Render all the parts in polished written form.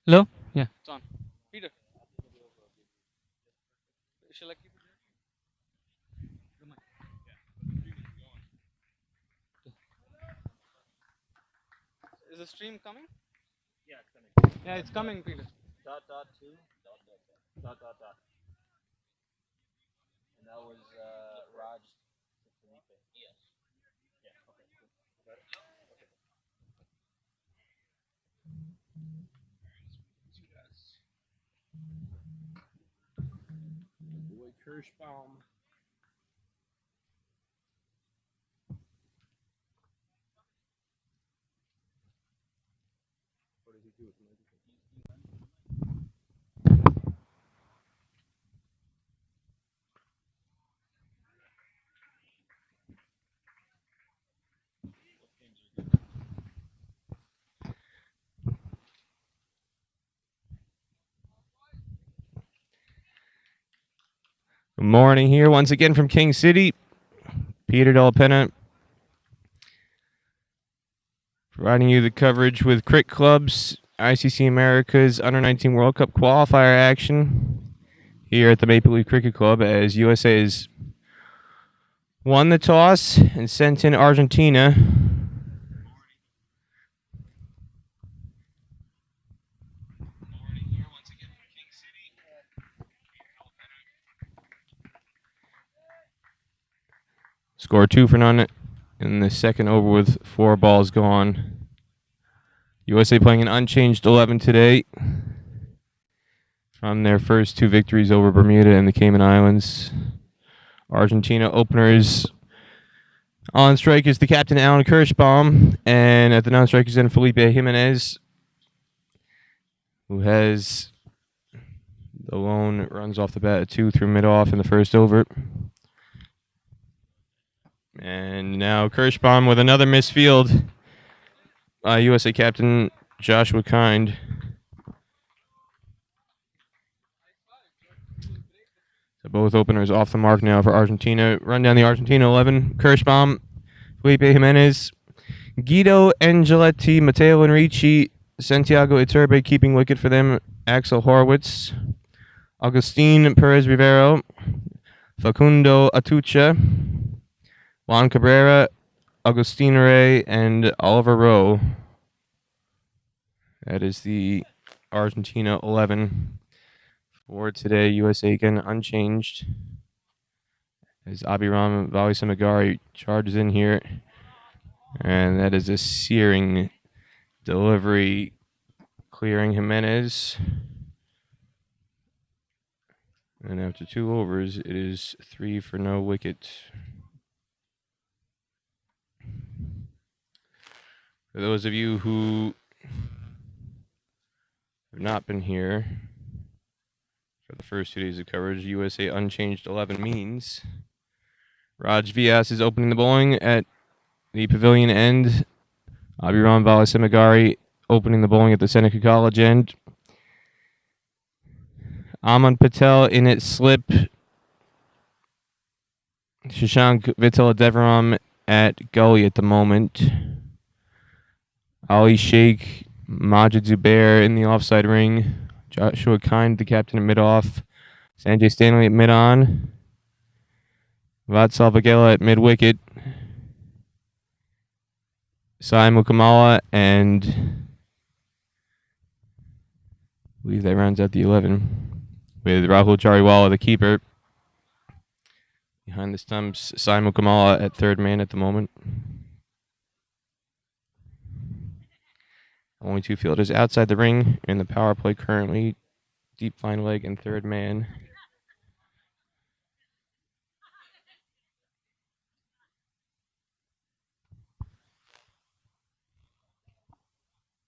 Hello? Yeah. It's on. Peter, shall I keep it? Is the stream coming? Yeah, it's coming, Peter. Boy Kirschbaum. What does he do with the microphone? Good morning here once again from King City. Peter Delpena providing you the coverage with Crick Club's ICC Americas Under 19 World Cup qualifier action here at the Maple Leaf Cricket Club as USA has won the toss and sent in Argentina. Score 2 for none in the second over with 4 balls gone. USA playing an unchanged 11 today from their first 2 victories over Bermuda and the Cayman Islands. Argentina openers on strike is the captain Alan Kirschbaum, and at the non-strike is then Felipe Jimenez, who has the lone runs off the bat at 2 through mid-off in the first over. And now Kirschbaum with another misfield. USA captain Joshua Kind. So both openers off the mark now for Argentina. Run down the Argentina 11. Kirschbaum, Felipe Jimenez, Guido Angeletti, Matteo Enrici, Santiago Iturbe keeping wicket for them. Axel Horwitz, Agustin Perez Rivero, Facundo Atucha, Juan Cabrera, Agustin Rey, and Oliver Rowe. That is the Argentina 11 for today. USA again unchanged as Abiram Valisamagari charges in here. And that is a searing delivery clearing Jimenez. And after 2 overs, it is 3 for no wicket. For those of you who have not been here for the first 2 days of coverage, USA unchanged 11 means Raj Vyas is opening the bowling at the pavilion end. Abiram Valisamagari opening the bowling at the Seneca College end. Aman Patel in its slip. Shashank Vitaladevaram at gully at the moment. Ali Sheikh, Majid Zubair in the offside ring. Joshua Kind, the captain at mid-off. Sanjay Stanley at mid-on. Vatsal Vagela at mid-wicket. Sai Mukamala, and I believe that rounds out the 11. With Rahul Chariwala, the keeper. Behind the stumps, Sai Mukamala at third man at the moment. Only 2 fielders outside the ring in the power play currently. Deep fine leg and third man.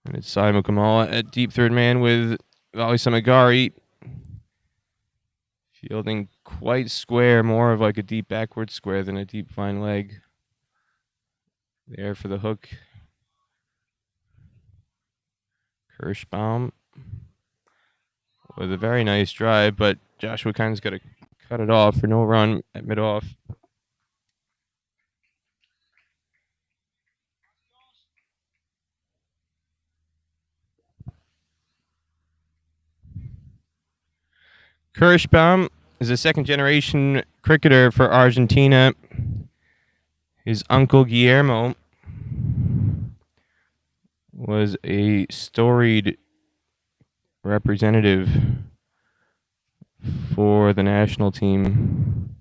And it's Sai Mukamala at deep third man with Vali Samagari fielding quite square, more of like a deep backward square than a deep fine leg. There for the hook. Kirschbaum with a very nice drive, but Joshua Kind's got to cut it off for no run at mid-off. Kirschbaum is a second-generation cricketer for Argentina. His uncle Guillermo was a storied representative for the national team.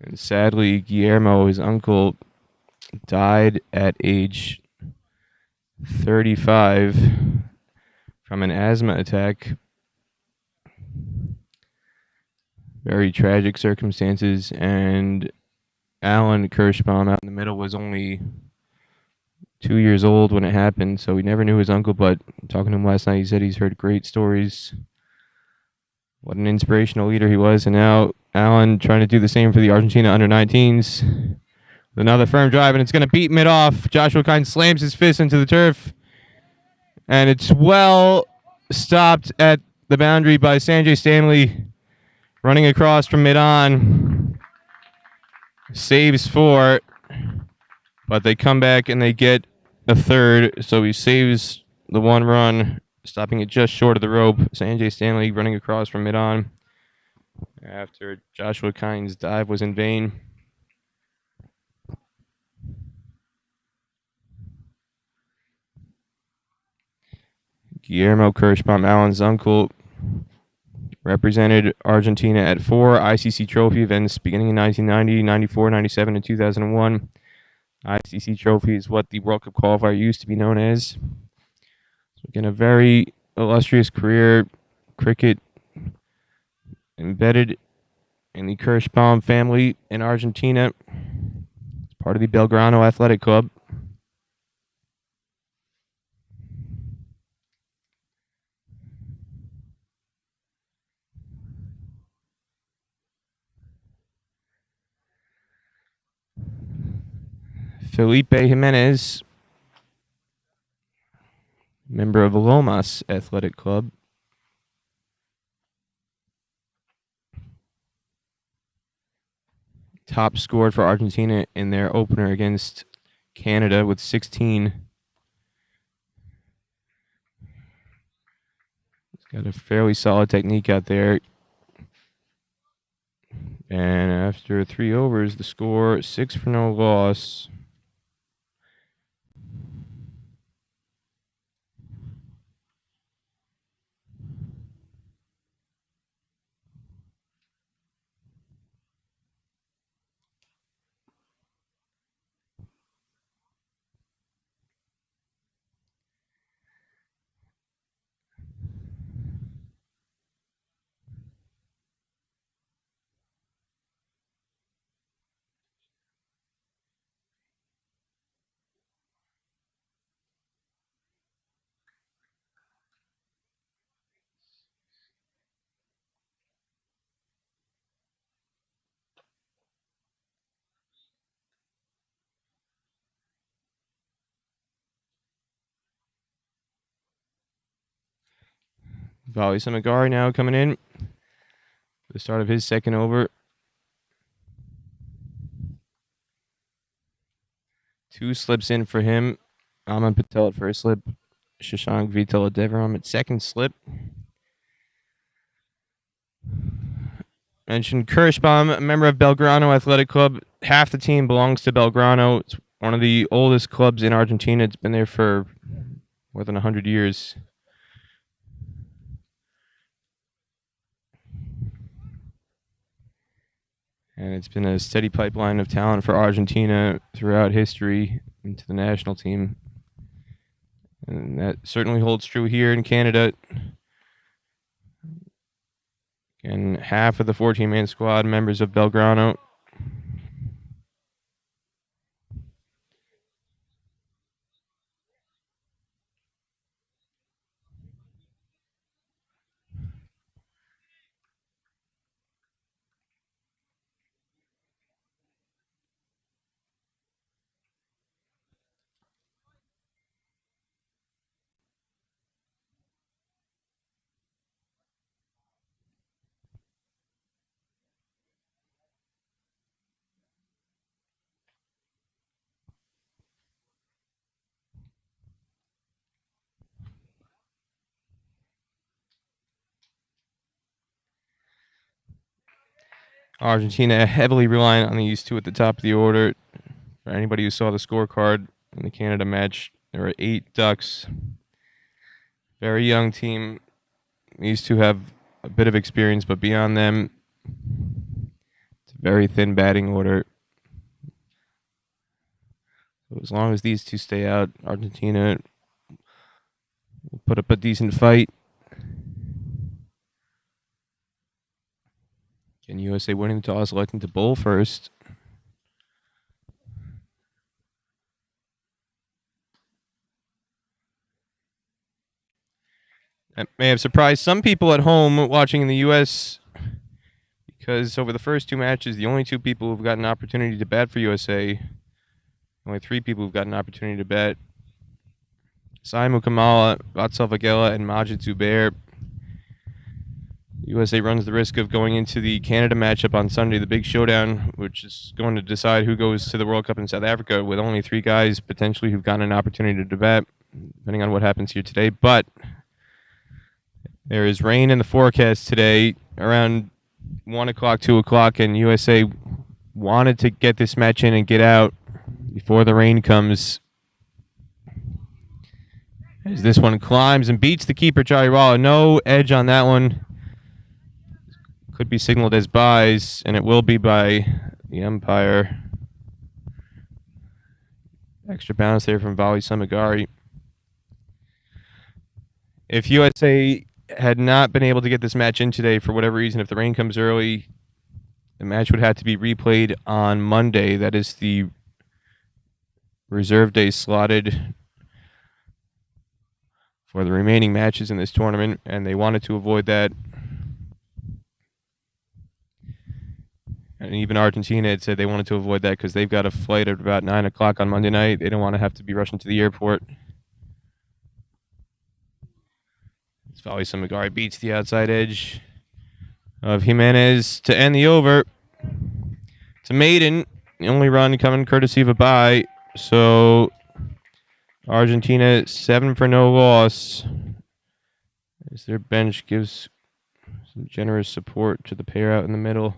And sadly, Guillermo, his uncle, died at age 35 from an asthma attack. Very tragic circumstances. And Alan Kirschbaum out in the middle was only 2 years old when it happened, so he never knew his uncle, but talking to him last night, he said he's heard great stories. What an inspirational leader he was, and now Alan trying to do the same for the Argentina under-19s. With another firm drive, and it's going to beat mid off. Joshua Kind slams his fist into the turf, and it's well stopped at the boundary by Sanjay Stanley, running across from mid on. Saves 4, but they come back and they get a third, so he saves the 1 run, stopping it just short of the rope. Sanjay Stanley running across from mid on after Joshua Kind's dive was in vain. Guillermo Kirschbaum, Alan's uncle, represented Argentina at 4 ICC trophy events beginning in 1990, 94, 97, and 2001. ICC trophy is what the World Cup qualifier used to be known as. So again, a very illustrious career, cricket embedded in the Kirschbaum family in Argentina. It's part of the Belgrano Athletic Club. Felipe Jimenez, member of Lomas Athletic Club. Top scored for Argentina in their opener against Canada with 16. He's got a fairly solid technique out there. And after 3 overs, the score 6 for no loss. Volley Samagari now coming in. The start of his second over. 2 slips in for him. Aman Patel at first slip. Shashank Vitala Devaram at second slip. Mentioned Kirschbaum, a member of Belgrano Athletic Club. Half the team belongs to Belgrano. It's one of the oldest clubs in Argentina. It's been there for more than 100 years. And it's been a steady pipeline of talent for Argentina throughout history into the national team. And that certainly holds true here in Canada. And half of the 14-man squad members of Belgrano. Argentina heavily reliant on these two at the top of the order. For anybody who saw the scorecard in the Canada match, there were 8 ducks. Very young team. These two have a bit of experience, but beyond them, it's a very thin batting order. So as long as these two stay out, Argentina will put up a decent fight. Can USA winning the toss, electing to bowl first? That may have surprised some people at home watching in the U.S. because over the first 2 matches, the only 2 people who've got an opportunity to bat for USA, only 3 people who've got an opportunity to bat, Saimu Kamala, Václav Vagela, and Majid Zubair. USA runs the risk of going into the Canada matchup on Sunday, the big showdown, which is going to decide who goes to the World Cup in South Africa, with only 3 guys potentially who've gotten an opportunity to bat, depending on what happens here today. But there is rain in the forecast today around 1 o'clock, 2 o'clock, and USA wanted to get this match in and get out before the rain comes. As this one climbs and beats the keeper, Chariwala. No edge on that one. Could be signaled as byes, and it will be by the umpire. Extra bounce there from Vali Samagari. If USA had not been able to get this match in today for whatever reason, if the rain comes early, the match would have to be replayed on Monday. That is the reserve day slotted for the remaining matches in this tournament, and they wanted to avoid that. And even Argentina had said they wanted to avoid that because they've got a flight at about 9 o'clock on Monday night. They don't want to have to be rushing to the airport. Vali Samagari beats the outside edge of Jimenez to end the over. It's a maiden. The only run coming courtesy of a bye. So Argentina 7 for no loss, as their bench gives some generous support to the pair out in the middle.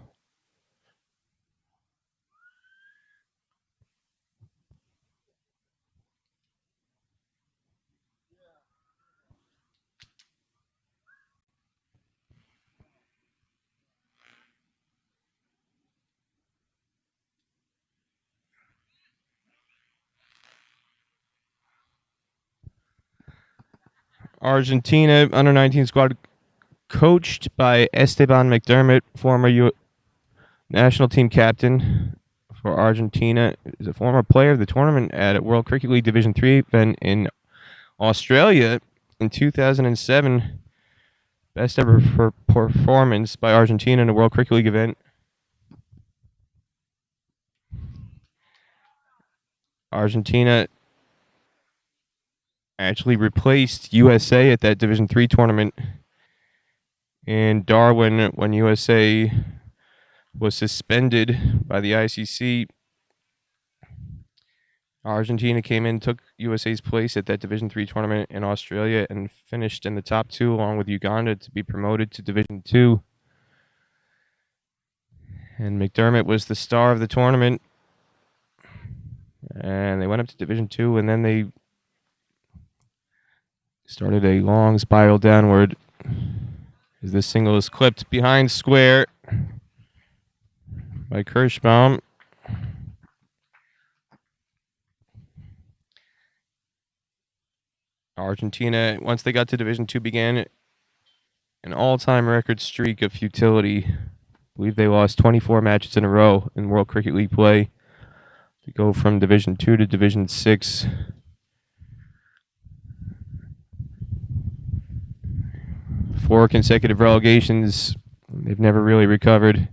Argentina under 19 squad coached by Esteban McDermott, former national team captain for Argentina. Is a former player of the tournament at World Cricket League Division III event in Australia in 2007. Best ever performance by Argentina in a World Cricket League event. Argentina actually replaced USA at that Division III tournament in Darwin when USA was suspended by the ICC. Argentina came in, took USA's place at that Division III tournament in Australia, and finished in the top 2 along with Uganda to be promoted to Division II. And McDermott was the star of the tournament. And they went up to Division II, and then they started a long spiral downward as this single is clipped behind square by Kirschbaum. Argentina, once they got to Division II, began an all-time record streak of futility. I believe they lost 24 matches in a row in World Cricket League play to go from Division II to Division VI. 4 consecutive relegations. They've never really recovered.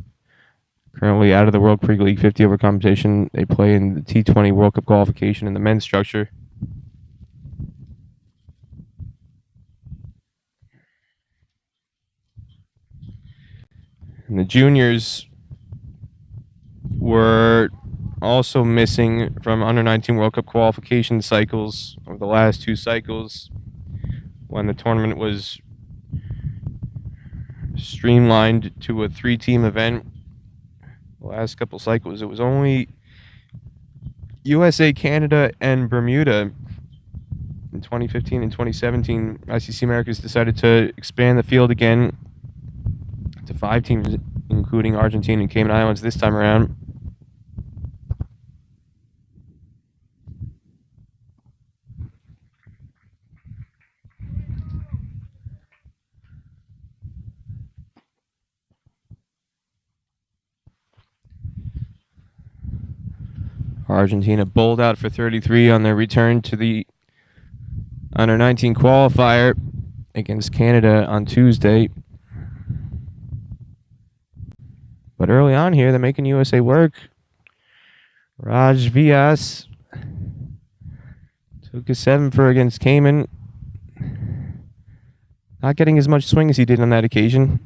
Currently out of the World Cricket League 50 over competition. They play in the T20 World Cup qualification in the men's structure. And the juniors were also missing from under 19 World Cup qualification cycles over the last 2 cycles when the tournament was streamlined to a 3-team event. the last couple cycles. It was only USA, Canada, and Bermuda in 2015 and 2017. ICC Americas decided to expand the field again to 5 teams, including Argentina and Cayman Islands this time around. Argentina bowled out for 33 on their return to the Under 19 qualifier against Canada on Tuesday. But early on here, they're making USA work. Raj Vyas took a 7 for against Cayman. Not getting as much swing as he did on that occasion.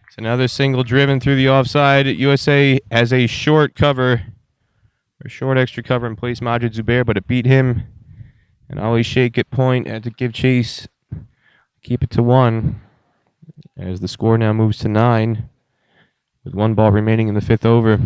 It's another single driven through the offside. USA has a short cover, or short extra cover in place, Majid Zubair, but it beat him. And Ali Sheikh at point had to give chase, keep it to 1. As the score now moves to 9, with 1 ball remaining in the 5th over.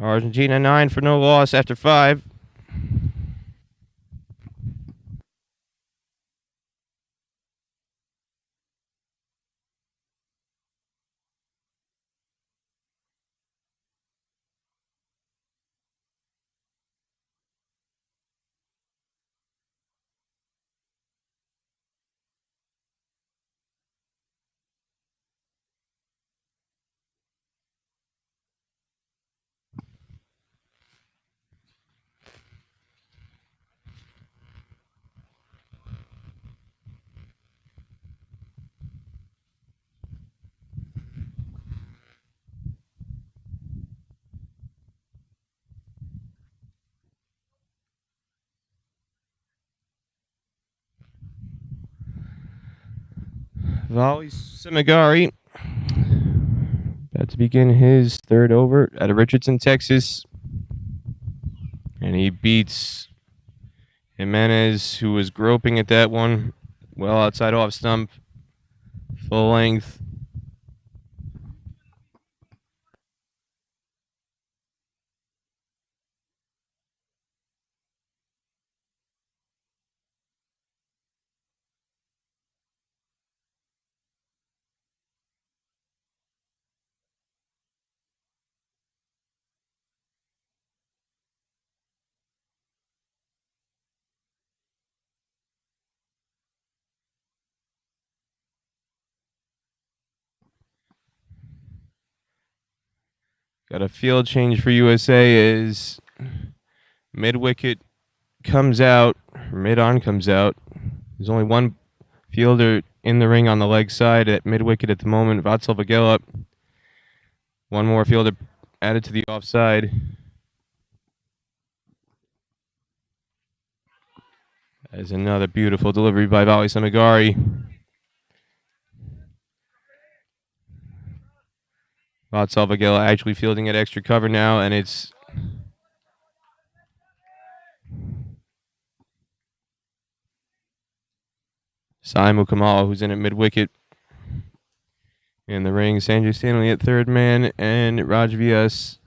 Argentina 9 for no loss after 5. Volley Simigari about to begin his 3rd over out of Richardson, Texas. And he beats Jimenez, who was groping at that one, well outside off stump, full length. Got a field change for USA as mid wicket comes out, or mid on comes out. There's only one fielder in the ring on the leg side at mid wicket at the moment, Vatsal Vagela. One more fielder added to the offside. As another beautiful delivery by Volley Samigari. Vatsal Vagela actually fielding at extra cover now, and it's Saimu Kamal who's in at mid wicket. In the ring, Sanjay Stanley at 3rd man, and Raj Vyas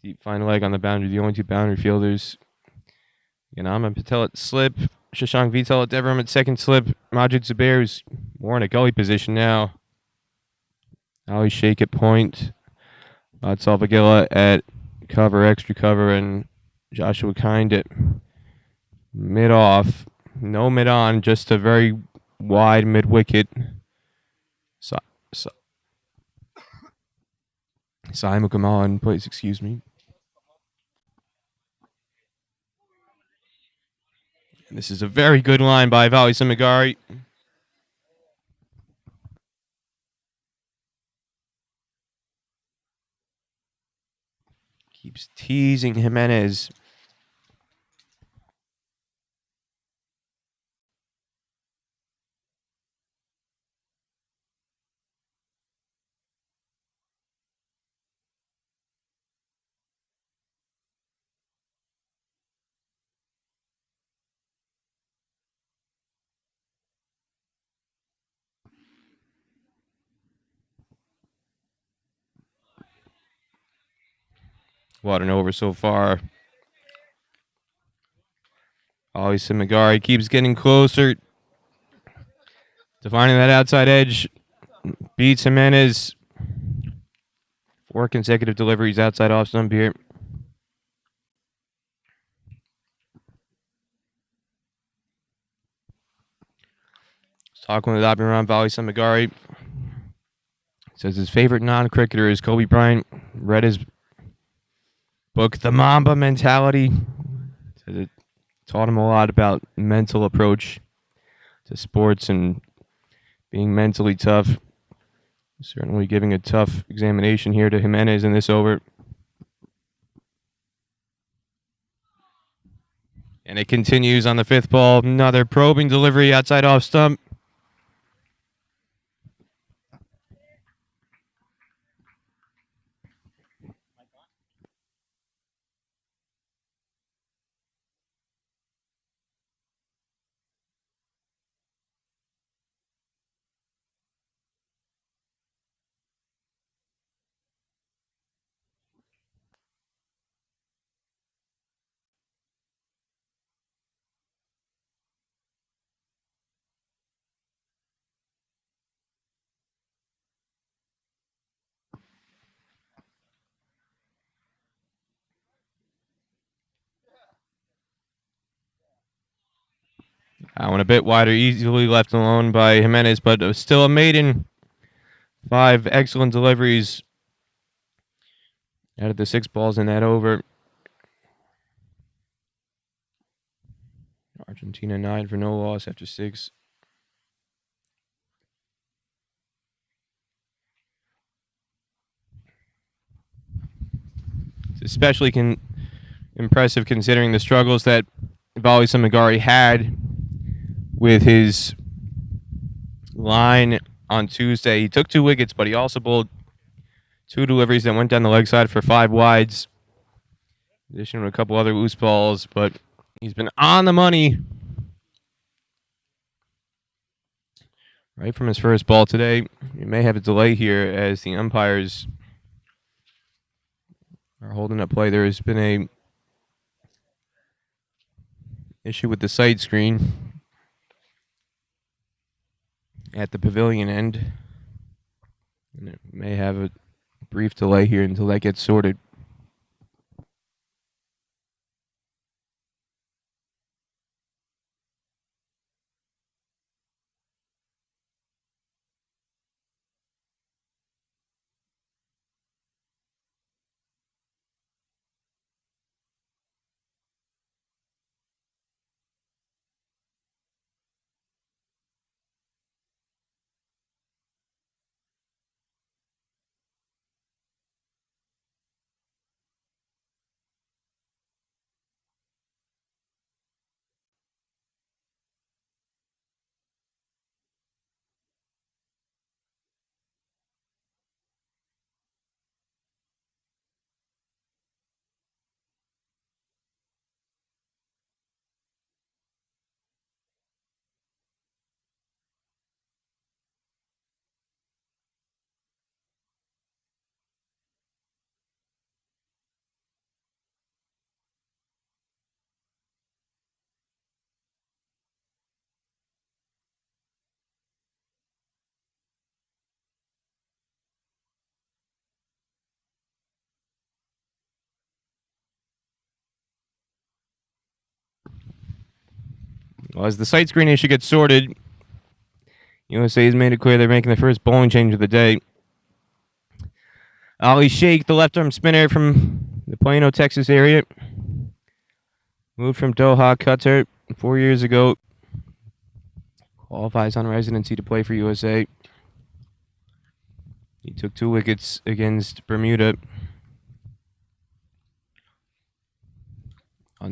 deep fine leg on the boundary, the only 2 boundary fielders. Yanama Patel at slip, Shashank Vital at Deverum at 2nd slip, Majid Zubair who's more in a gully position now. Ali Sheikh at point, Vatsal Vagila at cover, extra cover, and Joshua Kind at mid off. No mid on, just a very wide mid wicket. Simon Kamal in place, excuse me. And this is a very good line by Volley Simigari. Keeps teasing Jimenez. What an over so far. Alison Magari keeps getting closer to finding that outside edge. Beats Jimenez. 4 consecutive deliveries outside off stump here. Talking with Abhiram Vali-Samagari. Says his favorite non-cricketer is Kobe Bryant. Read his book, The Mamba Mentality. Says it taught him a lot about mental approach to sports and being mentally tough. Certainly giving a tough examination here to Jimenez in this over. And it continues on the 5th ball. Another probing delivery outside off stump. That one a bit wider, easily left alone by Jimenez, but it was still a maiden. 5 excellent deliveries out of the 6 balls in that over. Argentina 9 for no loss after 6. It's especially impressive considering the struggles that Vali Samagari had with his line on Tuesday. He took 2 wickets, but he also bowled 2 deliveries that went down the leg side for 5 wides. In addition to a couple other loose balls, but he's been on the money right from his first ball today. You may have a delay here as the umpires are holding up play. There has been a issue with the sight screen at the pavilion end. And it may have a brief delay here until that gets sorted. Well, as the sight screen issue gets sorted, USA has made it clear they're making the first bowling change of the day. Ali Sheikh, the left arm spinner from the Plano, Texas area, moved from Doha, Qatar 4 years ago. Qualifies on residency to play for USA. He took 2 wickets against Bermuda.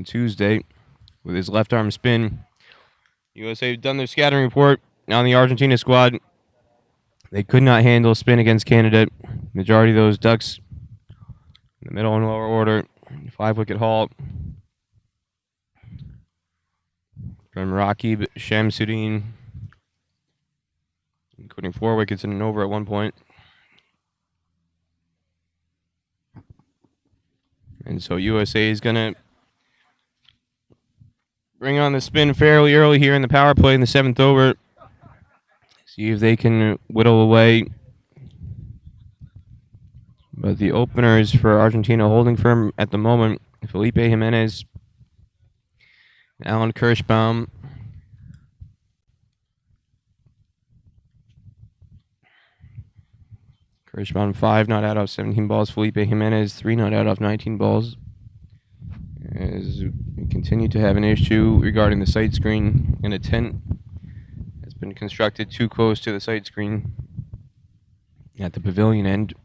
on Tuesday with his left arm spin. USA have done their scouting report on the Argentina squad. They could not handle spin against Canada. Majority of those ducks in the middle and lower order. 5-wicket haul from Rakib Shamsuddin, including 4 wickets and an over at one point. And so USA is going to bring on the spin fairly early here in the power play in the 7th over. See if they can whittle away. But the openers for Argentina holding firm at the moment, Felipe Jimenez, Alan Kirschbaum. Kirschbaum 5 not out of 17 balls. Felipe Jimenez 3 not out of 19 balls. As we continue to have an issue regarding the sight screen, and a tent has been constructed too close to the sight screen at the pavilion end.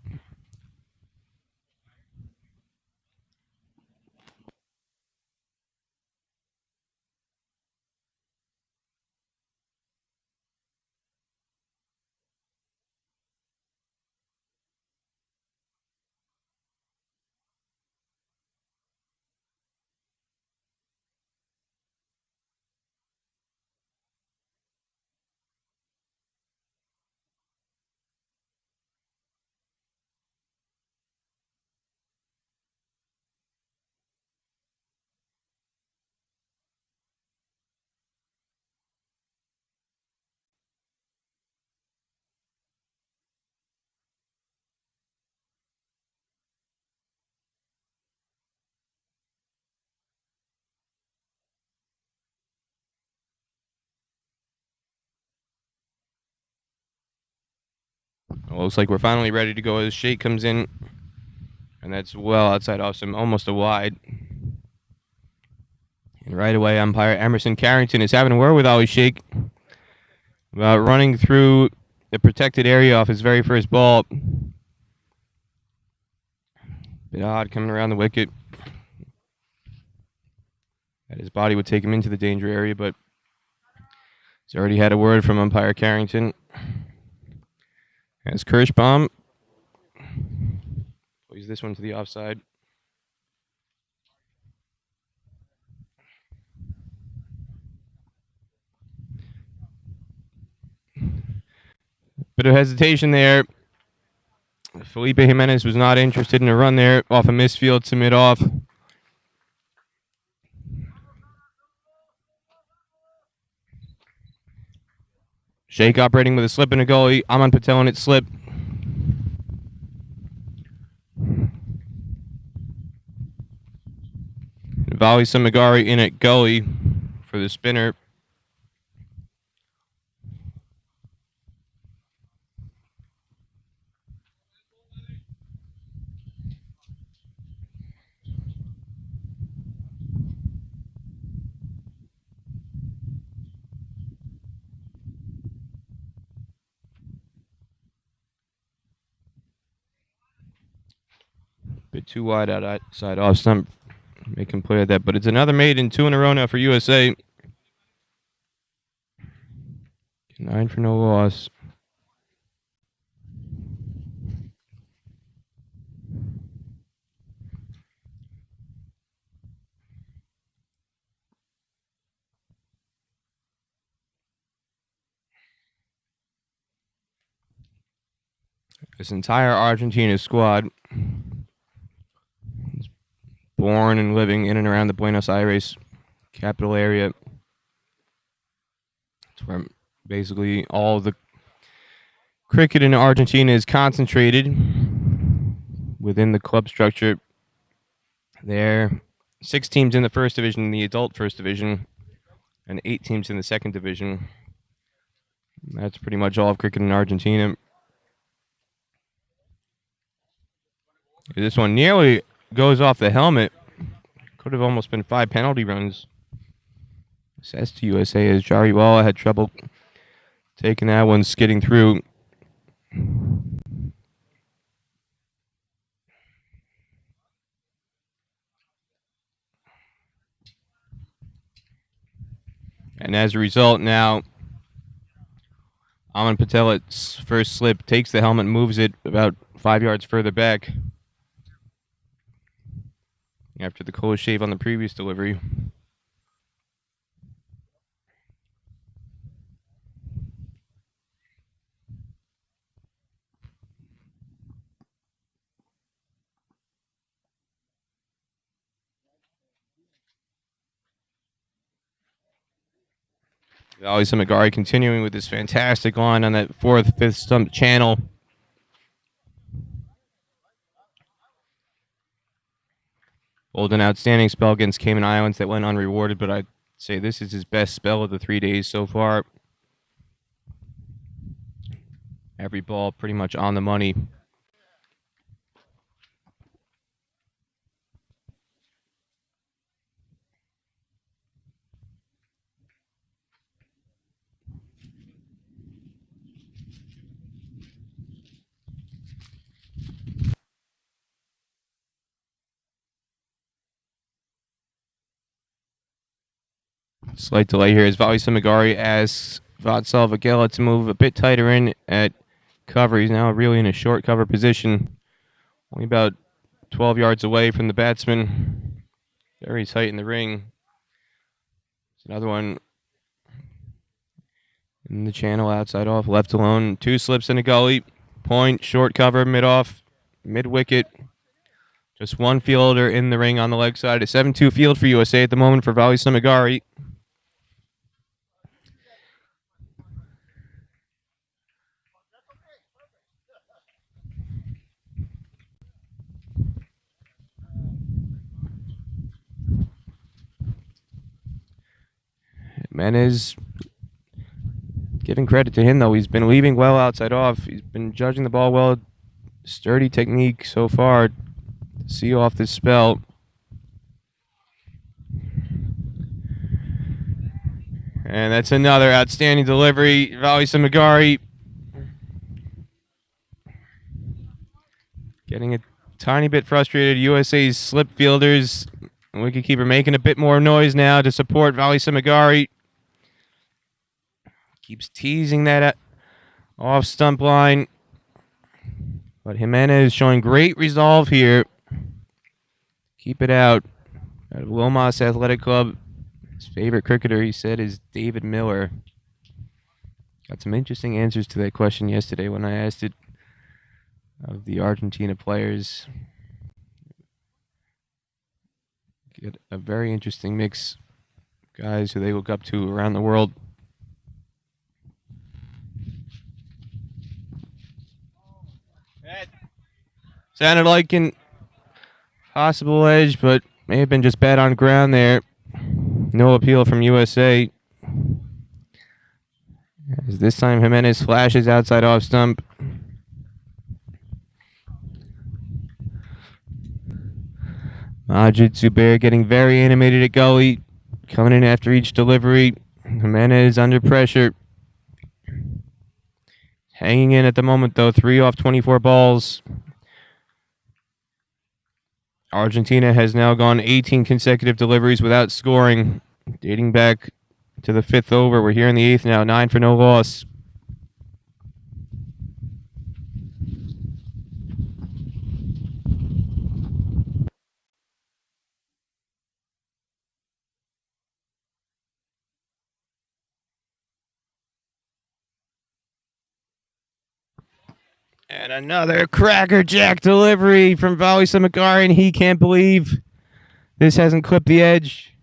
It looks like we're finally ready to go as Shake comes in, and that's well outside off some, almost a wide. And right away, umpire Emerson Carrington is having a word with Ollie Shake about running through the protected area off his very first ball. Bit odd coming around the wicket. That his body would take him into the danger area, but he's already had a word from umpire Carrington. As Kirschbaum plays this one to the offside. Bit of hesitation there. Felipe Jimenez was not interested in a run there off a misfield to mid-off. Shake operating with a slip and a gully. Aman Patel in it slip. Vali Samagari in at gully for the spinner. Bit too wide outside off stump. Make him play at that, but it's another maiden, 2 in a row now for USA. 9 for no loss. This entire Argentina squad is born and living in and around the Buenos Aires capital area. It's where basically all the cricket in Argentina is concentrated within the club structure. There are 6 teams in the first division, the adult first division, and 8 teams in the second division. That's pretty much all of cricket in Argentina. This one nearly goes off the helmet. Could have almost been 5 penalty runs. Says to USA as Jariwala had trouble taking that one, skidding through. And as a result, now Aman Patel's first slip takes the helmet, moves it about 5 yards further back after the close shave on the previous delivery. Valley Samagari continuing with this fantastic line on that fourth, fifth stump channel. Bowled an outstanding spell against Cayman Islands that went unrewarded, but I'd say this is his best spell of the 3 days so far. Every ball pretty much on the money. Slight delay here as Vali Samagari asks Vatsal Vagela to move a bit tighter in at cover. He's now really in a short cover position. Only about 12 yards away from the batsman. Very tight in the ring. It's another one in the channel, outside off, left alone. 2 slips in a gully. Point, short cover, mid off, mid wicket. Just one fielder in the ring on the leg side. A 7-2 field for USA at the moment for Vali Samagari. Menez, giving credit to him, though. He's been leaving well outside off. He's been judging the ball well. Sturdy technique so far to see off this spell. And that's another outstanding delivery. Vali Samagari getting a tiny bit frustrated. USA's slip fielders. Wicketkeeper making a bit more noise now to support Vali Samagari. Keeps teasing that off stump line. But Jimenez showing great resolve here. Keep it out of Wilmos Athletic Club. His favorite cricketer, he said, is David Miller. Got some interesting answers to that question yesterday when I asked it of the Argentina players. Get a very interesting mix of guys who they look up to around the world. Sounded like an possible edge, but may have been just bad on ground there. No appeal from USA. As this time Jimenez flashes outside off stump. Majid Zubair getting very animated at gully. Coming in after each delivery. Jimenez under pressure. Hanging in at the moment, though. 3 off 24 balls. Argentina has now gone 18 consecutive deliveries without scoring, dating back to the 5th over. We're here in the 8th now, 9 for no loss. And another crackerjack delivery from Vali Samagari, and he can't believe this hasn't clipped the edge.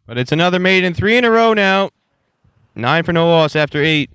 But it's another maiden, 3 in a row now. 9 for no loss after 8.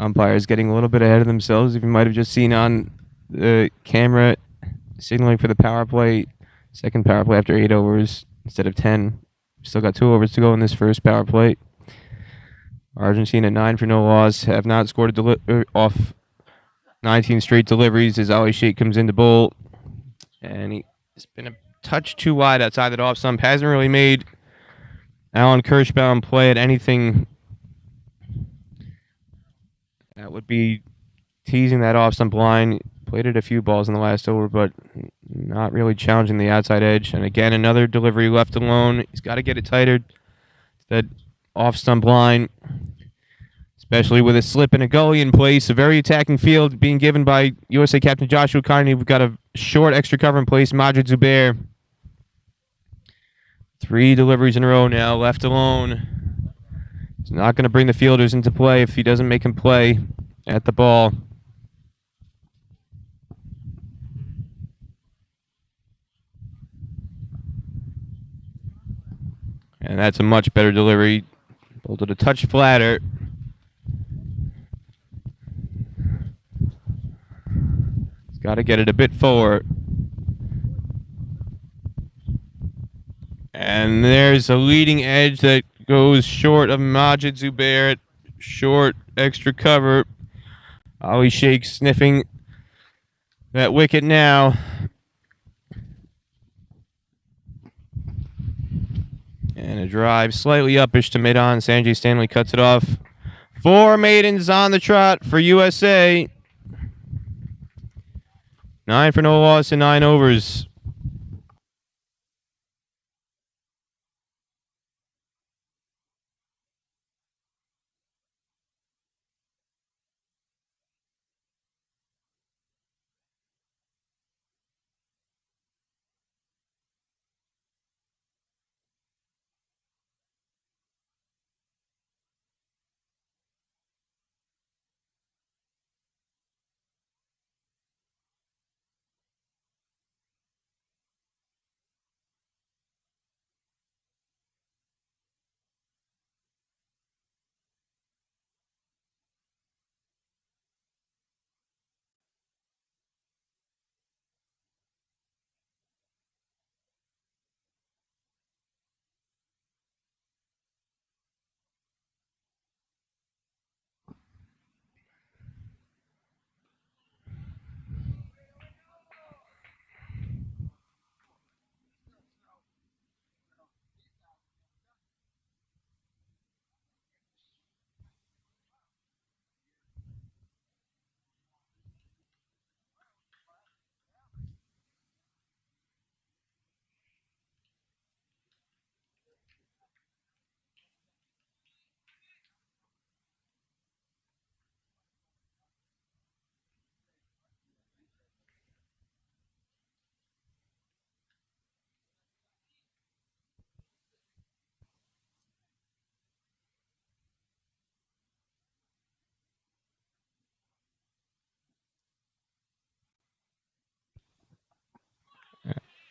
Umpires getting a little bit ahead of themselves. If you might have just seen on the camera, signaling for the power play, second power play after 8 overs instead of 10. Still got 2 overs to go in this first power play. Argentina 9 for no loss, have not scored off 19 straight deliveries as Ali Sheikh comes into bowl. And he's been a touch too wide outside that off stump. Hasn't really made Alan Kirschbaum play at anything that would be teasing that off stump line. Played it a few balls in the last over, but not really challenging the outside edge. And again, another delivery left alone. He's got to get it tighter. That off stump line, especially with a slip and a gully in place. A very attacking field being given by USA captain Joshua Carney. We've got a short extra cover in place. Majid Zubair. 3 deliveries in a row now, left alone. He's not going to bring the fielders into play if he doesn't make him play at the ball. And that's a much better delivery. Bolted a touch flatter. He's got to get it a bit forward. And there's a leading edge that goes short of Majid Zubair. Short extra cover. Ali Sheikh sniffing that wicket now. And a drive slightly uppish to mid-on. Sanjay Stanley cuts it off. 4 maidens on the trot for USA. 9 for no loss in 9 overs.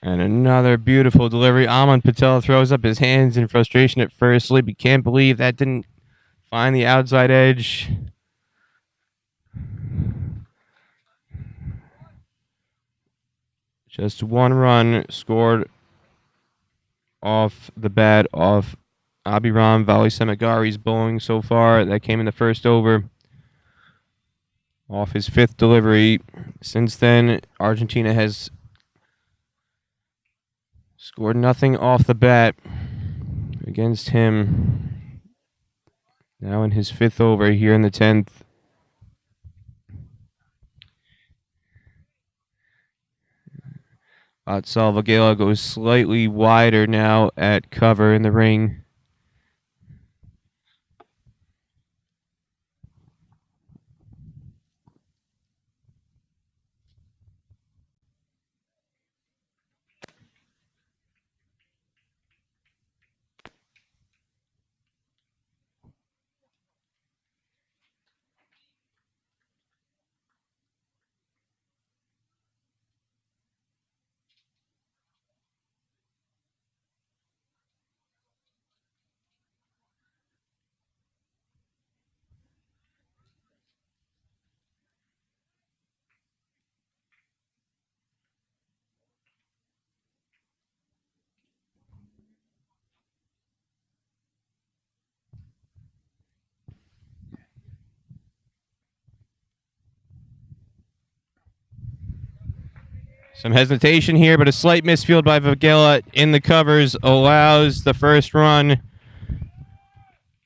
And another beautiful delivery. Aman Patel throws up his hands in frustration at first. Sleepy can't believe that didn't find the outside edge. Just 1 run scored off the bat of Abhiram Valisemagari's bowling so far. That came in the first over off his 5th delivery. Since then, Argentina has scored nothing off the bat against him. Now in his 5th over here in the 10th. Salvagela goes slightly wider now at cover in the ring. Some hesitation here, but a slight misfield by Vagela in the covers allows the first run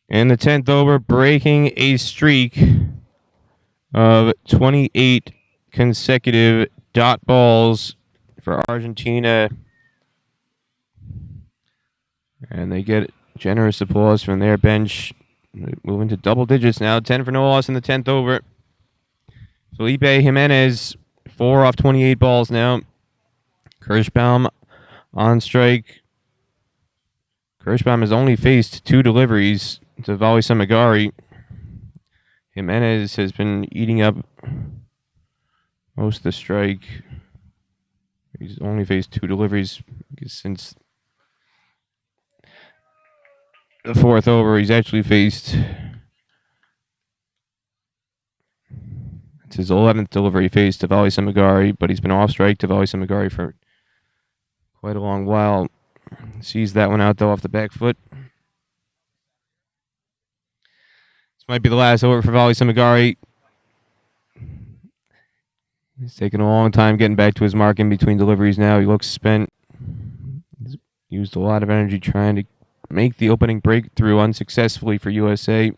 in the 10th over, breaking a streak of 28 consecutive dot balls for Argentina. And they get generous applause from their bench. Moving to double digits now. 10 for no loss in the 10th over. Felipe Jimenez, 4 off 28 balls now. Kirschbaum on strike. Kirschbaum has only faced 2 deliveries to Vali Samagari. Jimenez has been eating up most of the strike. He's only faced 2 deliveries since the 4th over. He's actually faced... It's his 11th delivery faced to Vali Samagari, but he's been off strike to Vali Samagari for quite a long while. Sees that one out, though, off the back foot. This might be the last over for Vali Samagari. He's taking a long time getting back to his mark in between deliveries now. He looks spent. He's used a lot of energy trying to make the opening breakthrough unsuccessfully for USA.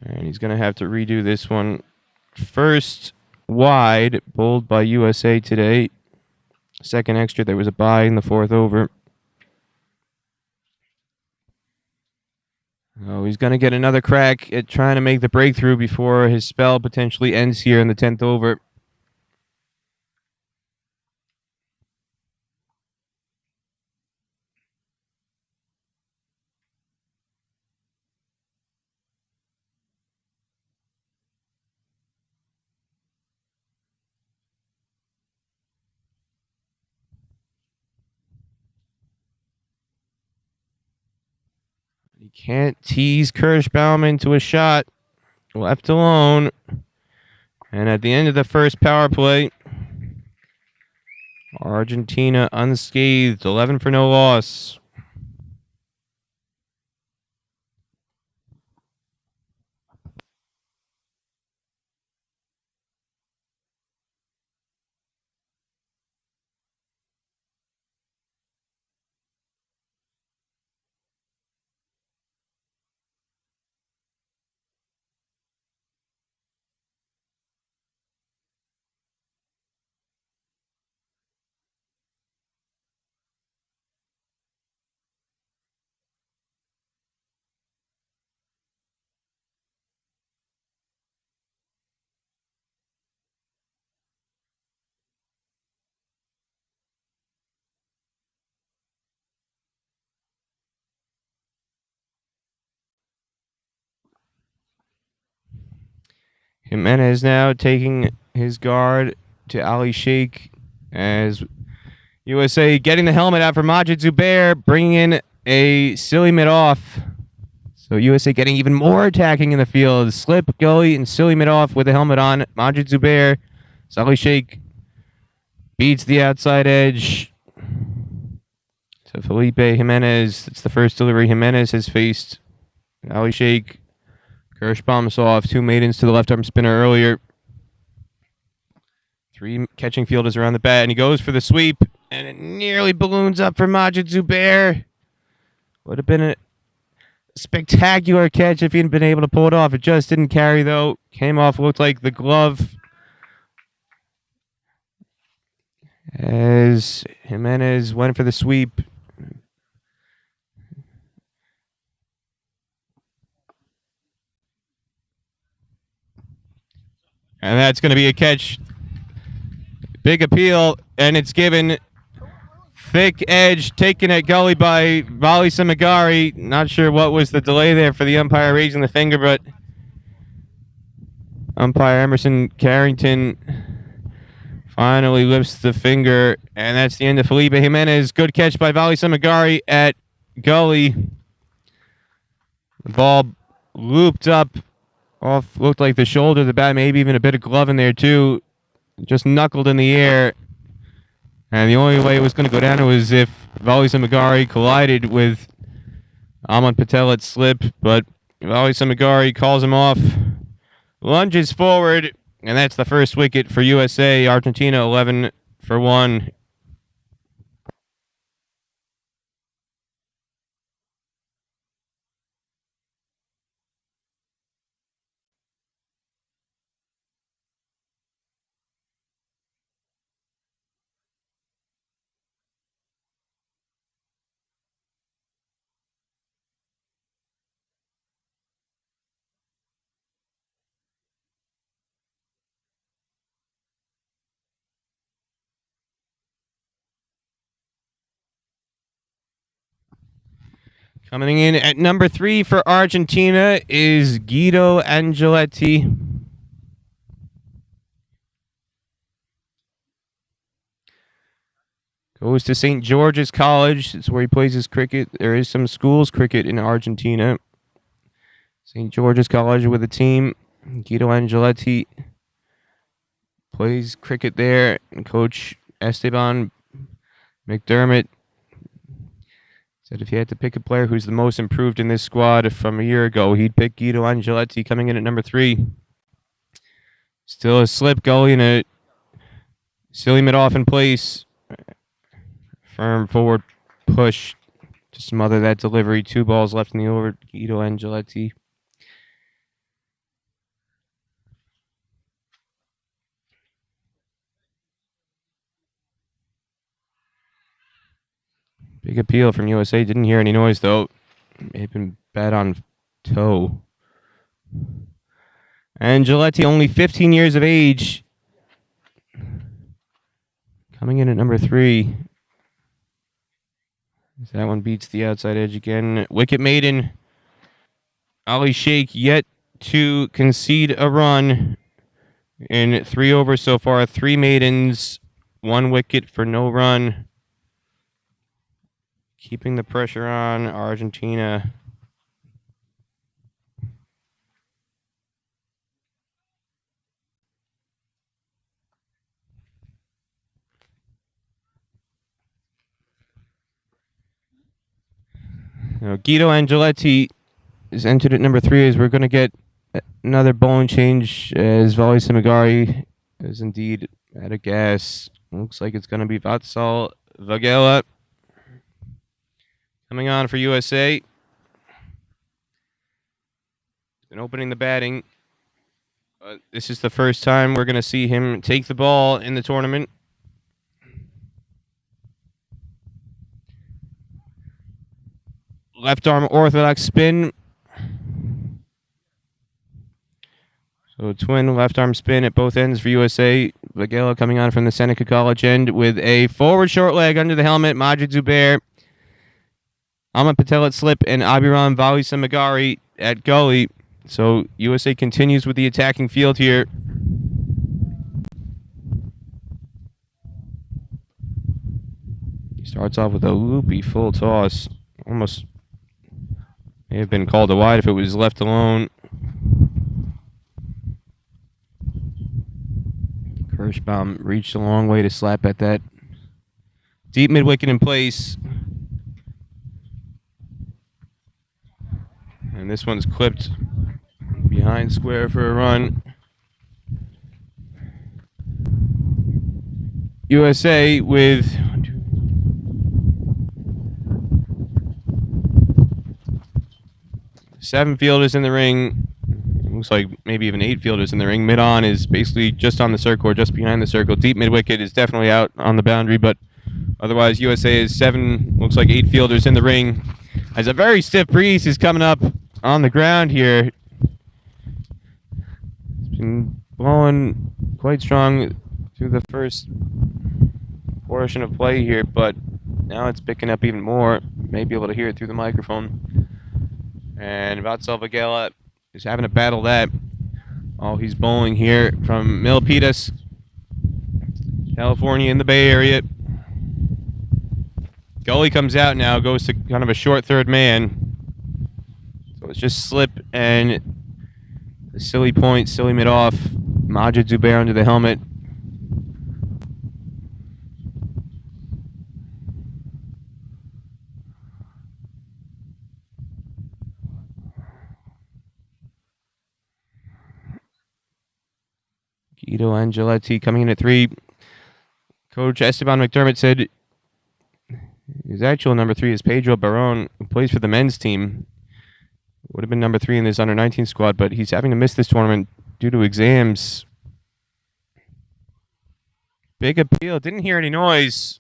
And he's going to have to redo this one. First wide, bowled by USA today. Second extra, there was a bye in the 4th over. Oh, he's going to get another crack at trying to make the breakthrough before his spell potentially ends here in the 10th over. He can't tease Kirschbaum into a shot. Left alone. And at the end of the first power play, Argentina unscathed, 11 for no loss. Jimenez now taking his guard to Ali Sheikh as USA getting the helmet out for Majid Zubair, bringing in a silly mid off. So USA getting even more attacking in the field. Slip, gully, and silly mid off with the helmet on. Majid Zubair. Ali Sheikh beats the outside edge to Felipe Jimenez. It's the first delivery Jimenez has faced. Ali Sheikh. Kirschbaum saw off 2 maidens to the left arm spinner earlier. 3 catching fielders around the bat, and he goes for the sweep, and it nearly balloons up for Majid Zubair. Would have been a spectacular catch if he hadn't been able to pull it off. It just didn't carry, though. Came off, looked like the glove. As Jimenez went for the sweep. And that's going to be a catch. Big appeal, and it's given. Thick edge taken at gully by Vali Samagari. Not sure what was the delay there for the umpire raising the finger, but umpire Emerson Carrington finally lifts the finger, and that's the end of Felipe Jimenez. Good catch by Vali Samagari at gully. The ball looped up off, looked like the shoulder of the bat, maybe even a bit of glove in there too. Just knuckled in the air. And the only way it was going to go down was if Vali Samagari collided with Aman Patel at slip, but Vali Samagari calls him off, lunges forward, and that's the first wicket for USA. Argentina 11 for 1. Coming in at number 3 for Argentina is Guido Angeletti. Goes to St. George's College. It's where he plays his cricket. There is some schools cricket in Argentina. St. George's College with a team. Guido Angeletti plays cricket there. And Coach Esteban McDermott said if he had to pick a player who's the most improved in this squad from a year ago, he'd pick Guido Angeletti coming in at number 3. Still a slip gully and a silly mid off in place. Firm forward push to smother that delivery. 2 balls left in the over. Guido Angeletti. Big appeal from USA. Didn't hear any noise though. May have been bad on toe. Angeletti, only 15 years of age. Coming in at number 3. That one beats the outside edge again. Wicket maiden. Ali Sheikh yet to concede a run in 3 overs so far. 3 maidens, 1 wicket for no run. Keeping the pressure on Argentina. Now, Guido Angeletti is entered at number 3 as we're going to get another bowling change as Vali Samagari is indeed out of gas. Looks like it's going to be Vatsal Vagela coming on for USA. Been opening the batting. This is the first time we're going to see him take the ball in the tournament. Left arm orthodox spin. So twin left arm spin at both ends for USA. Vagela coming on from the Seneca College end with a forward short leg under the helmet. Majid Zubair, Ahmad Patel at slip, and Abiram Vali Samagari at gully. So USA continues with the attacking field here. He starts off with a loopy full toss. Almost may have been called a wide if it was left alone. Kirschbaum reached a long way to slap at that. Deep mid-wicket in place. And this one's clipped behind square for a run. USA with 7 fielders in the ring. Looks like maybe even 8 fielders in the ring. Mid-on is basically just on the circle or just behind the circle. Deep mid-wicket is definitely out on the boundary, but otherwise USA is 7, looks like 8 fielders in the ring. As a very stiff breeze is coming up on the ground here. It's been blowing quite strong through the first portion of play here, but now it's picking up even more. May be able to hear it through the microphone. And Vatsal Vagela is having to battle that. Oh, he's bowling here from Milpitas, California in the Bay Area. Gully comes out now, goes to kind of a short third man. So it's just slip and a silly point, silly mid off. Majid Zubair under the helmet. Guido Angeletti coming in at 3. Coach Esteban McDermott said his actual number 3 is Pedro Barron, who plays for the men's team. Would have been number 3 in this under-19 squad, but he's having to miss this tournament due to exams. Big appeal. Didn't hear any noise.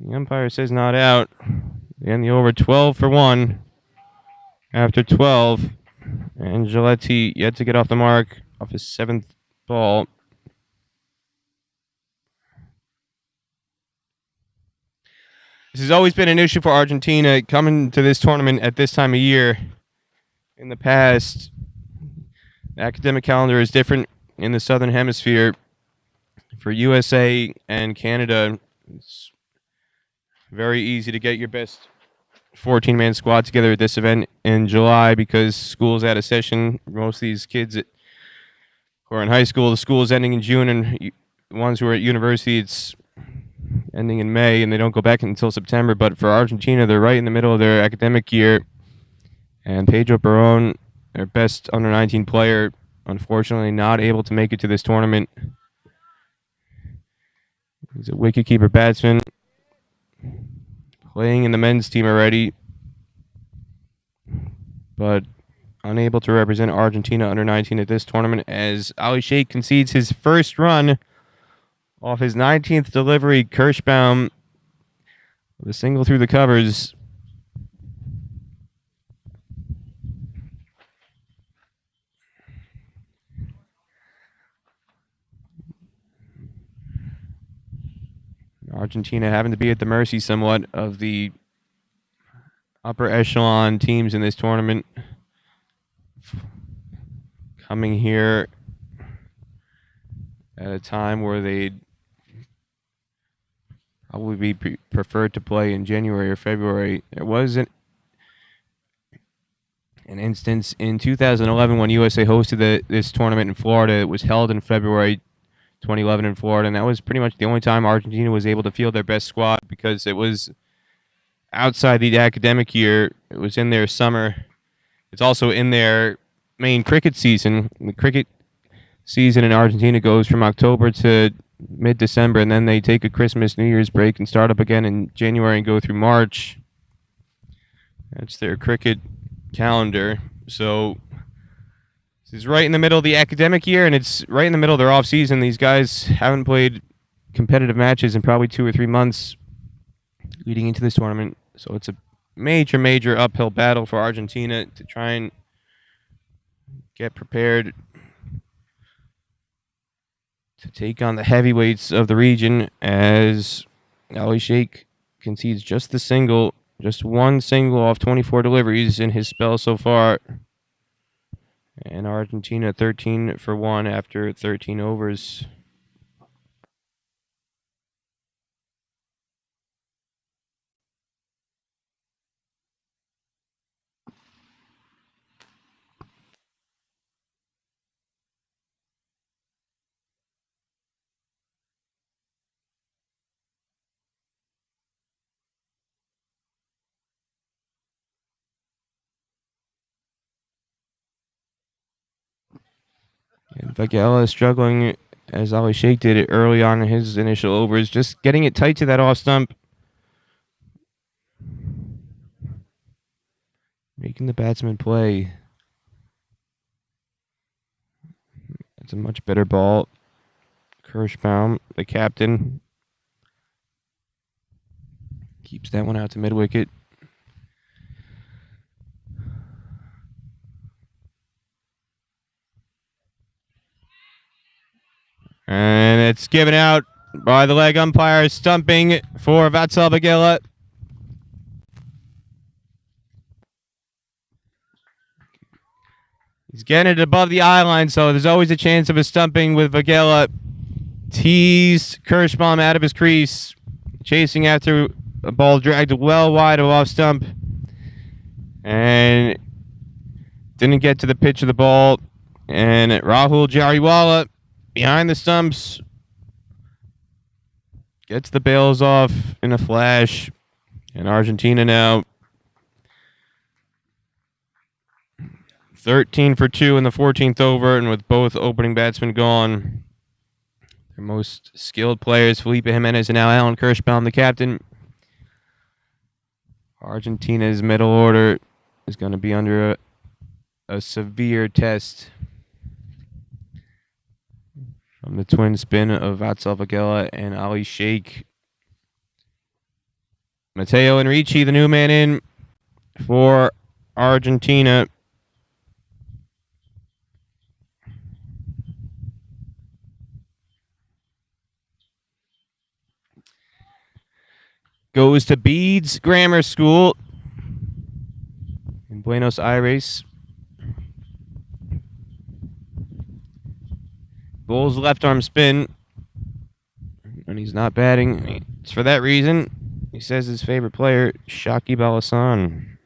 The umpire says not out. And the over 12 for 1. After 12, Angeletti yet to get off the mark off his 7th ball. This has always been an issue for Argentina coming to this tournament at this time of year. In the past, the academic calendar is different in the Southern Hemisphere. For USA and Canada, it's very easy to get your best 14-man squad together at this event in July because school's out of session. Most of these kids who are in high school, the school is ending in June, and the ones who are at university, it's ending in May, and they don't go back until September. But for Argentina, they're right in the middle of their academic year, and Pedro Barron, their best under-19 player, unfortunately not able to make it to this tournament. He's a wicketkeeper batsman, playing in the men's team already, but unable to represent Argentina under-19 at this tournament as Ali Sheikh concedes his first run off his 19th delivery. Kirschbaum with a single through the covers. Argentina having to be at the mercy somewhat of the upper echelon teams in this tournament. Coming here at a time where they'd probably be preferred to play in January or February. There was an instance in 2011 when USA hosted this tournament in Florida. It was held in February 2011 in Florida, and that was pretty much the only time Argentina was able to field their best squad because it was outside the academic year. It was in their summer. It's also in their main cricket season. The cricket season in Argentina goes from October to mid-December, and then they take a Christmas, New Year's break and start up again in January and go through March. That's their cricket calendar. So this is right in the middle of the academic year, and it's right in the middle of their off-season. These guys haven't played competitive matches in probably 2 or 3 months leading into this tournament. So it's a major, major uphill battle for Argentina to try and get prepared to take on the heavyweights of the region as Ali Sheikh concedes just one single off 24 deliveries in his spell so far. And Argentina 13 for 1 after 13 overs. And Vagella is struggling as Ali Sheikh did it early on in his initial overs, just getting it tight to that off stump. Making the batsman play. It's a much better ball. Kirschbaum, the captain, keeps that one out to mid-wicket. And it's given out by the leg umpire, stumping for Vatsal Vagella. He's getting it above the eye line, so there's always a chance of a stumping with Vagella. Teased Kirschbaum out of his crease, chasing after a ball dragged well wide of off stump. And didn't get to the pitch of the ball. And Rahul Jariwala behind the stumps gets the bails off in a flash. And Argentina now 13 for 2 in the 14th over, and with both opening batsmen gone, their most skilled players, Felipe Jimenez and now Alan Kirschbaum, the captain. Argentina's middle order is going to be under a severe test from the twin spin of Vatsal Vagela and Ali Sheikh. Matteo Enrici, the new man in for Argentina. Goes to Bede's Grammar School in Buenos Aires. Bull's left arm spin, and he's not batting. It's for that reason. He says his favorite player, Shakib Al Hasan,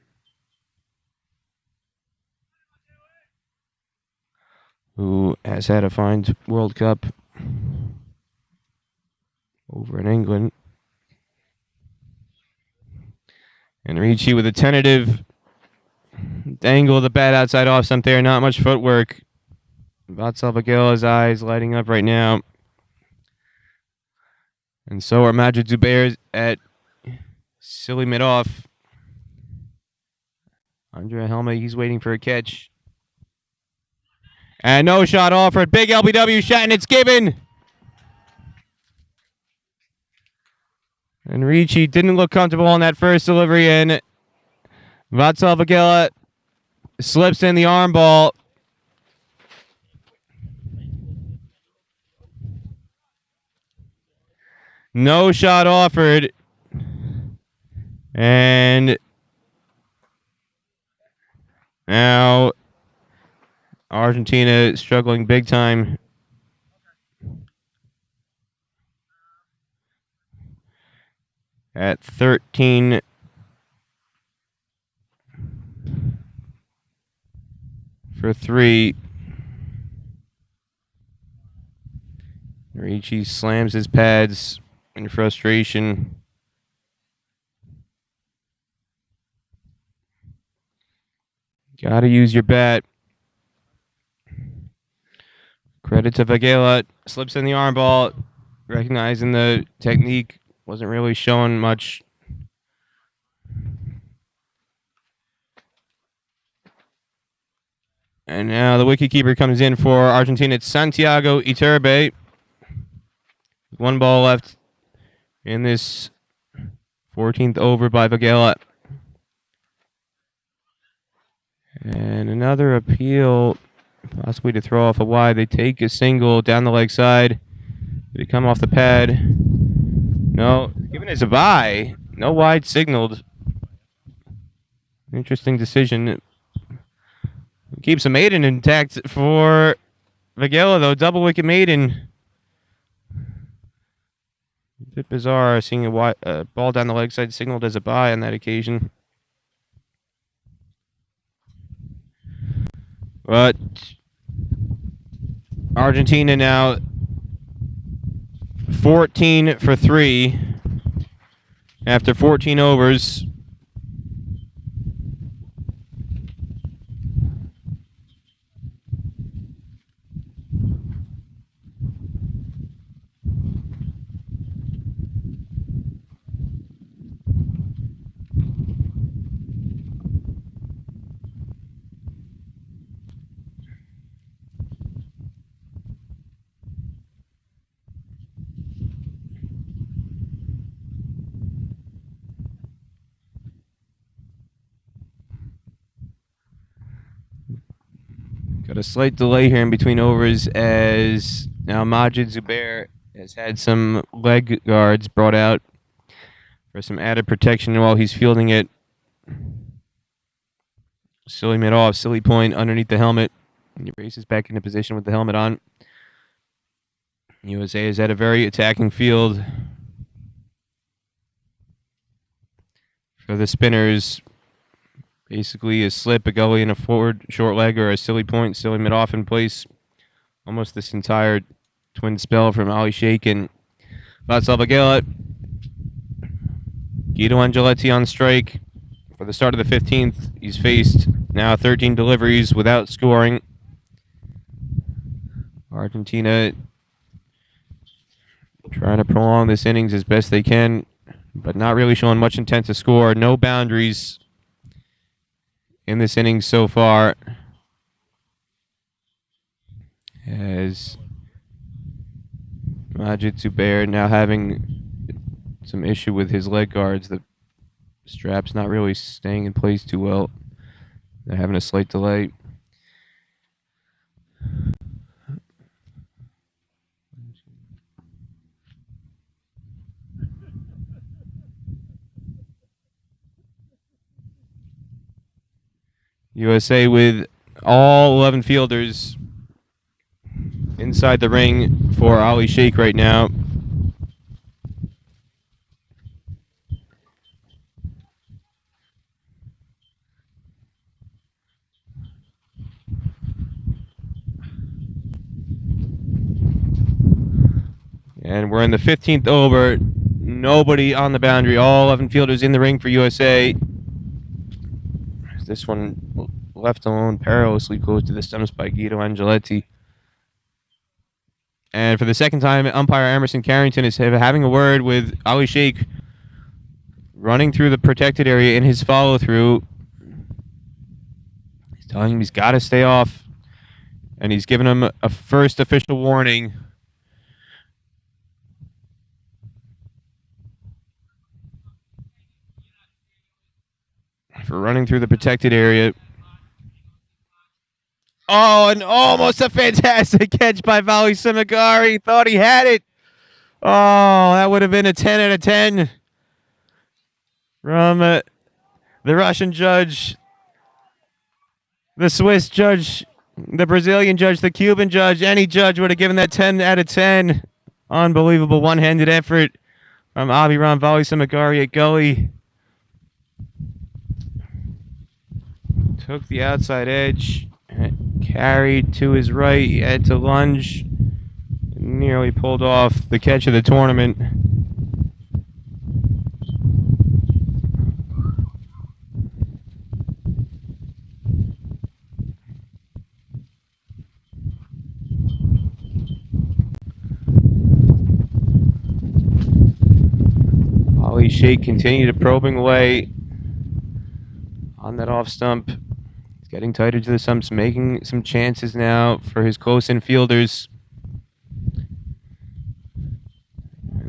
who has had a fine World Cup over in England. And Ricci with a tentative dangle of the bat outside off stump there. Not much footwork. Vatsal Vagela's eyes lighting up right now. And so are Majid Zubair's at silly mid-off. Under a helmet, he's waiting for a catch. And no shot offered. Big LBW shot, and it's given. And Ricci didn't look comfortable on that first delivery, and Vatsal Vagela slips in the arm ball. No shot offered. And now Argentina struggling big time. At 13 for 3. Ricci slams his pads in frustration. Gotta use your bat. Credit to Vagela. Slips in the arm ball. Recognizing the technique. Wasn't really showing much. And now the wicketkeeper comes in for Argentina. It's Santiago Iturbe. 1 ball left in this 14th over by Vagela. And another appeal, possibly to throw off a wide. They take a single down the leg side. Did it come off the pad? No. Given as a bye. No wide signaled. Interesting decision. Keeps a maiden intact for Vagela, though. Double wicket maiden. A bit bizarre seeing a ball down the leg side signaled as a bye on that occasion. But Argentina now 14 for 3 after 14 overs. Got a slight delay here in between overs as now Majid Zubair has had some leg guards brought out for some added protection while he's fielding it. Silly mid-off, silly point underneath the helmet. And he races back into position with the helmet on. USA is at a very attacking field for the spinners. Basically a slip, a gully, and a forward short leg, or a silly point, silly mid-off in place. Almost this entire twin spell from Ali Sheikh and Vatsal Vagela. Guido Angeletti on strike for the start of the 15th. He's faced now 13 deliveries without scoring. Argentina trying to prolong this innings as best they can, but not really showing much intent to score. No boundaries in this inning so far. As Majid Zubair now having some issue with his leg guards. The strap's not really staying in place too well. They're having a slight delay. USA with all 11 fielders inside the ring for Ali Sheikh right now. And we're in the 15th over. Nobody on the boundary. All 11 fielders in the ring for USA. This one left alone perilously close to the stumps by Guido Angeletti. And for the second time, umpire Emerson Carrington is having a word with Ali Sheikh, running through the protected area in his follow-through. He's telling him he's got to stay off, and he's giving him a first official warning. For running through the protected area. Oh, and almost a fantastic catch by Vali Simagari. Thought he had it. Oh, that would have been a 10 out of 10 from the Russian judge, the Swiss judge, the Brazilian judge, the Cuban judge. Any judge would have given that 10 out of 10. Unbelievable one-handed effort from Abiram Vali Simagari at gully. Took the outside edge, carried to his right. He had to lunge. Nearly pulled off the catch of the tournament. Ali Sheikh continued probing away on that off stump. He's getting tighter to the stumps, making some chances now for his close infielders.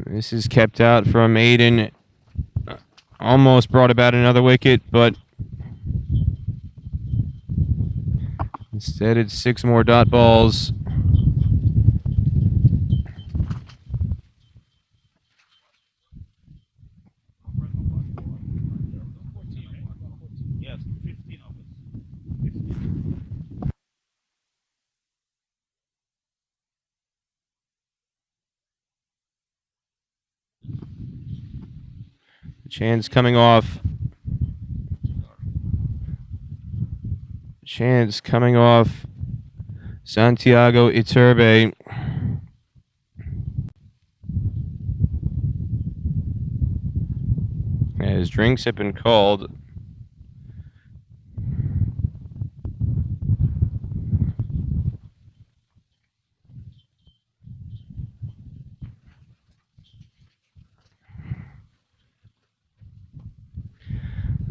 This is kept out from Aiden. Almost brought about another wicket, but instead it's 6 more dot balls. Chan's coming off. Chan's coming off. Santiago Iturbe. As drinks have been called.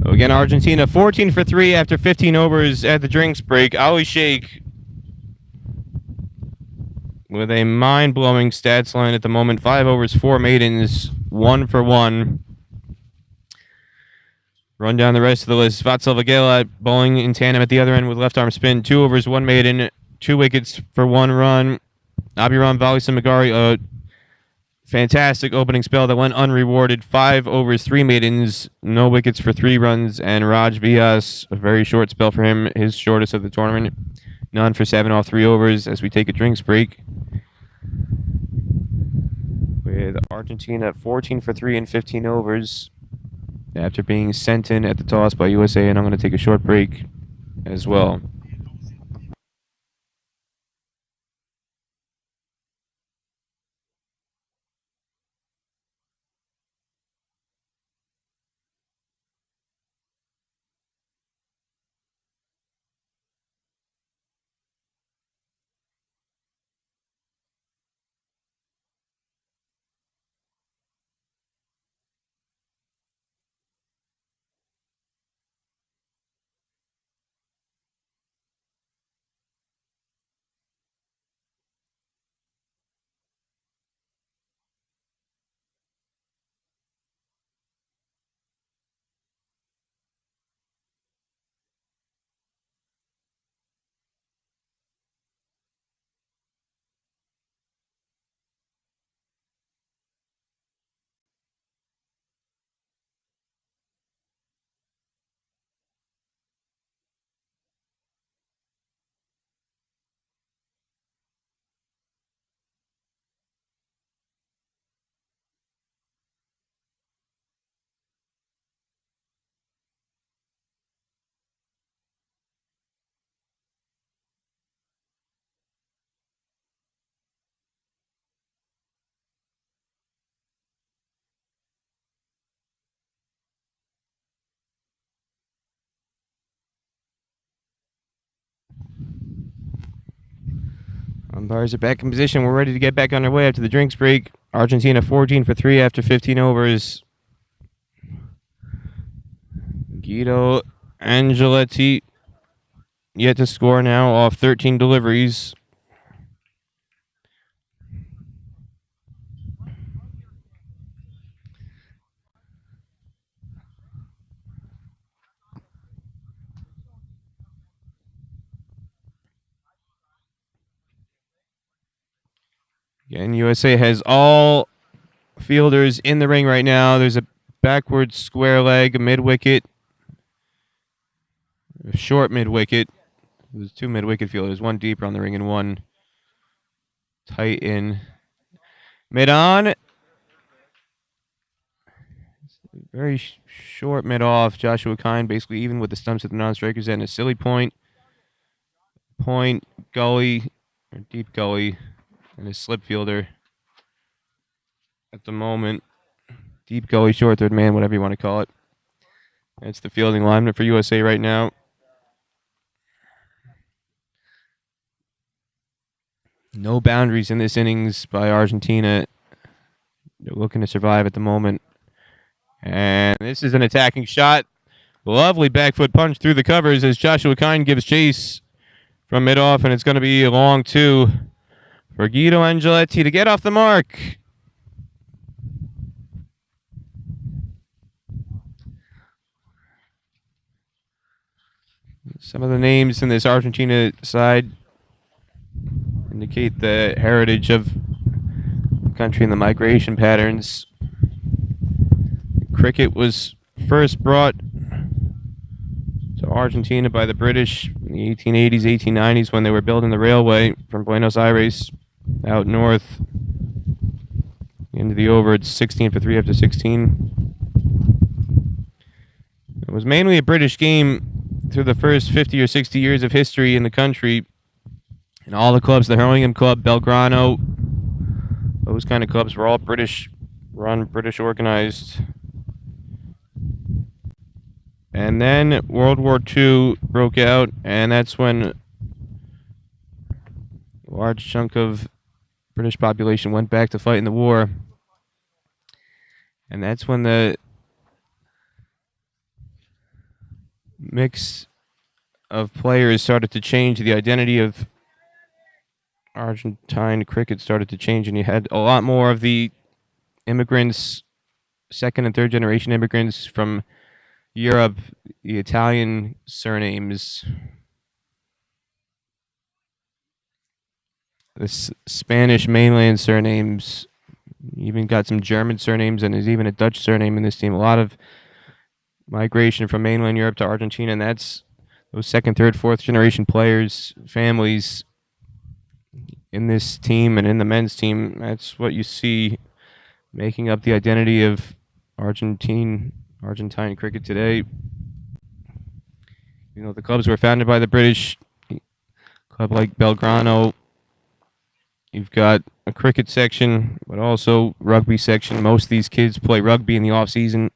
Again, Argentina 14 for 3 after 15 overs at the drinks break. Ali Sheikh with a mind-blowing stats line at the moment. 5 overs, 4 maidens, 1 for 1. Run down the rest of the list. Vatsal Vagela bowling in tandem at the other end with left arm spin. 2 overs, 1 maiden, 2 wickets for 1 run. Abiram Vali Simagari, a fantastic opening spell that went unrewarded. 5 overs, 3 maidens, no wickets for 3 runs. And Raj Vyas, a very short spell for him, his shortest of the tournament. None for 7 off 3 overs as we take a drinks break. With Argentina 14 for 3 in 15 overs after being sent in at the toss by USA, and I'm going to take a short break as well. Umpires are back in position. We're ready to get back on our way after the drinks break. Argentina 14 for 3 after 15 overs. Guido Angeletti yet to score now off 13 deliveries. Again, USA has all fielders in the ring right now. There's a backwards square leg, a mid-wicket, a short mid-wicket. There's two mid-wicket fielders, one deeper on the ring and one tight in. Mid-on. Very short mid-off. Joshua Kine basically even with the stumps at the non-strikers end. A silly point, gully, or deep gully, and a slip fielder at the moment. Deep gully, short third man, whatever you want to call it. That's the fielding alignment for USA right now. No boundaries in this innings by Argentina. They're looking to survive at the moment. And this is an attacking shot. Lovely back foot punch through the covers as Joshua Kine gives chase from mid-off, and it's going to be a long two for Guido Angeletti to get off the mark. Some of the names in this Argentina side indicate the heritage of the country and the migration patterns. Cricket was first brought to Argentina by the British in the 1880s, 1890s when they were building the railway from Buenos Aires out north into the over. It's 16 for 3 after 16. It was mainly a British game through the first 50 or 60 years of history in the country. And all the clubs, the Hurlingham Club, Belgrano, those kind of clubs were all British run, British organized. And then World War II broke out, and that's when a large chunk of British population went back to fight in the war. And that's when the mix of players started to change. The identity of Argentine cricket started to change, and you had a lot more of the immigrants, second and third generation immigrants from Europe, the Italian surnames, the Spanish mainland surnames, even got some German surnames, and there's even a Dutch surname in this team. A lot of migration from mainland Europe to Argentina, and that's those second, third, fourth generation players, families in this team and in the men's team. That's what you see making up the identity of Argentine cricket today. You know, the clubs were founded by the British. Club like Belgrano, you've got a cricket section, but also rugby section. Most of these kids play rugby in the off season.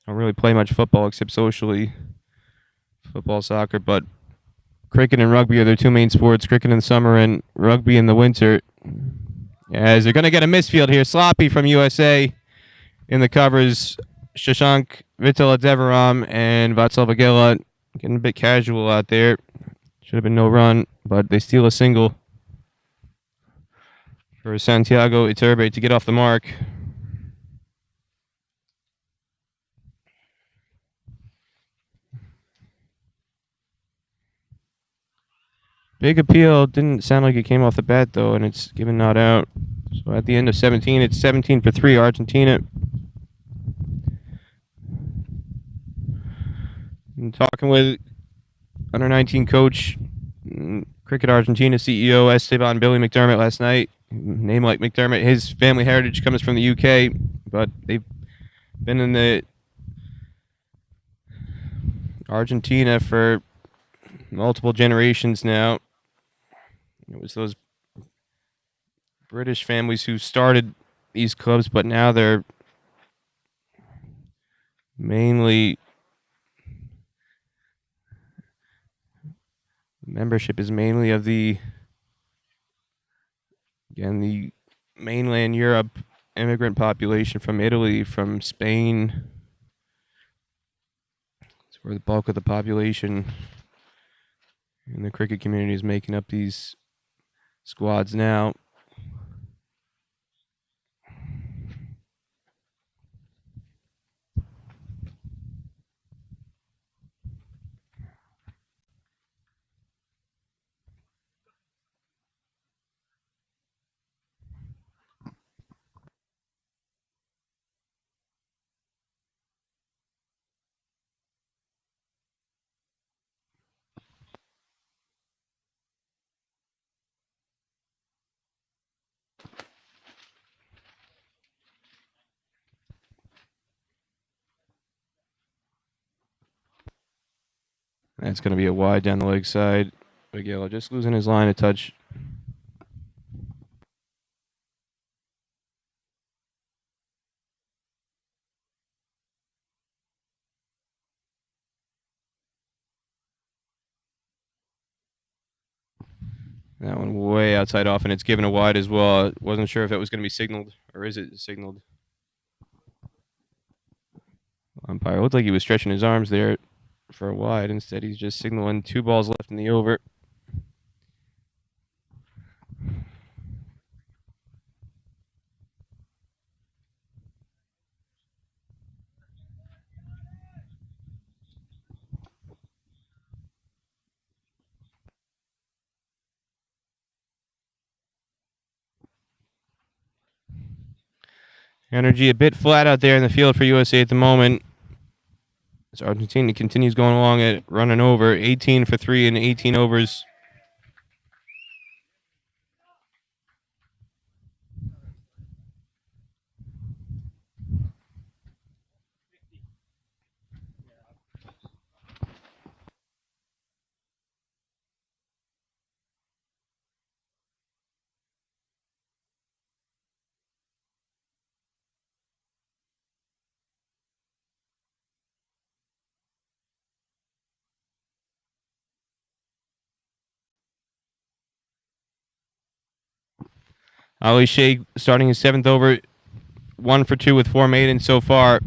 Don't really play much football except socially, football, soccer. But cricket and rugby are their two main sports. Cricket in the summer and rugby in the winter. As they're going to get a misfield here. Sloppy from USA in the covers. Shashank Vitaladevaram and Vatsal Vagela getting a bit casual out there. Should have been no run, but they steal a single for Santiago Iturbe to get off the mark. Big appeal. Didn't sound like it came off the bat, though, and it's given not out. So at the end of 17, it's 17 for 3, Argentina. I'm talking with under 19 coach, Cricket Argentina CEO Esteban Billy McDermott last night. Name like McDermott, his family heritage comes from the UK, but they've been in the Argentina for multiple generations now. It was those British families who started these clubs, but now they're mainly membership is mainly of the and the mainland Europe immigrant population from Italy, from Spain. It's where the bulk of the population in the cricket community is making up these squads now. That's going to be a wide down the leg side. Miguel just losing his line of touch. That one way outside off, and it's given a wide as well. Wasn't sure if that was going to be signaled, or is it signaled? Umpire looked like he was stretching his arms there for a wide. Instead, he's just signaling 2 balls left in the over. Energy a bit flat out there in the field for USA at the moment. As Argentina continues going along at running over, 18 for 3 in 18 overs. Ali Sheikh starting his 7th over, 1 for 2 with 4 maidens so far.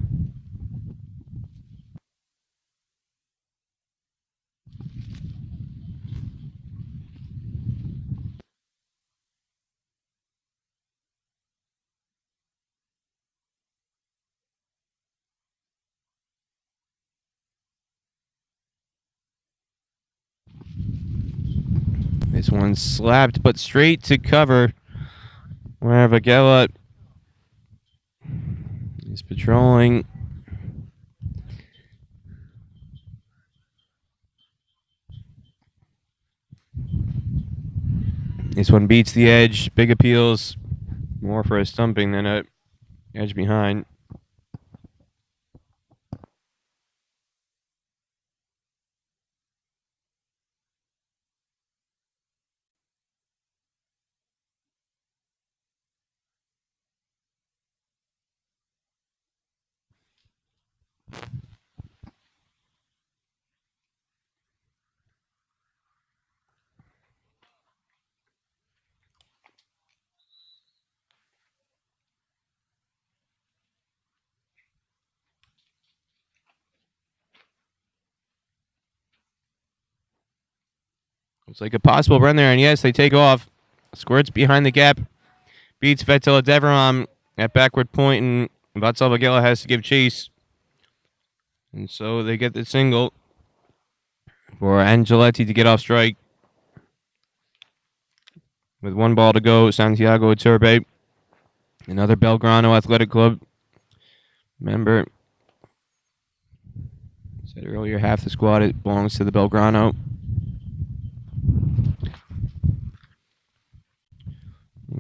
This one slapped, but straight to cover. Where Vagella is patrolling. This one beats the edge. Big appeals. More for a stumping than a edge behind. Looks like a possible run there, and yes, they take off. Squirts behind the gap. Beats Vettel Deveron at backward point, and Vatsal Vagella has to give chase. And so they get the single for Angeletti to get off strike. With 1 ball to go, Santiago Iturbe, another Belgrano Athletic Club member. Said earlier, half the squad it belongs to the Belgrano.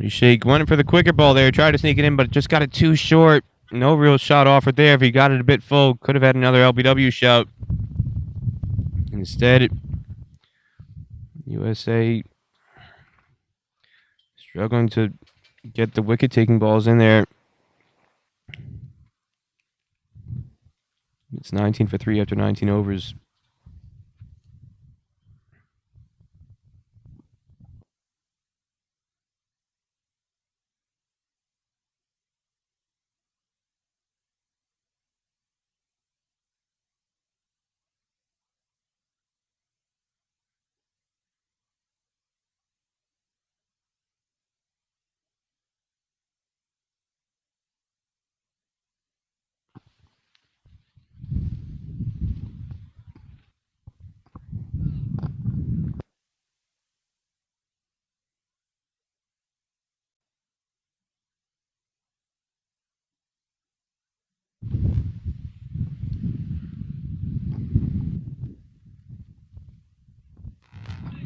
Sheikh went for the quicker ball there, tried to sneak it in, but just got it too short. No real shot offered there. If he got it a bit full, could have had another LBW shout. Instead, USA struggling to get the wicket-taking balls in there. It's 19 for 3 after 19 overs.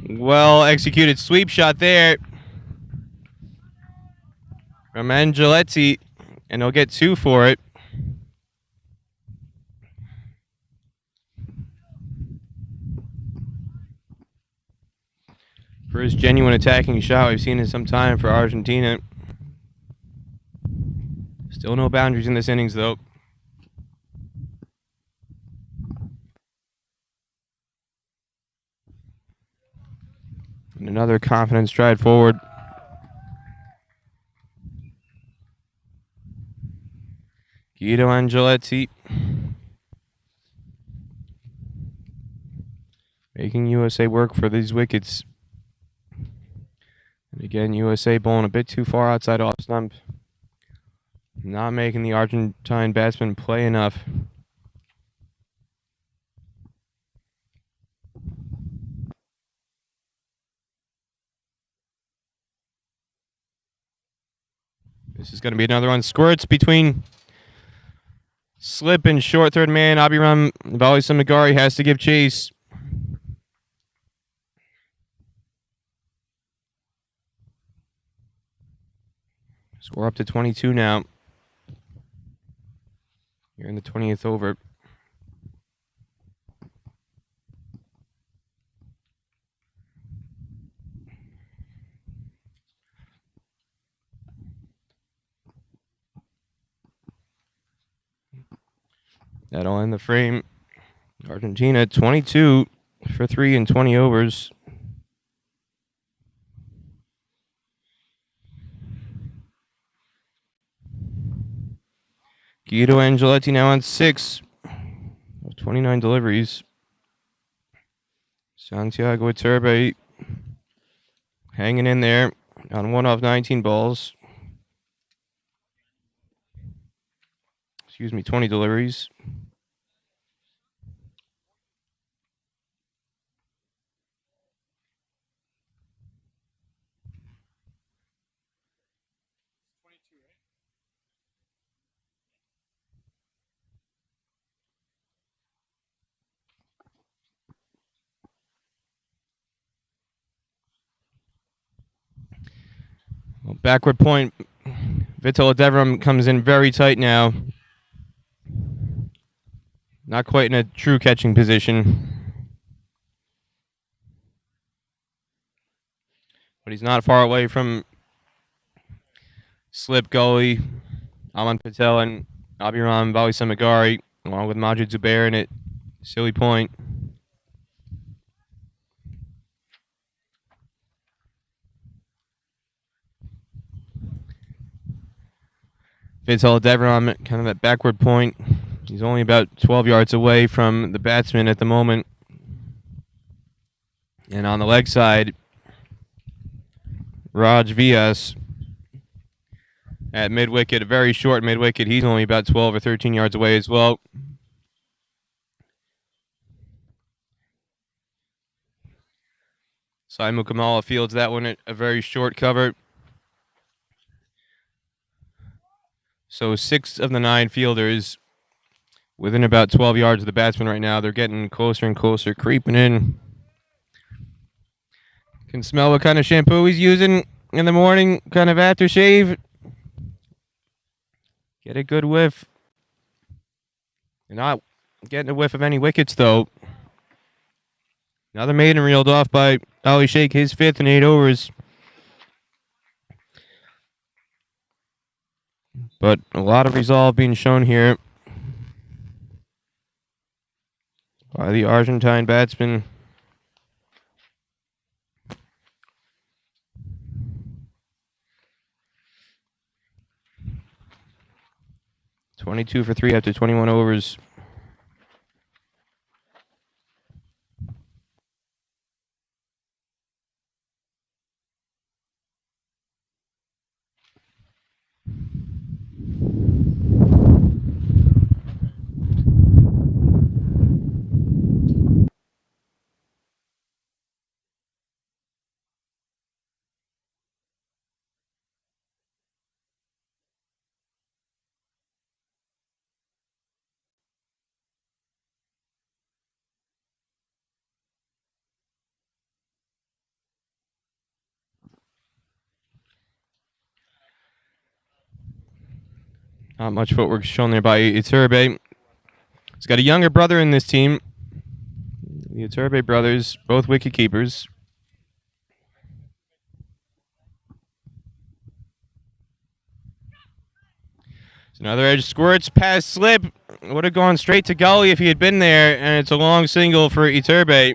Well executed sweep shot there from Angeletti, and he'll get 2 for it. First genuine attacking shot we've seen in some time for Argentina. Still no boundaries in this innings, though. And another confident stride forward. Guido Angeletti making USA work for these wickets. And again, USA bowling a bit too far outside off stump. Not making the Argentine batsmen play enough. This is going to be another one. Squirts between slip and short third man. Abiram Valisamagari has to give chase. So we're up to 22 now. You're in the 20th over. That'll end the frame. Argentina 22 for 3 in 20 overs. Guido Angeletti now on 6 of 29 deliveries. Santiago Iturbe hanging in there on 1 off 19 balls. 20 deliveries. Well, backward point. Vital Devram comes in very tight now. Not quite in a true catching position. But he's not far away from Slip Gully, Aman Patel, and Abiram Valisamagari, along with Majid Zubair in it. Silly point. Vital Devram, kind of at backward point. He's only about 12 yards away from the batsman at the moment. And on the leg side, Raj Vias at mid-wicket, a very short mid-wicket. He's only about 12 or 13 yards away as well. Saimu Kamala fields that one at a very short cover. So 6 of the 9 fielders within about 12 yards of the batsman right now. They're getting closer and closer, creeping in. Can smell what kind of shampoo he's using in the morning, kind of aftershave. Get a good whiff. You're not getting a whiff of any wickets, though. Another maiden reeled off by Ali Sheikh, his 5th in 8 overs. But a lot of resolve being shown here by the Argentine batsman. .22 for 3 after 21 overs. Not much footwork shown there by Iturbe. He's got a younger brother in this team. The Iturbe brothers, both wicket keepers. It's another edge squirts past slip. Would have gone straight to gully if he had been there, and it's a long single for Iturbe.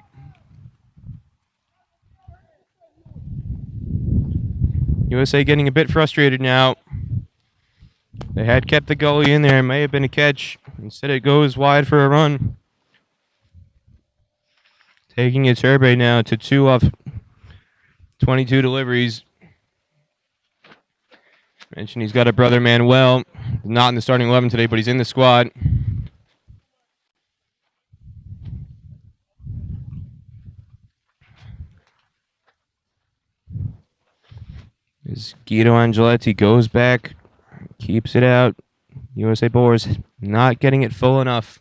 USA getting a bit frustrated now. They had kept the gully in there. It may have been a catch. Instead, it goes wide for a run. Taking Iturbe now to 2 off 22 deliveries. Mentioned he's got a brother Manuel. Not in the starting 11 today, but he's in the squad. As Guido Angeletti goes back, keeps it out. USA bowlers not getting it full enough.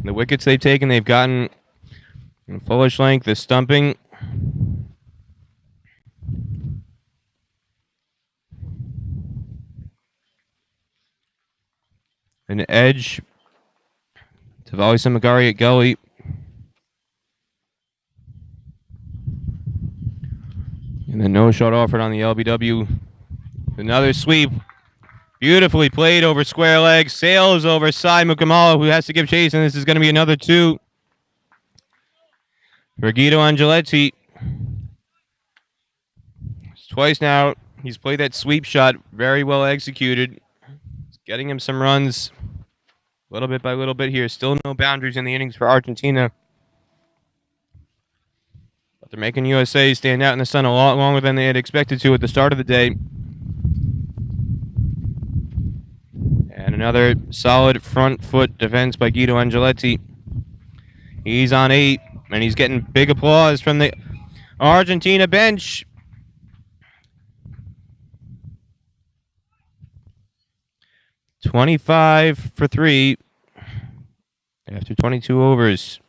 The wickets they've taken, they've gotten a fullish length, the stumping. An edge. Tavali Samagari at gully. And then no shot offered on the LBW. Another sweep. Beautifully played over square leg. Sails over side Mukamala, who has to give chase, and this is going to be another 2 for Guido Angeletti. It's twice now. He's played that sweep shot very well executed. It's getting him some runs little bit by little bit here. Still no boundaries in the innings for Argentina. But they're making USA stand out in the sun a lot longer than they had expected to at the start of the day. And another solid front foot defense by Guido Angeletti. He's on 8, and he's getting big applause from the Argentina bench. .25 for 3 after 22 overs.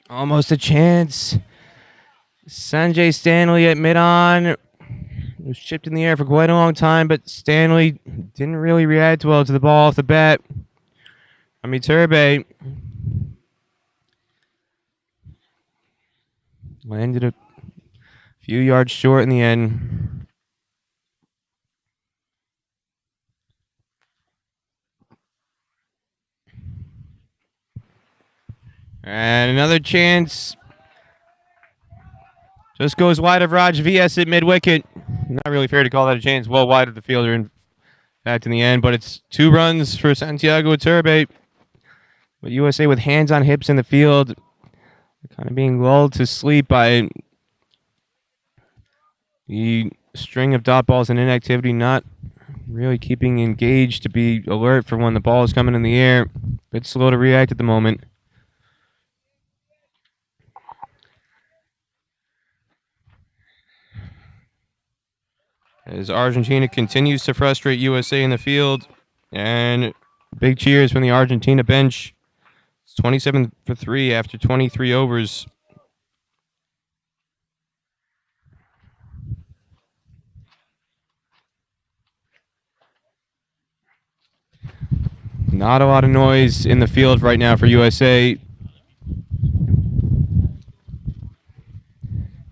Almost a chance. Sanjay Stanley at mid-on. It was chipped in the air for quite a long time, but Stanley didn't really react well to the ball off the bat. Iturbe landed a few yards short in the end. And another chance. Just goes wide of Raj VS at mid-wicket. Not really fair to call that a chance. Well wide of the fielder, in fact, in the end. But it's 2 runs for Santiago Iturbe. But USA with hands on hips in the field. Kind of being lulled to sleep by the string of dot balls and inactivity, not really keeping engaged to be alert for when the ball is coming in the air. Bit slow to react at the moment. As Argentina continues to frustrate USA in the field. And big cheers from the Argentina bench. It's 27 for 3 after 23 overs. Not a lot of noise in the field right now for USA.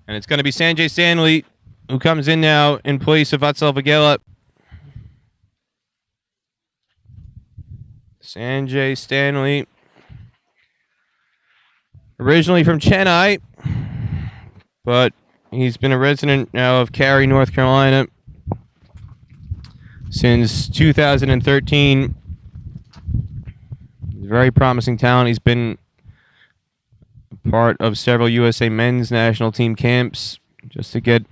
And it's going to be Sanjay Stanley who comes in now in place of Vatsal Vagela. Sanjay Stanley Originally from Chennai, but he's been a resident now of Cary, North Carolina since 2013. He's a very promising talent. He's been a part of several USA men's national team camps just to get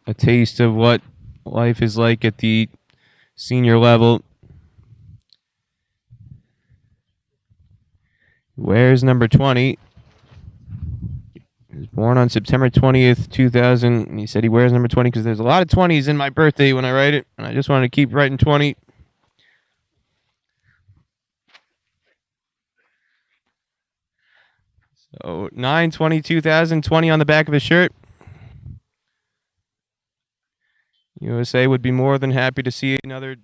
a taste of what life is like at the senior level. Wears number 20. He was born on September 20th, 2000. And he said he wears number 20 because there's a lot of 20s in my birthday when I write it. And I just wanted to keep writing 20. So 9/20/2020 on the back of his shirt. USA would be more than happy to see another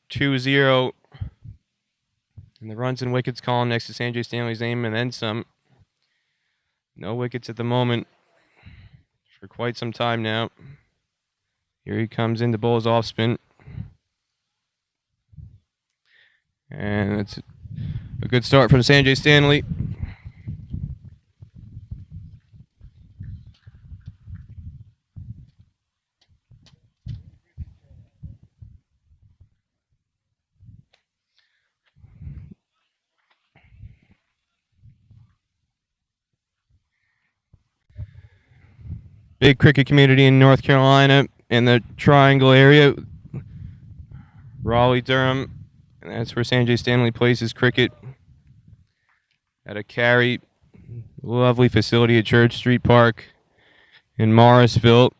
2-0 in the runs and wickets column next to Sanjay Stanley's name and then some. No wickets at the moment for quite some time now. Here he comes in to bowl his off spin. And it's a good start from Sanjay Stanley. Big cricket community in North Carolina in the Triangle area. Raleigh, Durham. And that's where Sanjay Stanley plays his cricket. At a Cary, lovely facility at Church Street Park in Morrisville.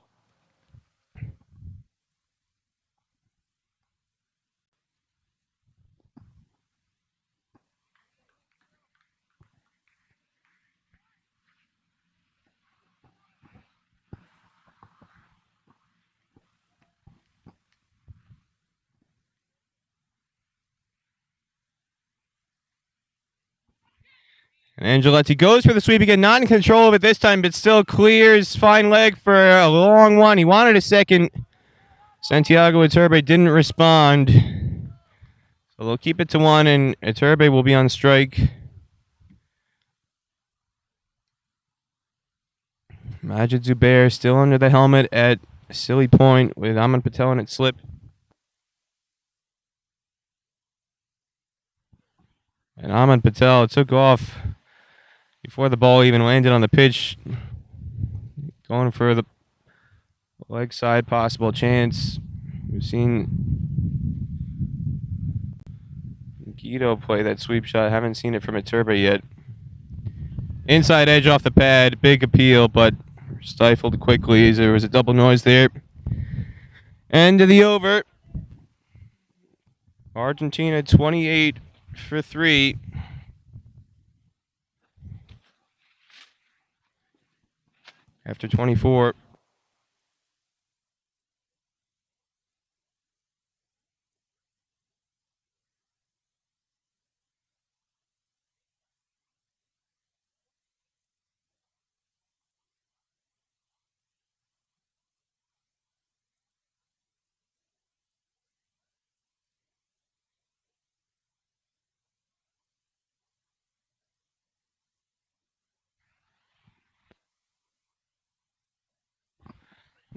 And Angeletti goes for the sweep again, not in control of it this time, but still clears. Fine leg for a long one. He wanted a second. Santiago Iturbe didn't respond. So they'll keep it to 1, and Iturbe will be on strike. Majid Zubair still under the helmet at Silly Point with Aman Patel in its slip. And Aman Patel took off before the ball even landed on the pitch. Going for the leg side possible chance. We've seen Guido play that sweep shot. Haven't seen it from Iturbe yet. Inside edge off the pad. Big appeal, but stifled quickly as there was a double noise there. End of the over. Argentina 28 for 3. After 24.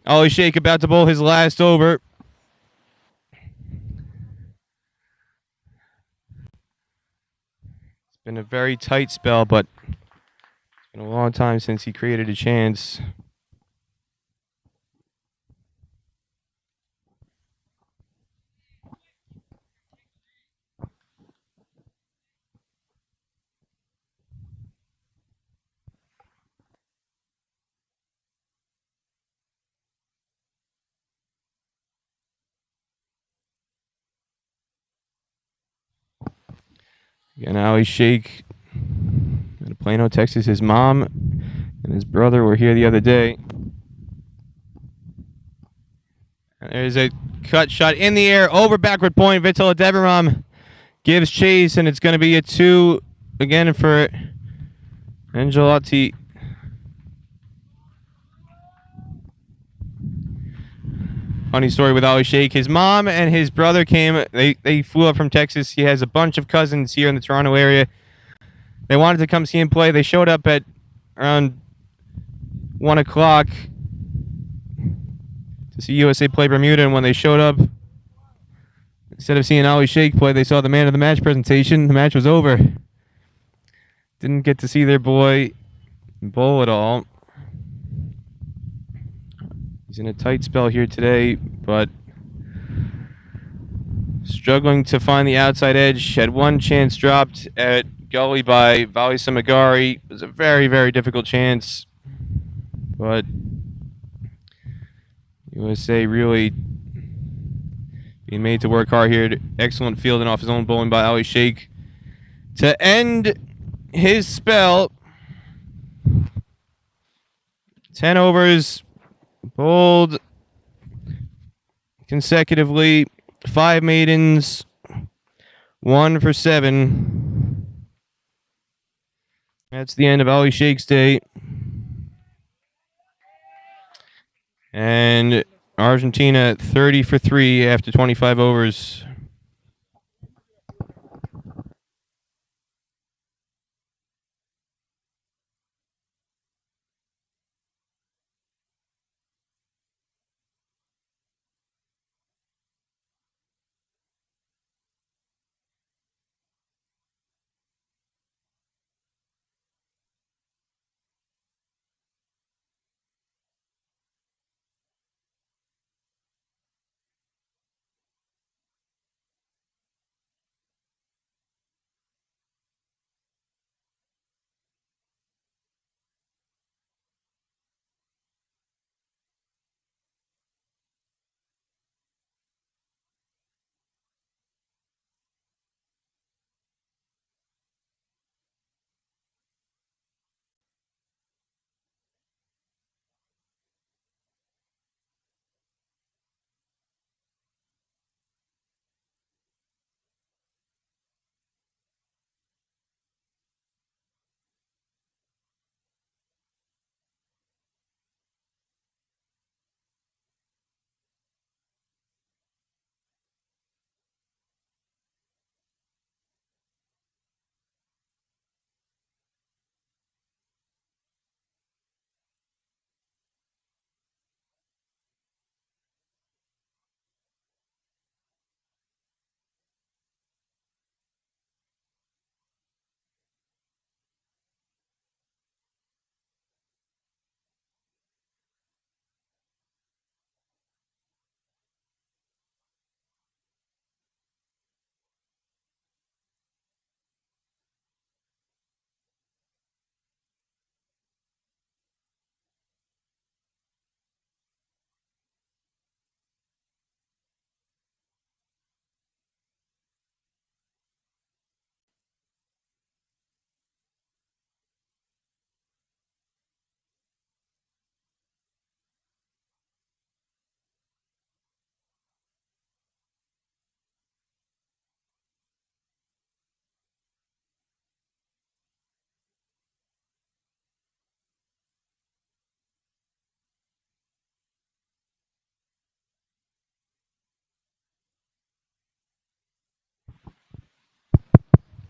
Ali Sheikh about to bowl his last over. It's been a very tight spell, but it's been a long time since he created a chance. Again, Ali Sheikh out of Plano, Texas. His mom and his brother were here the other day. And there's a cut shot in the air over backward point. Vital Deveram gives chase, and it's going to be a 2 again for Angeletti. Funny story with Ali Sheikh. His mom and his brother came. They flew up from Texas. He has a bunch of cousins here in the Toronto area. They wanted to come see him play. They showed up at around 1 o'clock to see USA play Bermuda, and when they showed up, instead of seeing Ali Sheikh play, they saw the man of the match presentation. The match was over. Didn't get to see their boy bowl at all. He's in a tight spell here today, but struggling to find the outside edge. Had one chance dropped at gully by Vali Samagari. It was a very, very difficult chance, but USA really being made to work hard here. Excellent fielding off his own bowling by Ali Sheikh to end his spell. 10 overs, bowled consecutively, 5 maidens, 1 for 7. That's the end of Ali Sheikh's day. And Argentina 30 for 3 after 25 overs.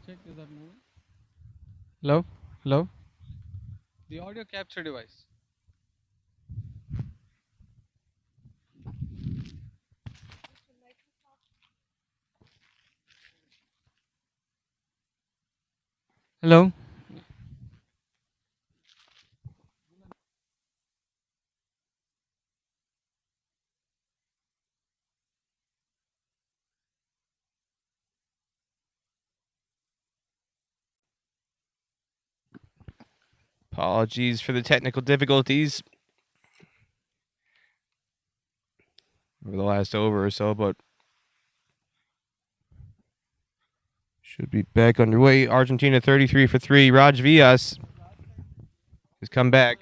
Check, is that moving? Hello? Hello? The audio capture device. Hello? Apologies for the technical difficulties over the last over or so, but should be back underway. Argentina 33 for 3. Raj Villas has come back.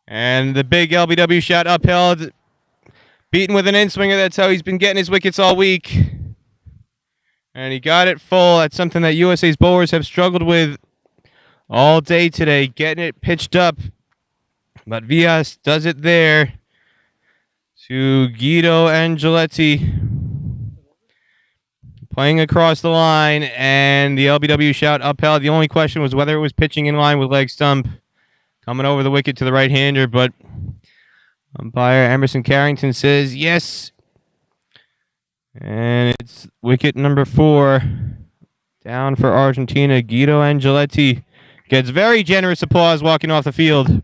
And the big LBW shot upheld. Beaten with an in-swinger. That's how he's been getting his wickets all week. And he got it full. That's something that USA's bowlers have struggled with all day today, getting it pitched up. But Villas does it there to Guido Angeletti. Playing across the line, and the LBW shot upheld. The only question was whether it was pitching in line with leg stump. Coming over the wicket to the right-hander, but umpire Emerson Carrington says yes. And it's wicket number 4. Down for Argentina. Guido Angeletti gets very generous applause walking off the field.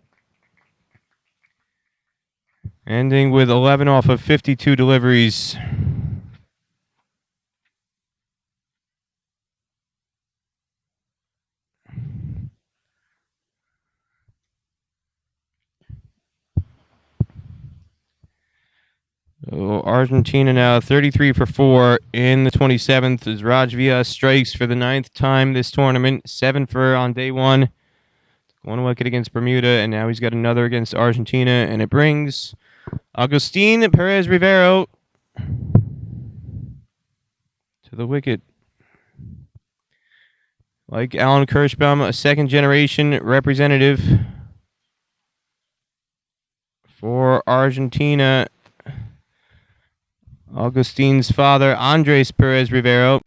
Ending with 11 off of 52 deliveries. So Argentina now 33 for 4 in the 27th as Raj Villa strikes for the 9th time this tournament. 7 for on day 1. 1 wicket against Bermuda, and now he's got another against Argentina, and it brings Agustin Perez Rivero to the wicket. Like Alan Kirschbaum, a second-generation representative for Argentina. Agustin's father, Andres Perez Rivero,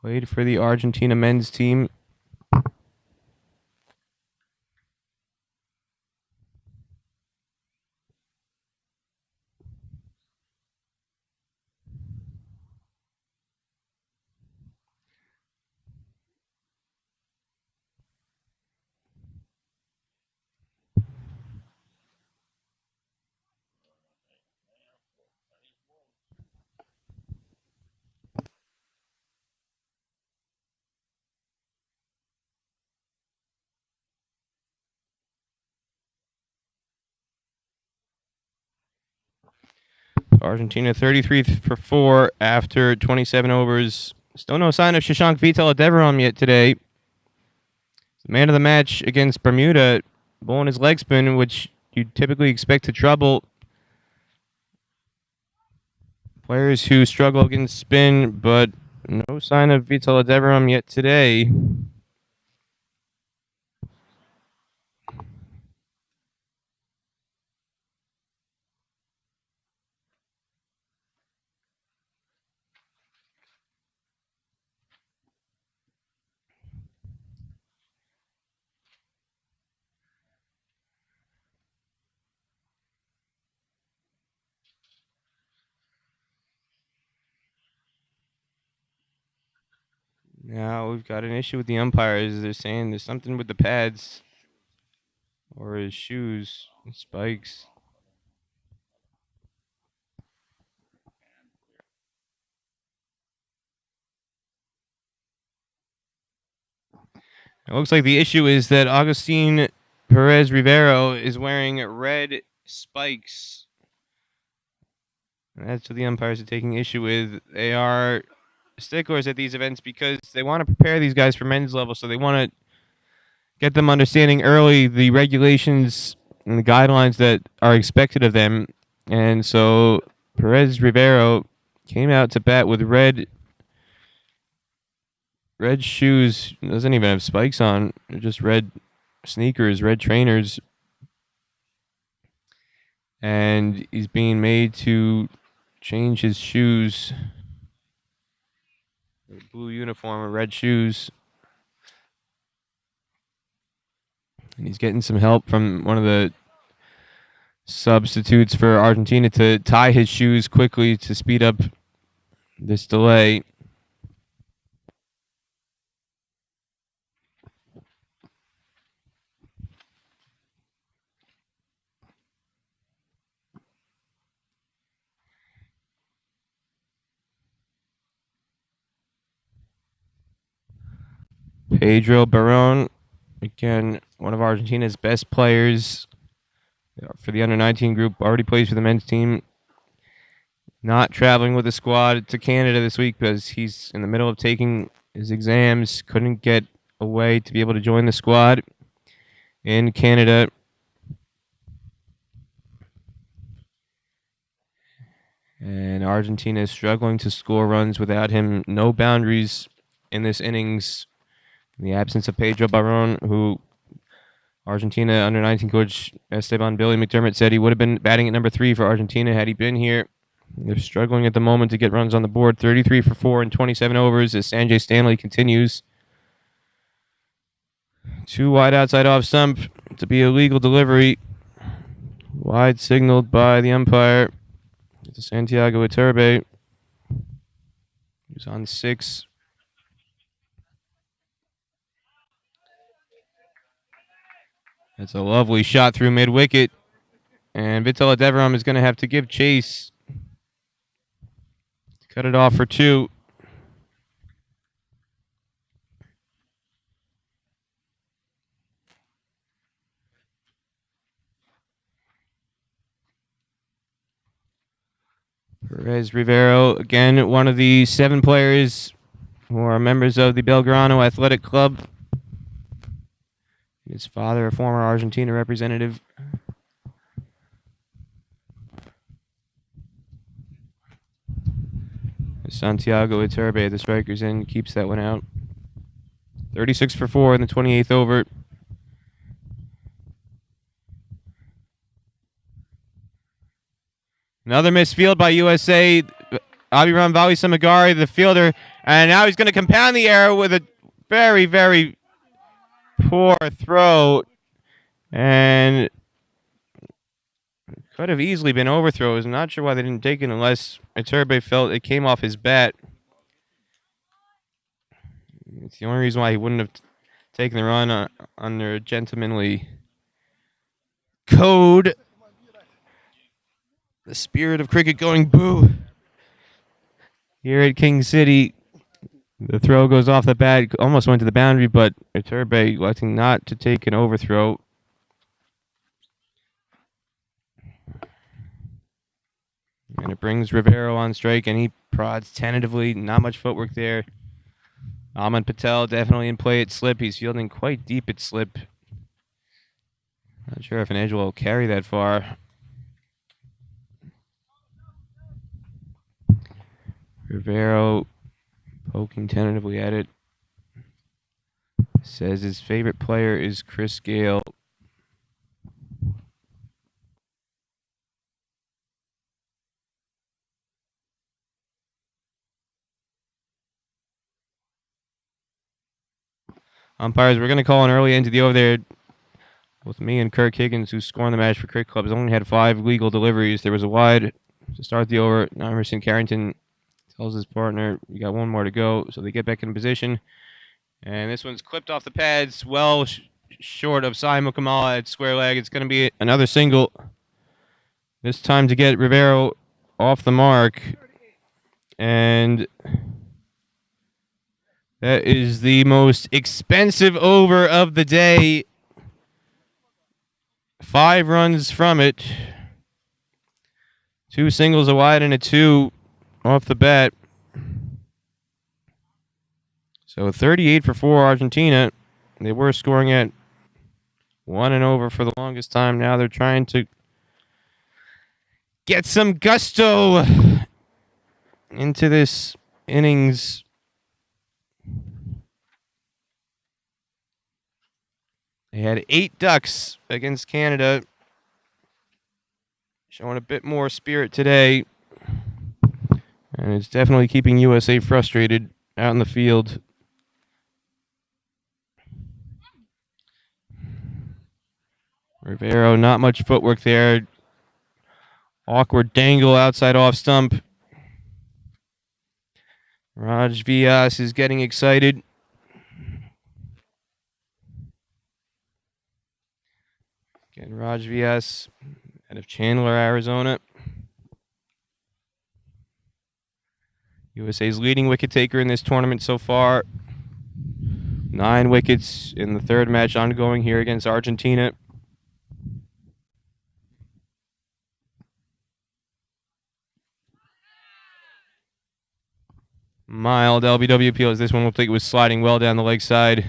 played for the Argentina men's team. Argentina 33 for 4 after 27 overs. Still no sign of Shashank Vitaladevaram yet today. Man of the match against Bermuda, blowing his leg spin, which you typically expect to trouble players who struggle against spin, but no sign of Vitaladevaram yet today. Now we've got an issue with the umpires. They're saying there's something with the pads or his shoes, spikes. It looks like the issue is that Agustin Perez Rivero is wearing red spikes. And that's what the umpires are taking issue with. They are sticklers at these events because they want to prepare these guys for men's level, so they want to get them understanding early the regulations and the guidelines that are expected of them. And so Perez Rivero came out to bat with red shoes. Doesn't even have spikes on. They're just red sneakers, red trainers. And he's being made to change his shoes. Blue uniform and red shoes. And he's getting some help from one of the substitutes for Argentina to tie his shoes quickly to speed up this delay. Pedro Barón, again, one of Argentina's best players for the under-19 group, already plays for the men's team. Not traveling with the squad to Canada this week because he's in the middle of taking his exams. Couldn't get away to be able to join the squad in Canada. And Argentina is struggling to score runs without him. No boundaries in this innings. In the absence of Pedro Barón, who Argentina under-19 coach Esteban Billy McDermott said he would have been batting at number 3 for Argentina had he been here. They're struggling at the moment to get runs on the board. 33 for 4 in 27 overs as Sanjay Stanley continues. 2 wide outside off stump to be a legal delivery. Wide signaled by the umpire to Santiago Iturbe, who's on 6. That's a lovely shot through mid-wicket. And Vital Deveram is going to have to give chase. Cut it off for 2. Perez Rivero, again, one of the 7 players who are members of the Belgrano Athletic Club. His father, a former Argentina representative. Santiago Iturbe, the striker's in, keeps that one out. 36 for 4 in the 28th over. Another missed field by USA. Abiram Vali-Samagari, the fielder, and now he's going to compound the error with a very, very poor throw. And could have easily been overthrows. I'm not sure why they didn't take it unless Iturbe felt it came off his bat. It's the only reason why he wouldn't have taken the run under gentlemanly code. The spirit of cricket going boo. Here at King City, the throw goes off the bat, almost went to the boundary, but Iturbe electing not to take an overthrow. And it brings Rivero on strike, and he prods tentatively. Not much footwork there. Ahmed Patel definitely in play at slip. He's fielding quite deep at slip. Not sure if an edge will carry that far. Rivero poking tentatively at it. Says his favorite player is Chris Gale. Umpires, we're going to call an early end to the over there with me and Kirk Higgins, who's scoring the match for Cricket Club, has only had 5 legal deliveries. There was a wide to start the over. Now Emerson Carrington tells his partner, we got one more to go, so they get back in position. And this one's clipped off the pads, well short of Sai Mukamala at square leg. It's going to be another single. This time to get Rivero off the mark. And that is the most expensive over of the day. 5 runs from it. 2 singles, a wide, and a 2 off the bat. So 38 for 4 Argentina. They were scoring at 1 and over for the longest time. Now they're trying to get some gusto into this innings. They had 8 ducks against Canada. Showing a bit more spirit today. And it's definitely keeping USA frustrated out in the field. Rivero, not much footwork there. Awkward dangle outside off stump. Raj Vyas is getting excited. Again, Raj Vyas out of Chandler, Arizona. USA's leading wicket taker in this tournament so far. 9 wickets in the 3rd match ongoing here against Argentina. Mild LBW appeal as this one looked like it was sliding well down the leg side.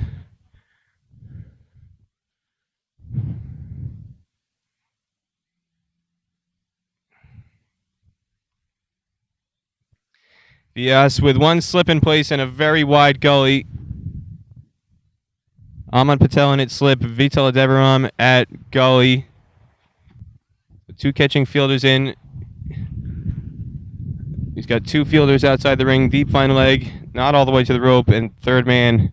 Vyas with one slip in place and a very wide gully. Ahmad Patel in its slip. Vital Deveram at gully. The 2 catching fielders in. He's got two fielders outside the ring, deep fine leg, not all the way to the rope, and third man.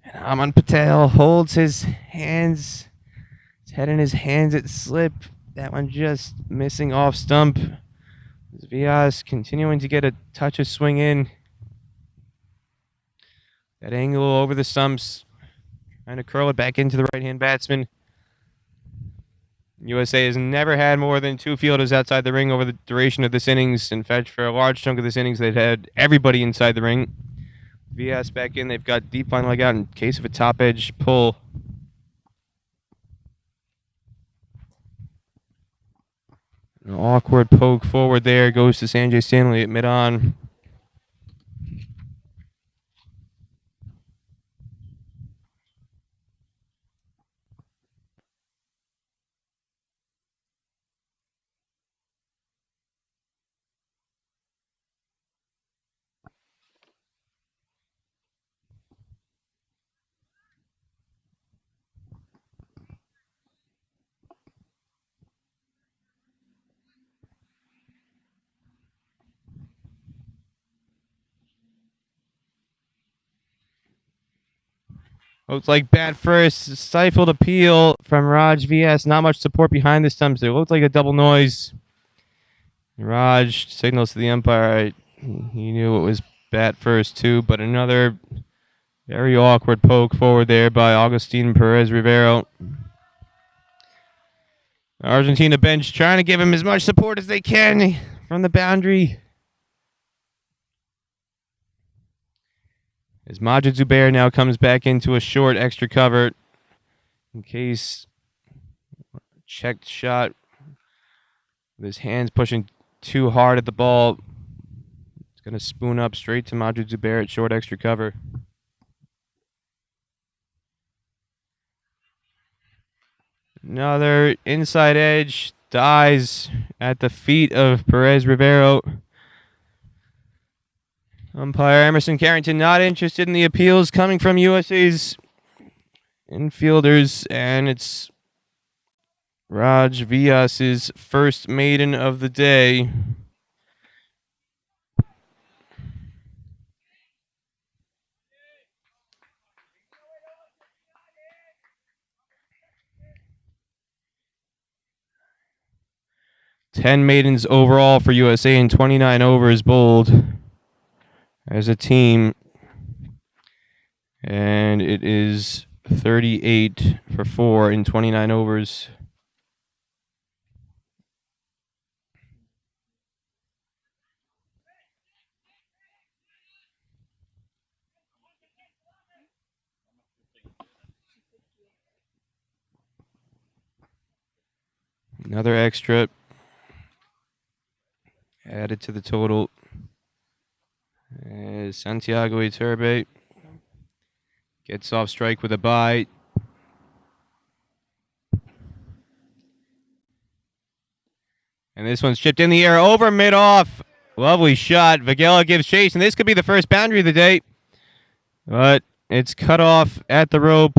And Aman Patel holds his hands, his head in his hands at slip. That one just missing off stump. Vias continuing to get a touch of swing in. That angle over the stumps, trying to curl it back into the right-hand batsman. USA has never had more than two fielders outside the ring over the duration of this innings. In fact, for a large chunk of this innings, they've had everybody inside the ring. Vias back in. They've got deep fine leg out in case of a top edge pull. An awkward poke forward there. Goes to Sanjay Stanley at mid-on. Looks like bat first. Stifled appeal from Raj Vias. Not much support behind the stumps. It looked like a double noise. Raj signals to the umpire. He knew it was bat first too, but another very awkward poke forward there by Agustin Perez Rivero. Argentina bench trying to give him as much support as they can from the boundary. As Majid Zubair now comes back into a short extra cover in case checked shot with his hands pushing too hard at the ball. It's going to spoon up straight to Majid Zubair at short extra cover. Another inside edge dies at the feet of Perez Rivero. Umpire Emerson Carrington not interested in the appeals coming from USA's infielders, and it's Raj Vias's first maiden of the day. Ten maidens overall for USA and 29 overs bowled as a team. And it is 38 for 4 in 29 overs. Another extra added to the total as Santiago Iturbe gets off strike with a bite. And this one's chipped in the air over mid-off. Lovely shot. Vagella gives chase, and this could be the first boundary of the day. But it's cut off at the rope.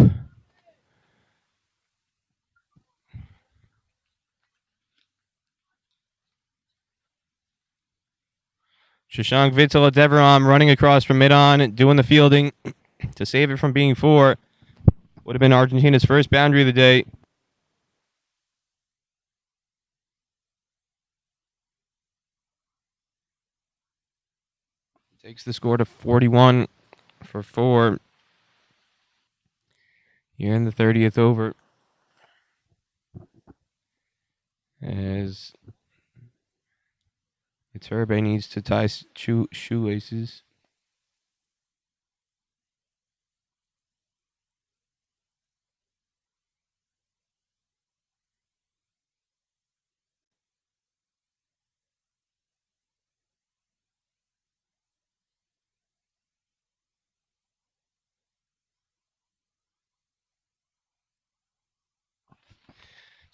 Shashank Vitsala Devaram running across from mid-on, doing the fielding to save it from being 4. Would have been Argentina's first boundary of the day. Takes the score to 41 for 4 here in the 30th over. As Iturbe needs to tie shoelaces.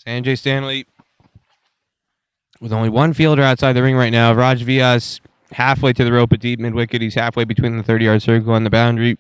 Sanjay Stanley with only one fielder outside the ring right now. Raj Vias halfway to the rope at deep mid-wicket. He's halfway between the 30-yard circle and the boundary.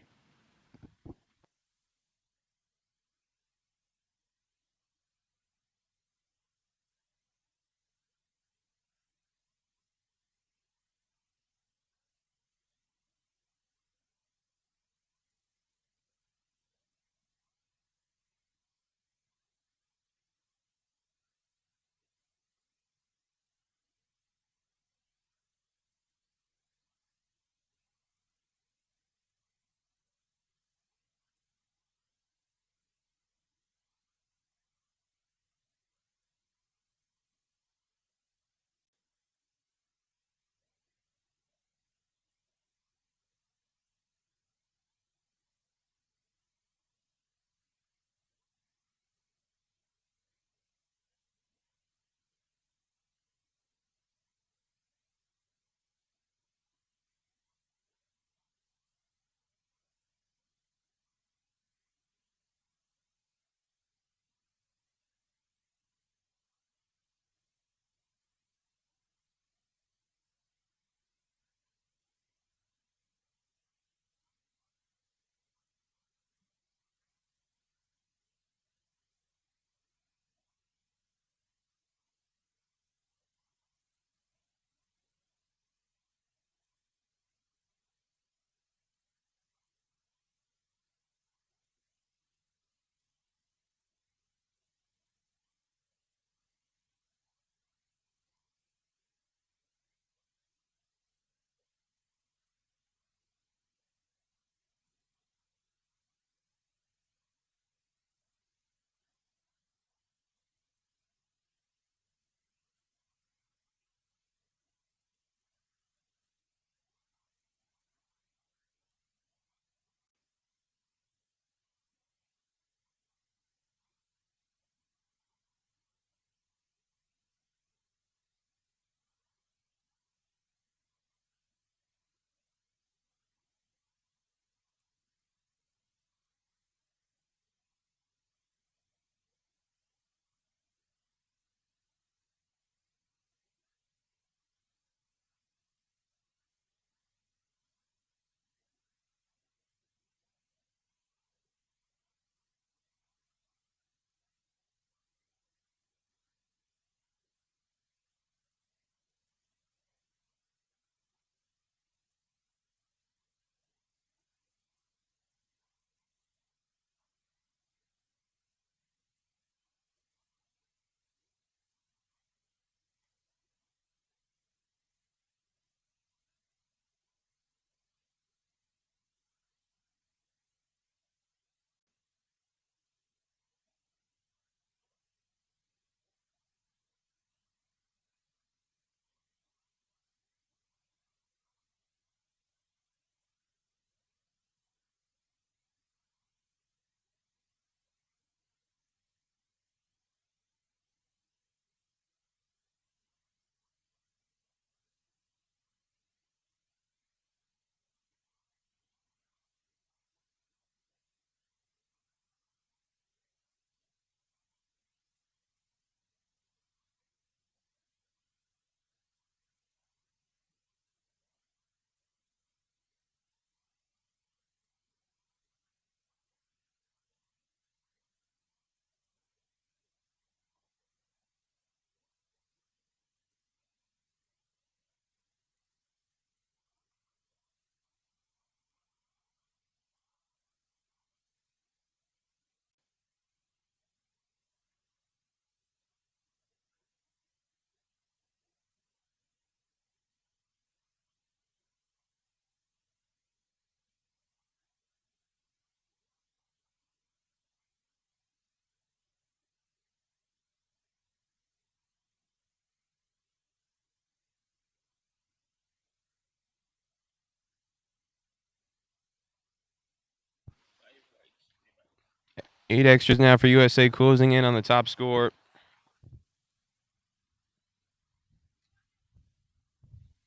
8 extras now for USA, closing in on the top score.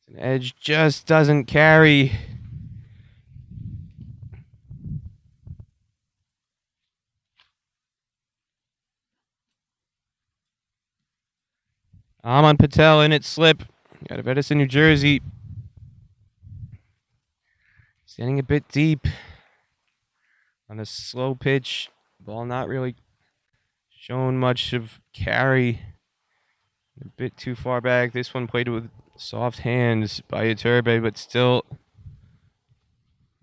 An edge just doesn't carry. Aman Patel in its slip out of Edison, New Jersey. Standing a bit deep on a slow pitch. Ball not really showing much of carry. A bit too far back. This one played with soft hands by Iturbe, but still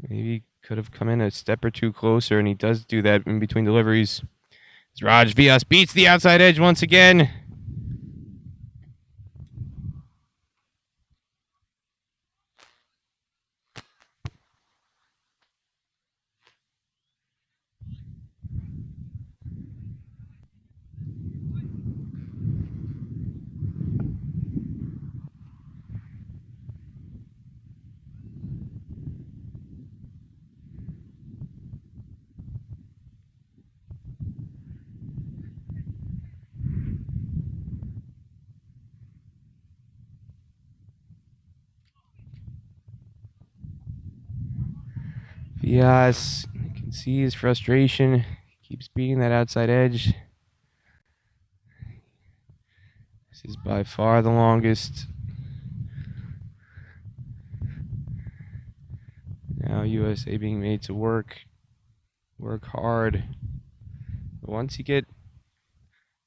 maybe could have come in a step or two closer, and he does do that in between deliveries. As Raj Vias beats the outside edge once again. Vias, you can see his frustration. Keeps beating that outside edge. This is by far the longest. Now USA being made to work hard. But once you get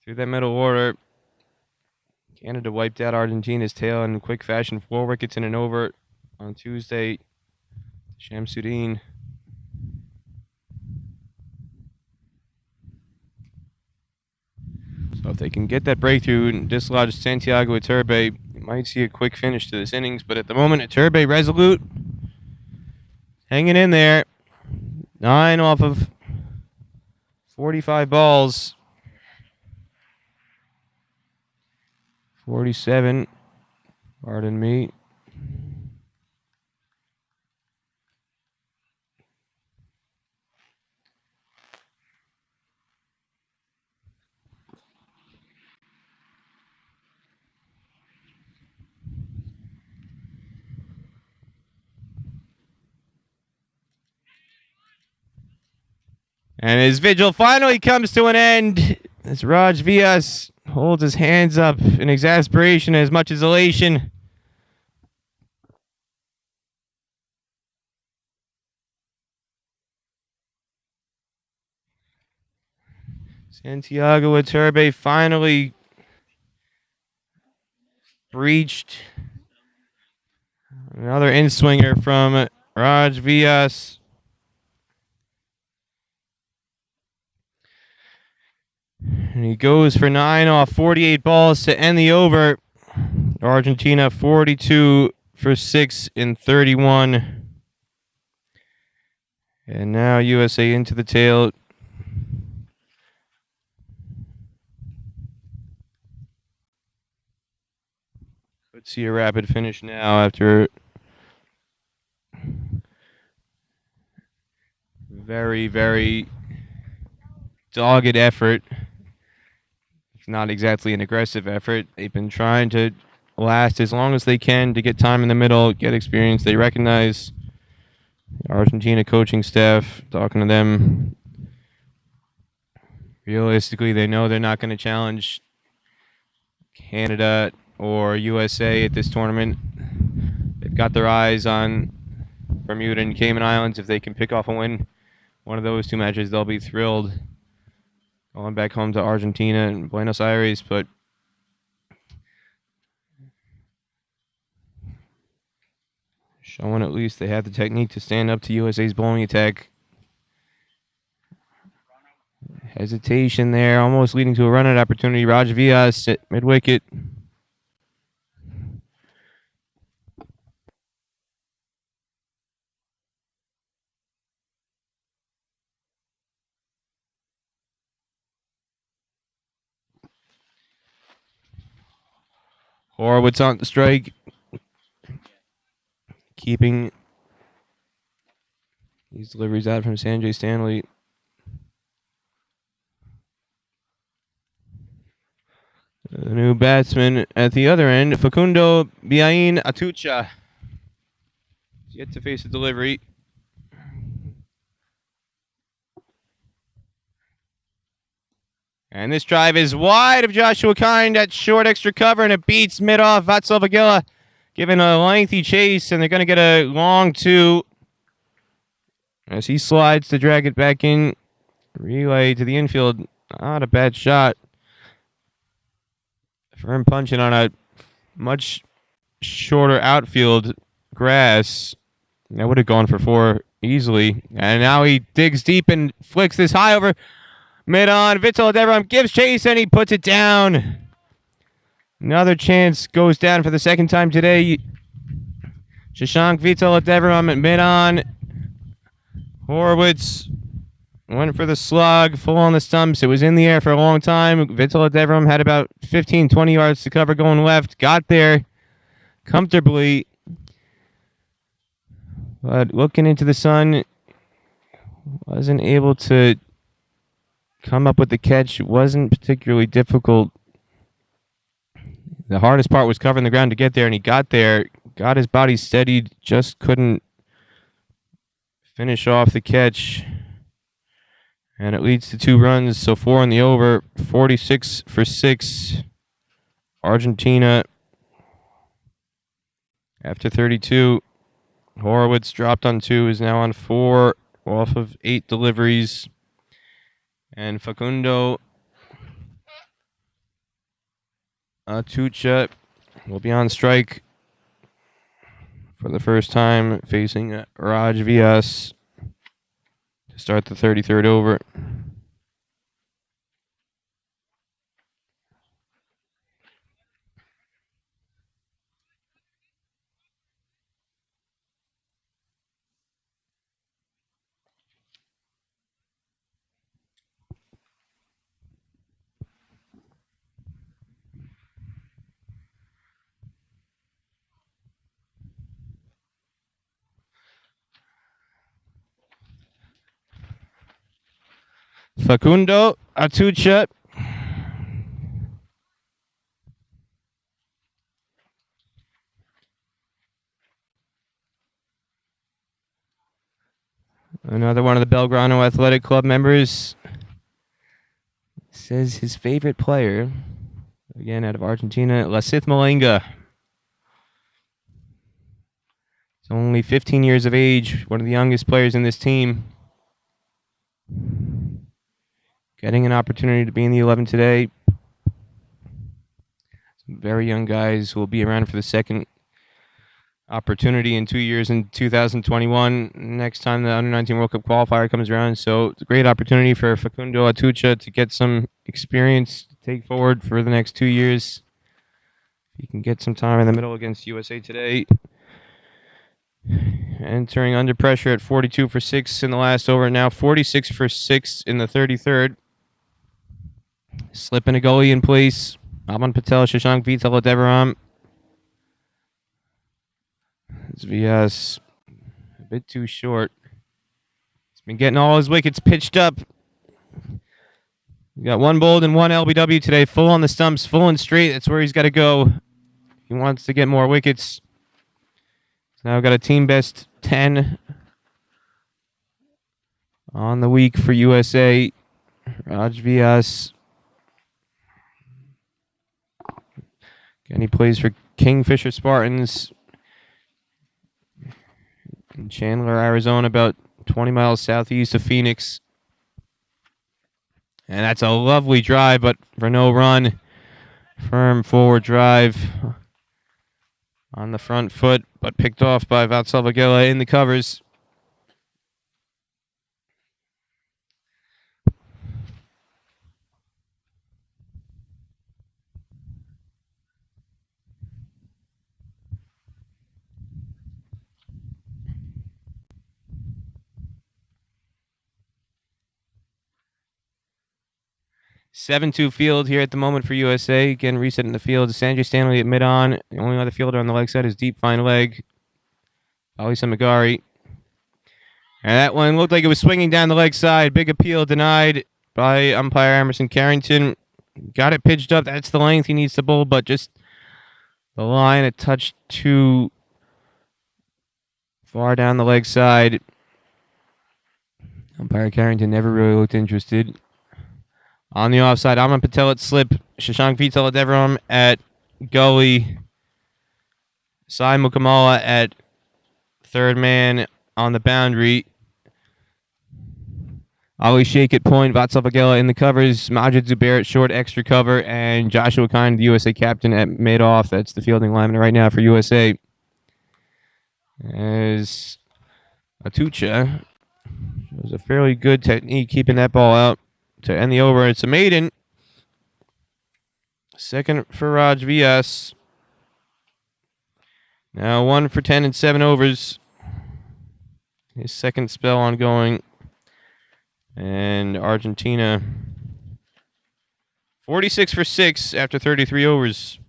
through that middle order, Canada wiped out Argentina's tail in quick fashion. 4 wickets in an over on Tuesday. Shamsuddin. So if they can get that breakthrough and dislodge Santiago Iturbe, you might see a quick finish to this innings. But at the moment, Iturbe resolute, hanging in there. 9 off of 45 balls. 47, pardon me. And his vigil finally comes to an end as Raj Vias holds his hands up in exasperation as much as elation. Santiago Iturbe finally breached. Another in-swinger from Raj Vias. And he goes for 9 off 48 balls to end the over. Argentina 42 for 6 in 31. And now USA into the tail. Let's see a rapid finish now after very, very dogged effort. It's not exactly an aggressive effort. They've been trying to last as long as they can to get time in the middle, get experience. They recognize the Argentina coaching staff, talking to them. Realistically, they know they're not going to challenge Canada or USA at this tournament. They've got their eyes on Bermuda and Cayman Islands. If they can pick off a win one of those 2 matches, they'll be thrilled. Going back home to Argentina and Buenos Aires, but showing at least they have the technique to stand up to USA's bowling attack. Hesitation there, almost leading to a run-out opportunity. Raj Vias at mid-wicket. Horowitz on the strike, keeping these deliveries out from Sanjay Stanley. The new batsman at the other end, Facundo Biain Atucha. Yet to face a delivery. And this drive is wide of Joshua Kind at short extra cover, and it beats mid-off Vatsal Vagila, giving a lengthy chase, and they're going to get a long two as he slides to drag it back in. Relay to the infield. Not a bad shot. Firm punching on a much shorter outfield grass. That would have gone for four easily. And now he digs deep and flicks this high over mid-on. Vital Devram gives chase and he puts it down. Another chance goes down for the second time today. Shashank Vital Devram at mid-on. Horowitz went for the slug, full on the stumps. It was in the air for a long time. Vital Devram had about 15, 20 yards to cover going left. Got there comfortably. But looking into the sun, wasn't able to come up with the catch. It wasn't particularly difficult. The hardest part was covering the ground to get there, and he got there, got his body steadied, just couldn't finish off the catch. And it leads to 2 runs, so 4 in the over, 46 for 6. Argentina after 32. Horowitz dropped on 2, is now on 4 off of 8 deliveries. And Facundo Atucha will be on strike for the first time, facing Raj Vyas to start the 33rd over. Facundo Atucha. Another one of the Belgrano Athletic Club members says his favorite player, again out of Argentina, Lasith Malenga. He's only 15 years of age, one of the youngest players in this team. Getting an opportunity to be in the 11 today. Some very young guys who will be around for the second opportunity in 2 years in 2021, next time the Under-19 World Cup qualifier comes around. So it's a great opportunity for Facundo Atucha to get some experience to take forward for the next 2 years. He can get some time in the middle against USA today. Entering under pressure at 42 for 6 in the last over, now 46 for 6 in the 33rd. Slipping a goalie in place. Aman Patel, Shashank Vital Devaram. Vyas a bit too short. He's been getting all his wickets pitched up. We got 1 bowled and 1 LBW today, full on the stumps, full and straight. That's where he's got to go. He wants to get more wickets. So now we've got a team best 10 on the week for USA. Raj Vyas. And he plays for Kingfisher Spartans in Chandler, Arizona, about 20 miles southeast of Phoenix. And that's a lovely drive, but for no run. Firm forward drive on the front foot, but picked off by Vatsal Vagila in the covers. Seven-two field here at the moment for USA. Again, resetting the field. Sanjay Stanley at mid-on. The only other fielder on the leg side is deep fine leg. Ali Samagari. And that one looked like it was swinging down the leg side. Big appeal denied by umpire Emerson Carrington. Got it pitched up. That's the length he needs to bowl, but just the line a touch too far down the leg side. Umpire Carrington never really looked interested. On the offside, Amon Patel at slip. Shashank Vital at Deveram at gully. Sai Mukamala at third man on the boundary. Ali Sheikh at point, Vatsal Vagela in the covers, Majid Zubair at short extra cover, and Joshua Kind, the USA captain, at mid-off. That's the fielding lineman right now for USA. As Atucha shows a fairly good technique keeping that ball out to end the over. It's a maiden. Second for Raj Vyas. Now 1 for 10 and 7 overs. His second spell ongoing. And Argentina 46 for 6 after 33 overs.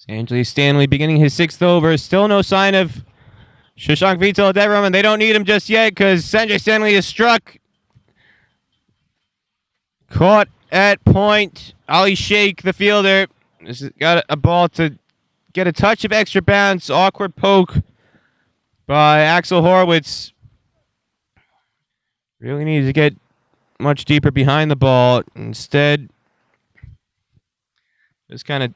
Sanjay Stanley beginning his sixth over. Still no sign of Shashank Vital at that room, and they don't need him just yet because Sanjay Stanley is struck. Caught at point. Ali Sheikh, the fielder, has got a ball to get a touch of extra bounce. Awkward poke by Axel Horwitz. Really needs to get much deeper behind the ball. Instead, just kind of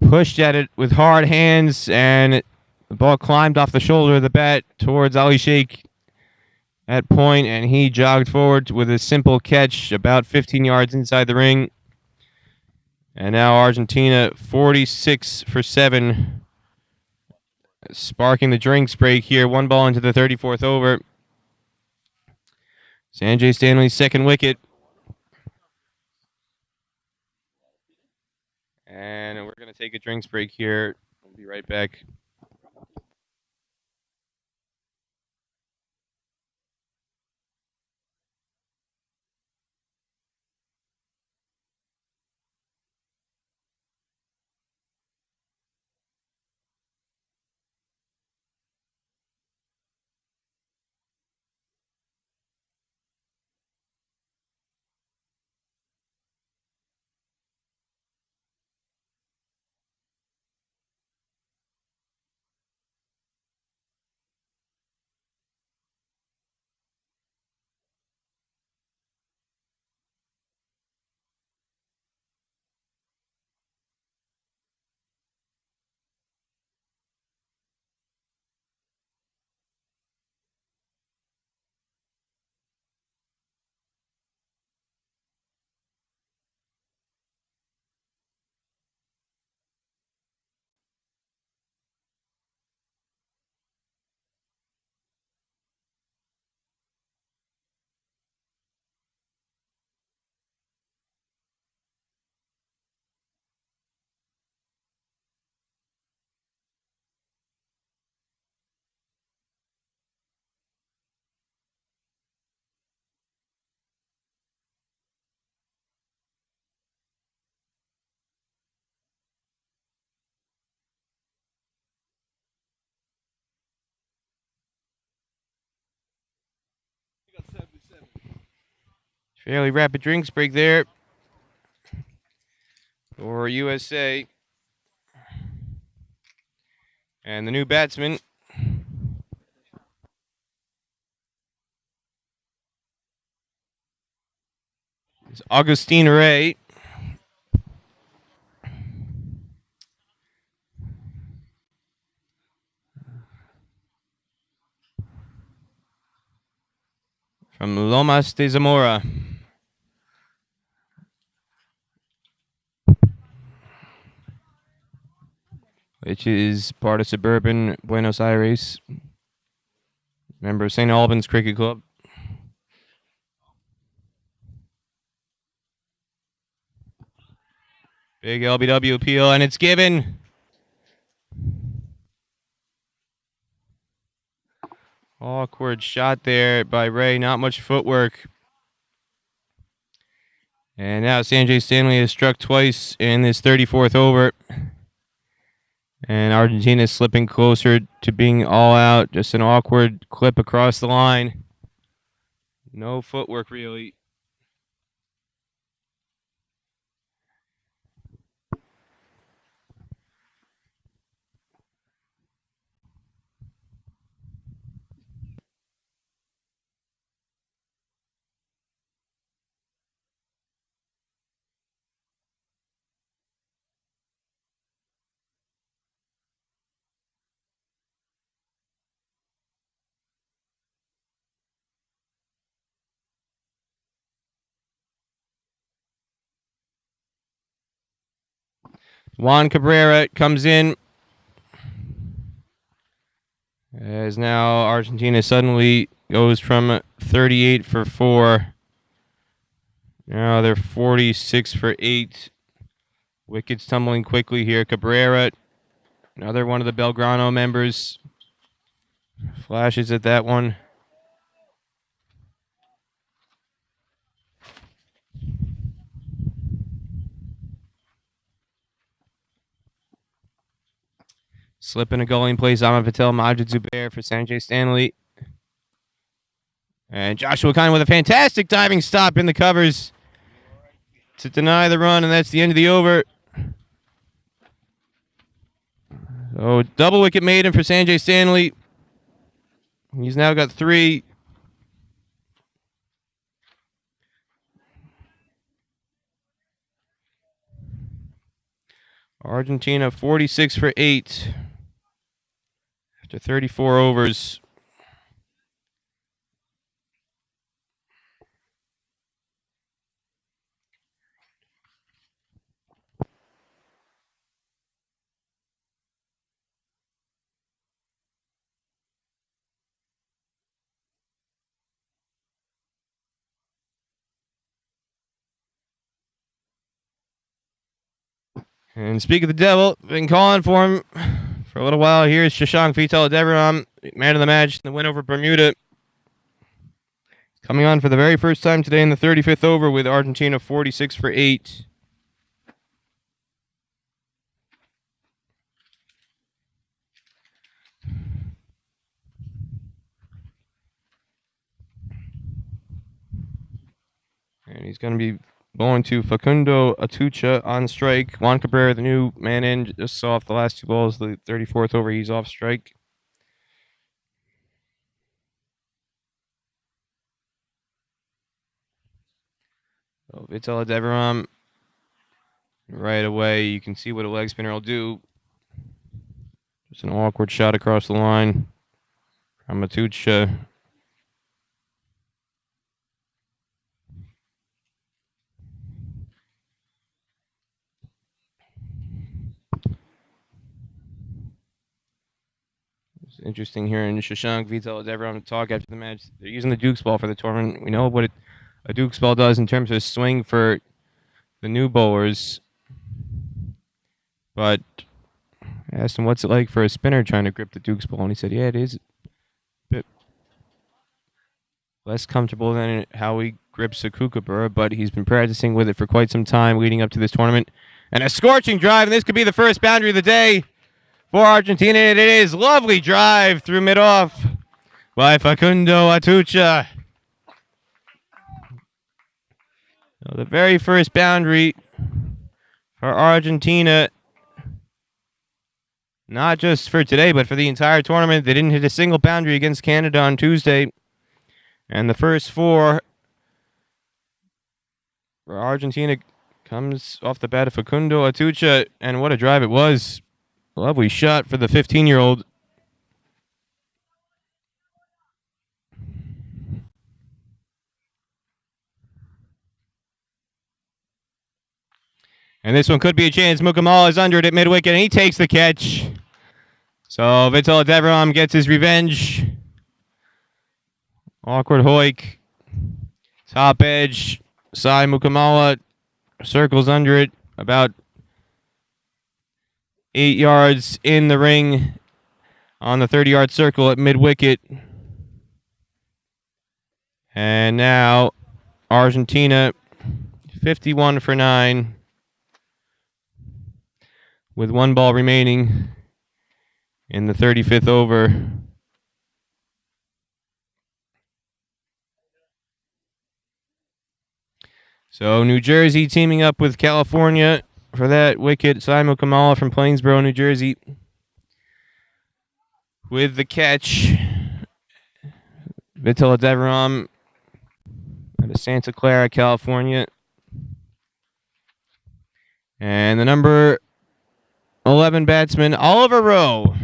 pushed at it with hard hands, and the ball climbed off the shoulder of the bat towards Ali Sheikh at point, and he jogged forward with a simple catch about 15 yards inside the ring. And now Argentina 46 for 7, sparking the drinks break here. 1 ball into the 34th over. Sanjay Stanley's second wicket. And we're going to take a drinks break here. We'll be right back. Fairly rapid drinks break there for USA. And the new batsman is Augustine Ray. From Lomas de Zamora. which is part of suburban Buenos Aires. Member of St. Albans Cricket Club. Big LBW appeal, and it's given. Awkward shot there by Ray. Not much footwork. And now Sanjay Stanley has struck twice in this 34th over. And Argentina is slipping closer to being all out. Just an awkward clip across the line. No footwork, really. Juan Cabrera comes in. As now Argentina suddenly goes from 38 for 4. Now they're 46 for 8. Wickets tumbling quickly here. Cabrera, another one of the Belgrano members, flashes at that one. Slip in a goalie plays Ahmed Patel, Majid Zubair for Sanjay Stanley. And Joshua Khan with a fantastic diving stop in the covers to deny the run, and that's the end of the over. Oh, double wicket maiden for Sanjay Stanley. He's now got 3. Argentina 46 for 8 after 34 overs. And speak of the devil, been calling for him for a little while. Here's Shashank Vitaladeviram, man of the match, the win over Bermuda. Coming on for the very first time today in the 35th over with Argentina 46 for 8. And he's going to be going to Facundo Atucha on strike. Juan Cabrera, the new man in, just saw off the last 2 balls. The 34th over, he's off strike. So Vitaladeviram, right away, you can see what a leg spinner will do. Just an awkward shot across the line from Atucha. It's interesting hearing Shashank Vitaladeviram talk after the match. They're using the Duke's ball for the tournament. We know what a Duke's ball does in terms of swing for the new bowlers. But I asked him what's it like for a spinner trying to grip the Duke's ball, and he said, yeah, it is a bit less comfortable than how he grips a kookaburra, but he's been practicing with it for quite some time leading up to this tournament. And a scorching drive, and this could be the first boundary of the day for Argentina, and it is. Lovely drive through mid-off by Facundo Atucha. So the very first boundary for Argentina, not just for today, but for the entire tournament. They didn't hit a single boundary against Canada on Tuesday. And the first 4 for Argentina comes off the bat of Facundo Atucha, and what a drive it was. Lovely shot for the 15-year-old. And this one could be a chance. Mukamal is under it at mid-wicket, and he takes the catch. So Vital Deveram gets his revenge. Awkward hoik. Top edge. Sai Mukamala circles under it. About 8 yards in the ring on the 30-yard circle at mid-wicket. And now Argentina 51 for 9 with 1 ball remaining in the 35th over. So New Jersey teaming up with California for that wicket. Simon Kamala from Plainsboro, New Jersey with the catch. Vital Deveram out of Santa Clara, California. And the number 11 batsman, Oliver Rowe,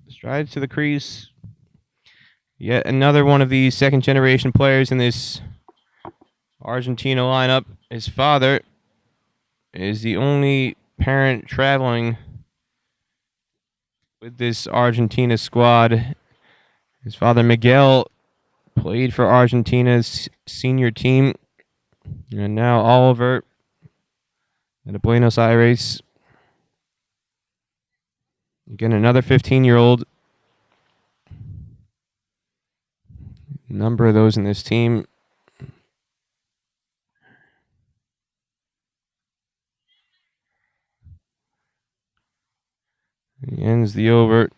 strides to the crease. Yet another one of these second-generation players in this Argentina lineup. His father is the only parent traveling with this Argentina squad. His father, Miguel, played for Argentina's senior team. And now Oliver at Buenos Aires. Again, another 15-year-old. Number of those in this team. He ends the over.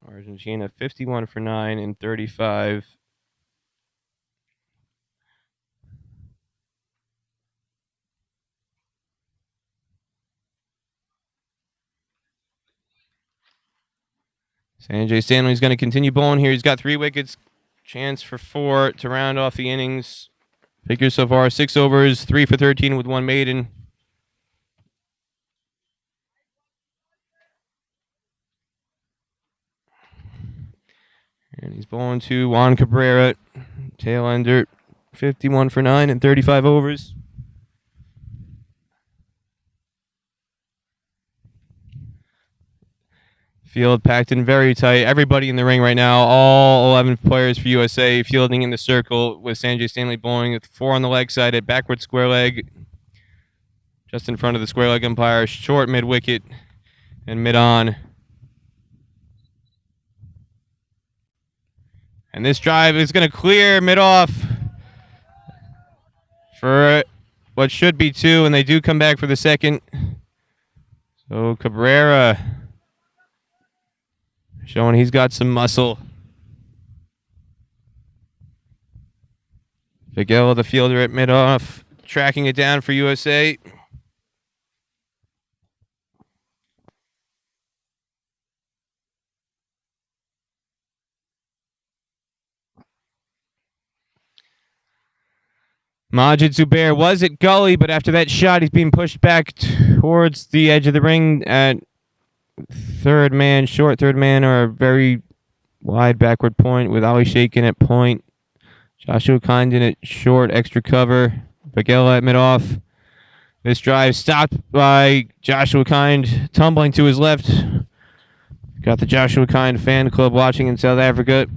Argentina 51 for 9 in 35. Sanjay Stanley's going to continue bowling here. He's got 3 wickets. Chance for 4 to round off the innings. Figures so far 6 overs, 3 for 13 with 1 maiden. And he's bowling to Juan Cabrera, tail ender, 51 for 9 in 35 overs. Field packed in very tight. Everybody in the ring right now, all 11 players for USA fielding in the circle with Sanjay Stanley bowling with 4 on the leg side at backward square leg. Just in front of the square leg umpire, short mid wicket and mid on. And this drive is going to clear mid off for what should be 2, and they do come back for the second. So Cabrera showing he's got some muscle. Miguel, the fielder at mid off, tracking it down for USA. Majid Zubair was at gully, but after that shot, he's being pushed back towards the edge of the ring at third man, short third man, or a very wide backward point with Ali Shakin at point. Joshua Kindon at short, extra cover. Bagella at mid-off. This drive stopped by Joshua Kind, tumbling to his left. Got the Joshua Kind fan club watching in South Africa.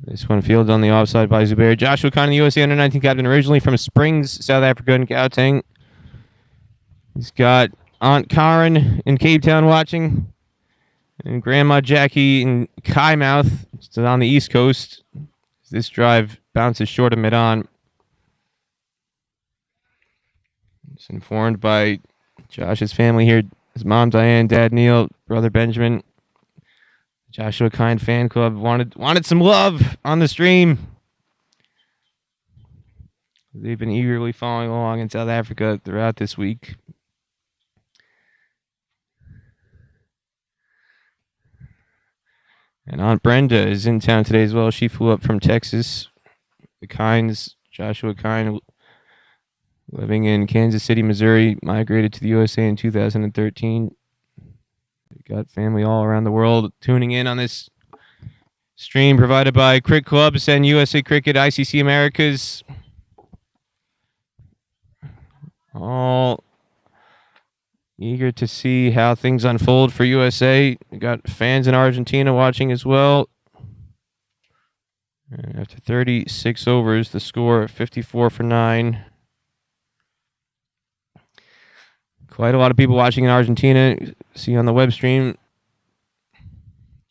This one fielded on the offside by Zubair. Joshua Kind, the USA Under-19 captain, originally from Springs, South Africa, in Gauteng. He's got Aunt Karen in Cape Town watching. And Grandma Jackie in Kymouth, still on the East Coast. This drive bounces short of mid-on. It's informed by Josh's family here. His mom, Diane, dad, Neil, brother, Benjamin. Joshua Kind fan club wanted some love on the stream. They've been eagerly following along in South Africa throughout this week. And Aunt Brenda is in town today as well. She flew up from Texas. The Kinds, Joshua Kind, living in Kansas City, Missouri, migrated to the USA in 2013. We got family all around the world tuning in on this stream provided by Cricket Clubs and USA Cricket ICC Americas. All eager to see how things unfold for USA. We got fans in Argentina watching as well. And after 36 overs, the score 54 for 9. Quite a lot of people watching in Argentina. See on the web stream,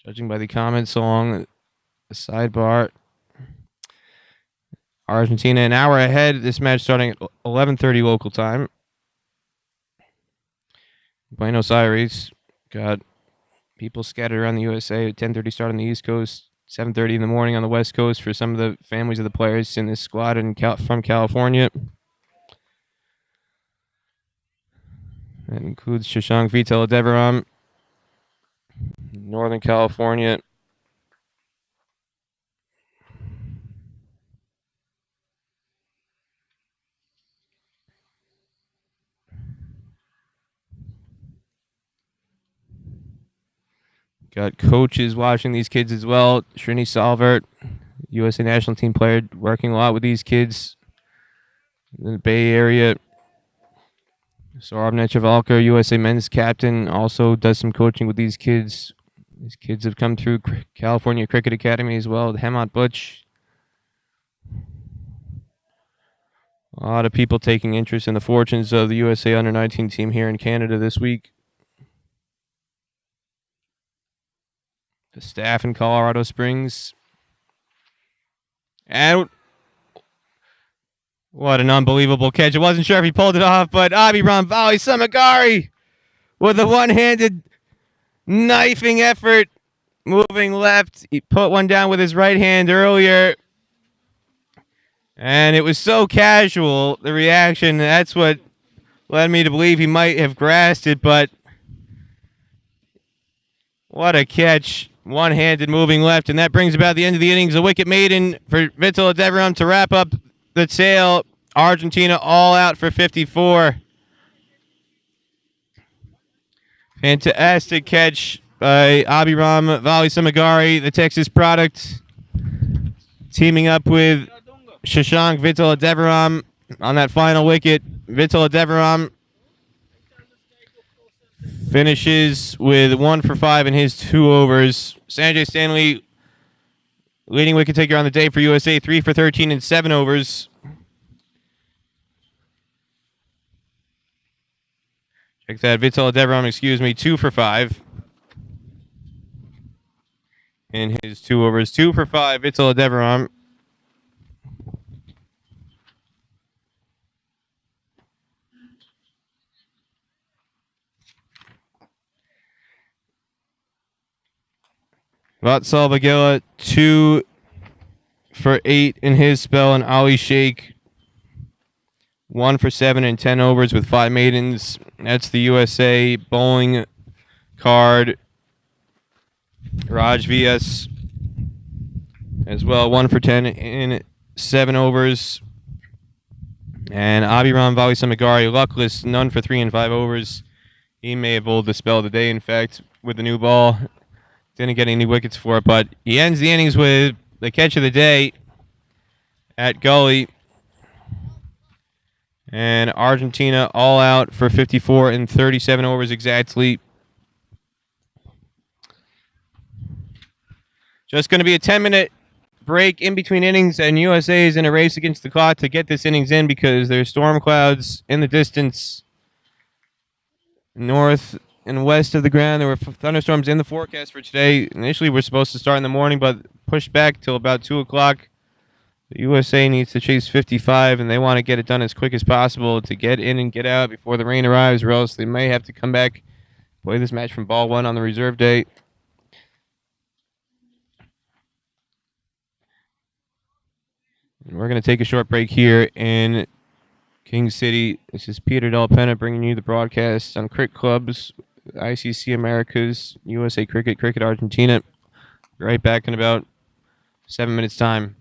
judging by the comments along the sidebar. Argentina an hour ahead. This match starting at 11:30 local time. Buenos Aires. Got people scattered around the USA. 10:30 start on the East Coast. 7:30 in the morning on the West Coast for some of the families of the players in this squad from California. That includes Shashank Vitaladevaram, Northern California. Got coaches watching these kids as well. Srini Salvert, USA national team player, working a lot with these kids in the Bay Area. Saurabh Netravalkar, USA men's captain, also does some coaching with these kids. These kids have come through California Cricket Academy as well. Hemant Butch. A lot of people taking interest in the fortunes of the USA Under-19 team here in Canada this week. The staff in Colorado Springs. And what an unbelievable catch. I wasn't sure if he pulled it off, but Abhiram Vali Samagari with a one-handed knifing effort, moving left. He put one down with his right hand earlier. And it was so casual, the reaction. That's what led me to believe he might have grasped it, but what a catch. One-handed moving left, and that brings about the end of the innings. A wicket maiden for Vitaladevaram to wrap up the tail. Argentina all out for 54. Fantastic catch by Abhiram Vali Samagari, the Texas product, teaming up with Shashank Vitaladevaram on that final wicket. Vitaladevaram finishes with 1 for 5 in his 2 overs. Sanjay Stanley, leading wicket taker on the day for USA, 3 for 13 in 7 overs. Check that. Vitaladevaram, 2 for 5 in his 2 overs. 2 for 5, Vitaladevaram. Vatsal Bagela, 2 for 8 in his spell, and Ali Sheikh, 1 for 7 in 10 overs with 5 maidens. That's the USA bowling card. Raj VS as well, 1 for 10 in 7 overs. And Abhiram Vali Samagari, luckless, none for 3 in 5 overs. He may have bowled the spell of the day, in fact, with the new ball. Didn't get any wickets for it, but he ends the innings with the catch of the day at Gully. And Argentina all out for 54 in 37 overs exactly. Just going to be a 10-minute break in between innings, and USA is in a race against the clock to get this innings in because there's storm clouds in the distance north and west of the ground. There were thunderstorms in the forecast for today. Initially, we're supposed to start in the morning, but pushed back till about 2 o'clock. The USA needs to chase 55, and they want to get it done as quick as possible to get in and get out before the rain arrives, or else they may have to come back, play this match from ball 1 on the reserve day. We're going to take a short break here in King City. This is Peter Del Pena bringing you the broadcast on Cricket Clubs, ICC Americas, USA Cricket, Cricket Argentina. Right back in about 7 minutes' time.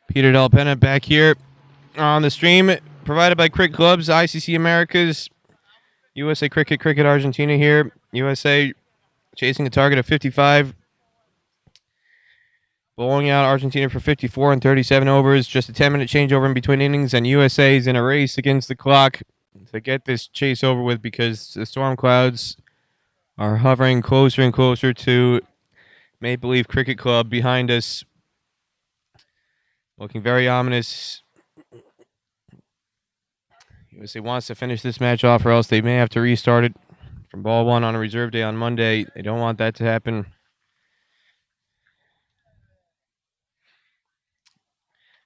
Peter Del Pena back here on the stream, provided by Cricket Clubs, ICC Americas, USA Cricket Argentina here. USA chasing a target of 55, bowling out Argentina for 54 and 37 overs. Just a 10-minute changeover in between innings, and USA is in a race against the clock to get this chase over with because the storm clouds are hovering closer and closer to Maple Leaf Cricket Club behind us. Looking very ominous. USA wants to finish this match off, or else they may have to restart it from ball one on a reserve day on Monday. They don't want that to happen.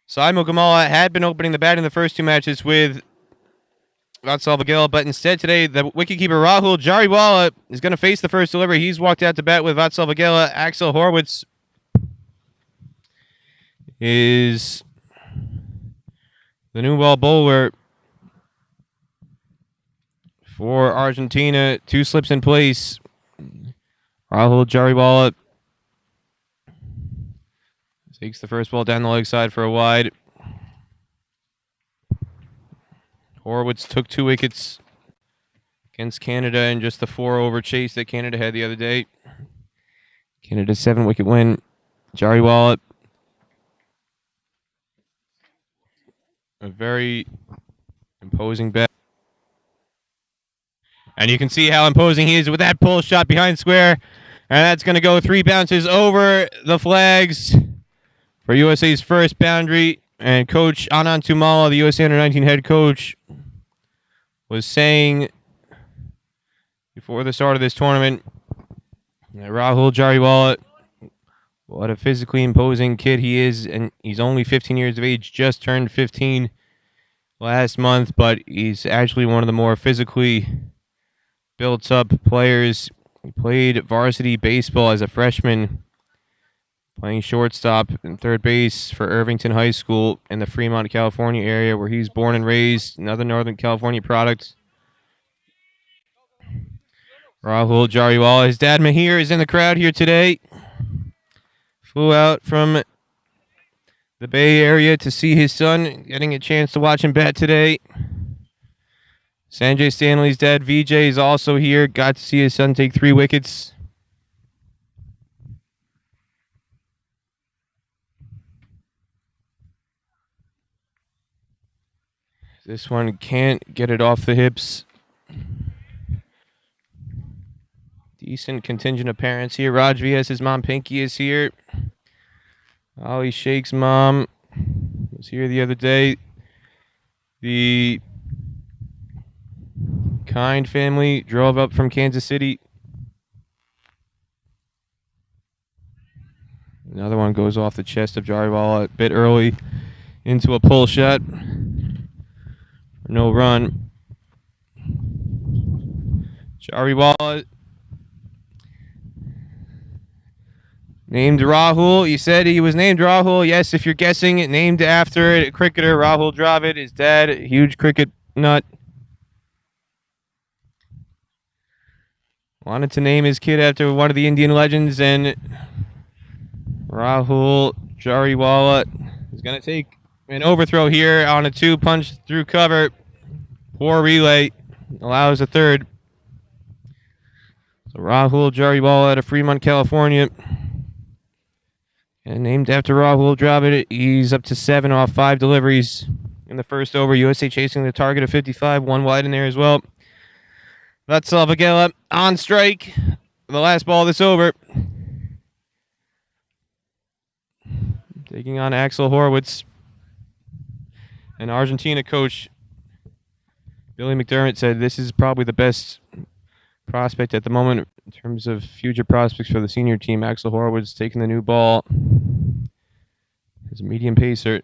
Saimo Kamala had been opening the bat in the first two matches with Václav Vagela, but instead today, the wicketkeeper Rahul Jariwala is going to face the first delivery. He's walked out to bat with Václav Vagela. Axel Horwitz is the new ball bowler for Argentina. Two slips in place. Rahul Jariwala takes the first ball down the leg side for a wide. Horwitz took 2 wickets against Canada in just the 4-over chase that Canada had the other day. Canada's 7-wicket win. Jariwala, a very imposing bat. And you can see how imposing he is with that pull shot behind square. And that's going to go 3 bounces over the flags for USA's first boundary. And Coach Anand Tumala, the USA Under-19 head coach, was saying before the start of this tournament that Rahul Jariwala, what a physically imposing kid he is. And he's only 15 years of age, just turned 15 last month. But he's actually one of the more physically built up players. He played varsity baseball as a freshman, playing shortstop and third base for Irvington High School in the Fremont, California area where he's born and raised, another Northern California product. Rahul Jariwala, his dad Mahir is in the crowd here today. Flew out from the Bay Area to see his son, getting a chance to watch him bat today. Sanjay Stanley's dad Vijay is also here, got to see his son take 3 wickets. This one can't get it off the hips. Decent contingent of parents here. Raj Vias, his mom Pinky is here. Ali Sheikh's mom was here the other day. The Kind family drove up from Kansas City. Another one goes off the chest of Jariwala a bit early into a pull shot. No run. Jariwala named Rahul. You said he was named Rahul. Yes, if you're guessing, named after cricketer Rahul Dravid. His dad, a huge cricket nut. Wanted to name his kid after one of the Indian legends, and Rahul Jariwala is going to take an overthrow here on a 2-punch through cover. Poor relay. Allows a third. So Rahul Jariwala out of Fremont, California. And named after Rahul Dravid, he's up to 7 off 5 deliveries in the first over. USA chasing the target of 55, 1 wide in there as well. Václav Vagela on strike. The last ball of this over. Taking on Axel Horwitz. And Argentina coach Billy McDermott said this is probably the best prospect at the moment in terms of future prospects for the senior team. Axel Horwitz taking the new ball as a medium pacer.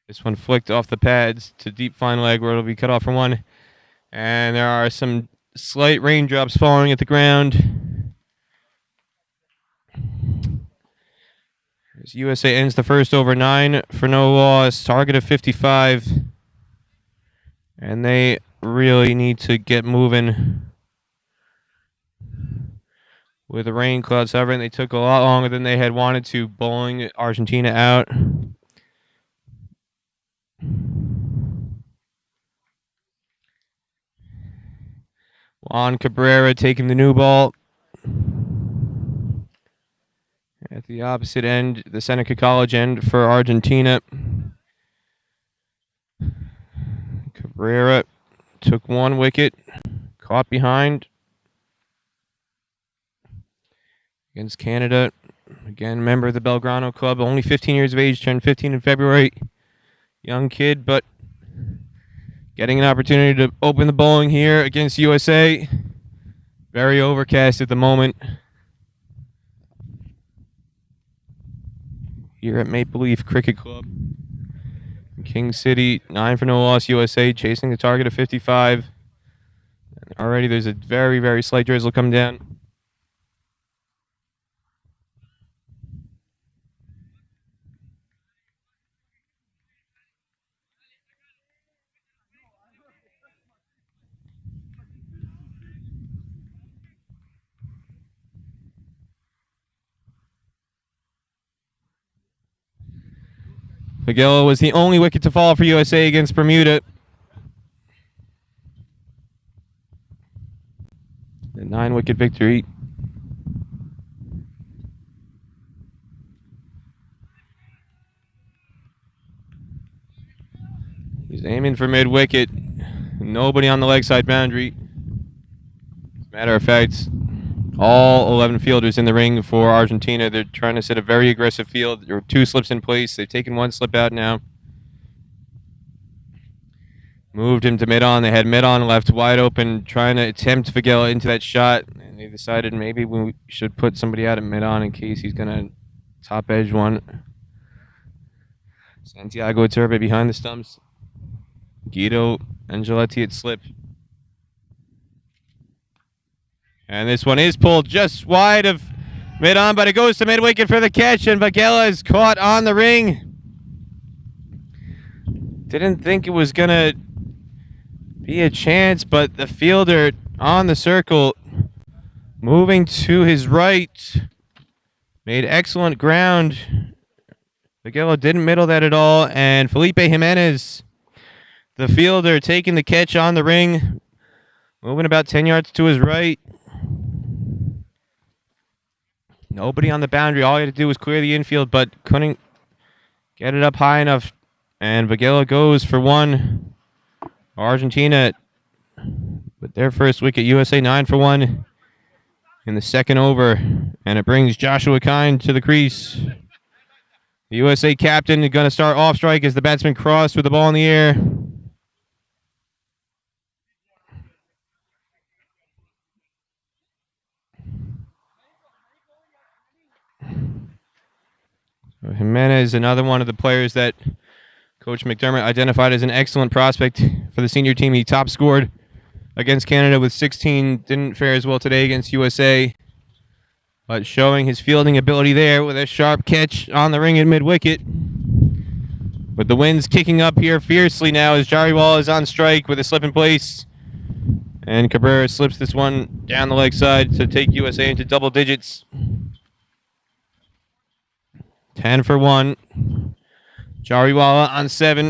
This one flicked off the pads to deep fine leg where it'll be cut off for 1. And there are some slight raindrops falling at the ground. As USA ends the first over 9 for no loss. Target of 55. And they really need to get moving with the rain clouds hovering. They took a lot longer than they had wanted to, bowling Argentina out. Juan Cabrera taking the new ball. At the opposite end, the Seneca College end for Argentina. Cabrera took one wicket, caught behind against Canada. Again, member of the Belgrano Club, only 15 years of age, turned 15 in February. Young kid, but getting an opportunity to open the bowling here against USA. Very overcast at the moment. Here at Maple Leaf Cricket Club. King City, 9 for no loss, USA chasing the target of 55. Already there's a very, very slight drizzle come down. Magello was the only wicket to fall for USA against Bermuda. A 9-wicket victory. He's aiming for mid-wicket. Nobody on the leg side boundary. As a matter of fact, all 11 fielders in the ring for Argentina. They're trying to set a very aggressive field. There were 2 slips in place. They've taken 1 slip out now. Moved him to mid-on. They had mid-on left wide open, trying to tempt Vigela into that shot. And they decided maybe we should put somebody out at mid-on in case he's going to top edge one. Santiago Iturbe behind the stumps. Guido Angeletti at slip. And this one is pulled just wide of mid-on, but it goes to mid-wicket for the catch, and Vigela is caught on the ring. Didn't think it was going to be a chance, but the fielder on the circle, moving to his right, made excellent ground. Vigela didn't middle that at all, and Felipe Jimenez, the fielder, taking the catch on the ring, moving about 10 yards to his right. Nobody on the boundary. All he had to do was clear the infield, but couldn't get it up high enough. And Vigela goes for one. Argentina with their first wicket. USA 9 for 1 in the second over. And it brings Joshua Kind to the crease. The USA captain is going to start off strike as the batsman crossed with the ball in the air. Jimenez, another one of the players that Coach McDermott identified as an excellent prospect for the senior team. He top scored against Canada with 16. Didn't fare as well today against USA, but showing his fielding ability there with a sharp catch on the ring at mid-wicket. But the wind's kicking up here fiercely now as Jariwala is on strike with a slip in place. And Cabrera slips this one down the leg side to take USA into double digits. 10 for 1. Jariwala on 7.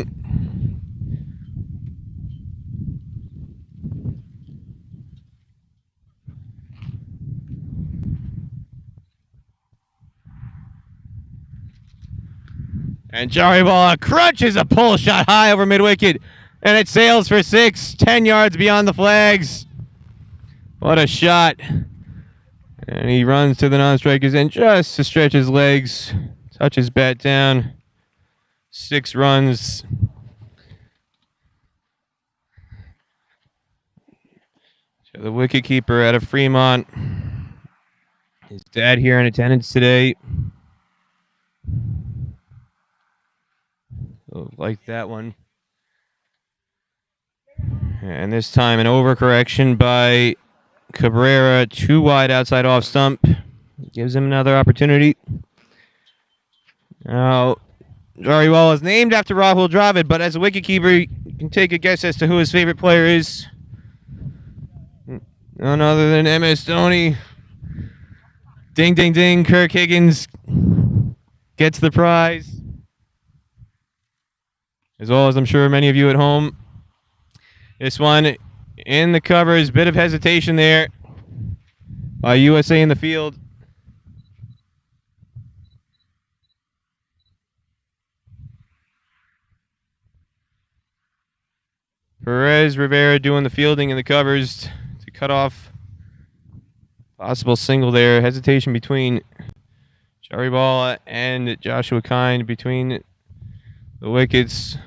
And Jariwala crunches a pull shot high over mid-wicket. And it sails for 6, 10 yards beyond the flags. What a shot. And he runs to the non-strikers and just to stretch his legs, touch his bat down. 6 runs. So the wicketkeeper out of Fremont. His dad here in attendance today. Oh, like that one. And this time an overcorrection by Cabrera. 2 wide outside off stump. Gives him another opportunity. Now, Jariwala is named after Rahul Dravid, but as a wicketkeeper, you can take a guess as to who his favorite player is. None other than MS Dhoni. Ding, ding, ding. Kirk Higgins gets the prize. As well as I'm sure many of you at home. This one in the covers. Bit of hesitation there by USA in the field. Perez Rivera doing the fielding in the covers to cut off possible single there. Hesitation between Joey Balla and Joshua Kind between the wickets.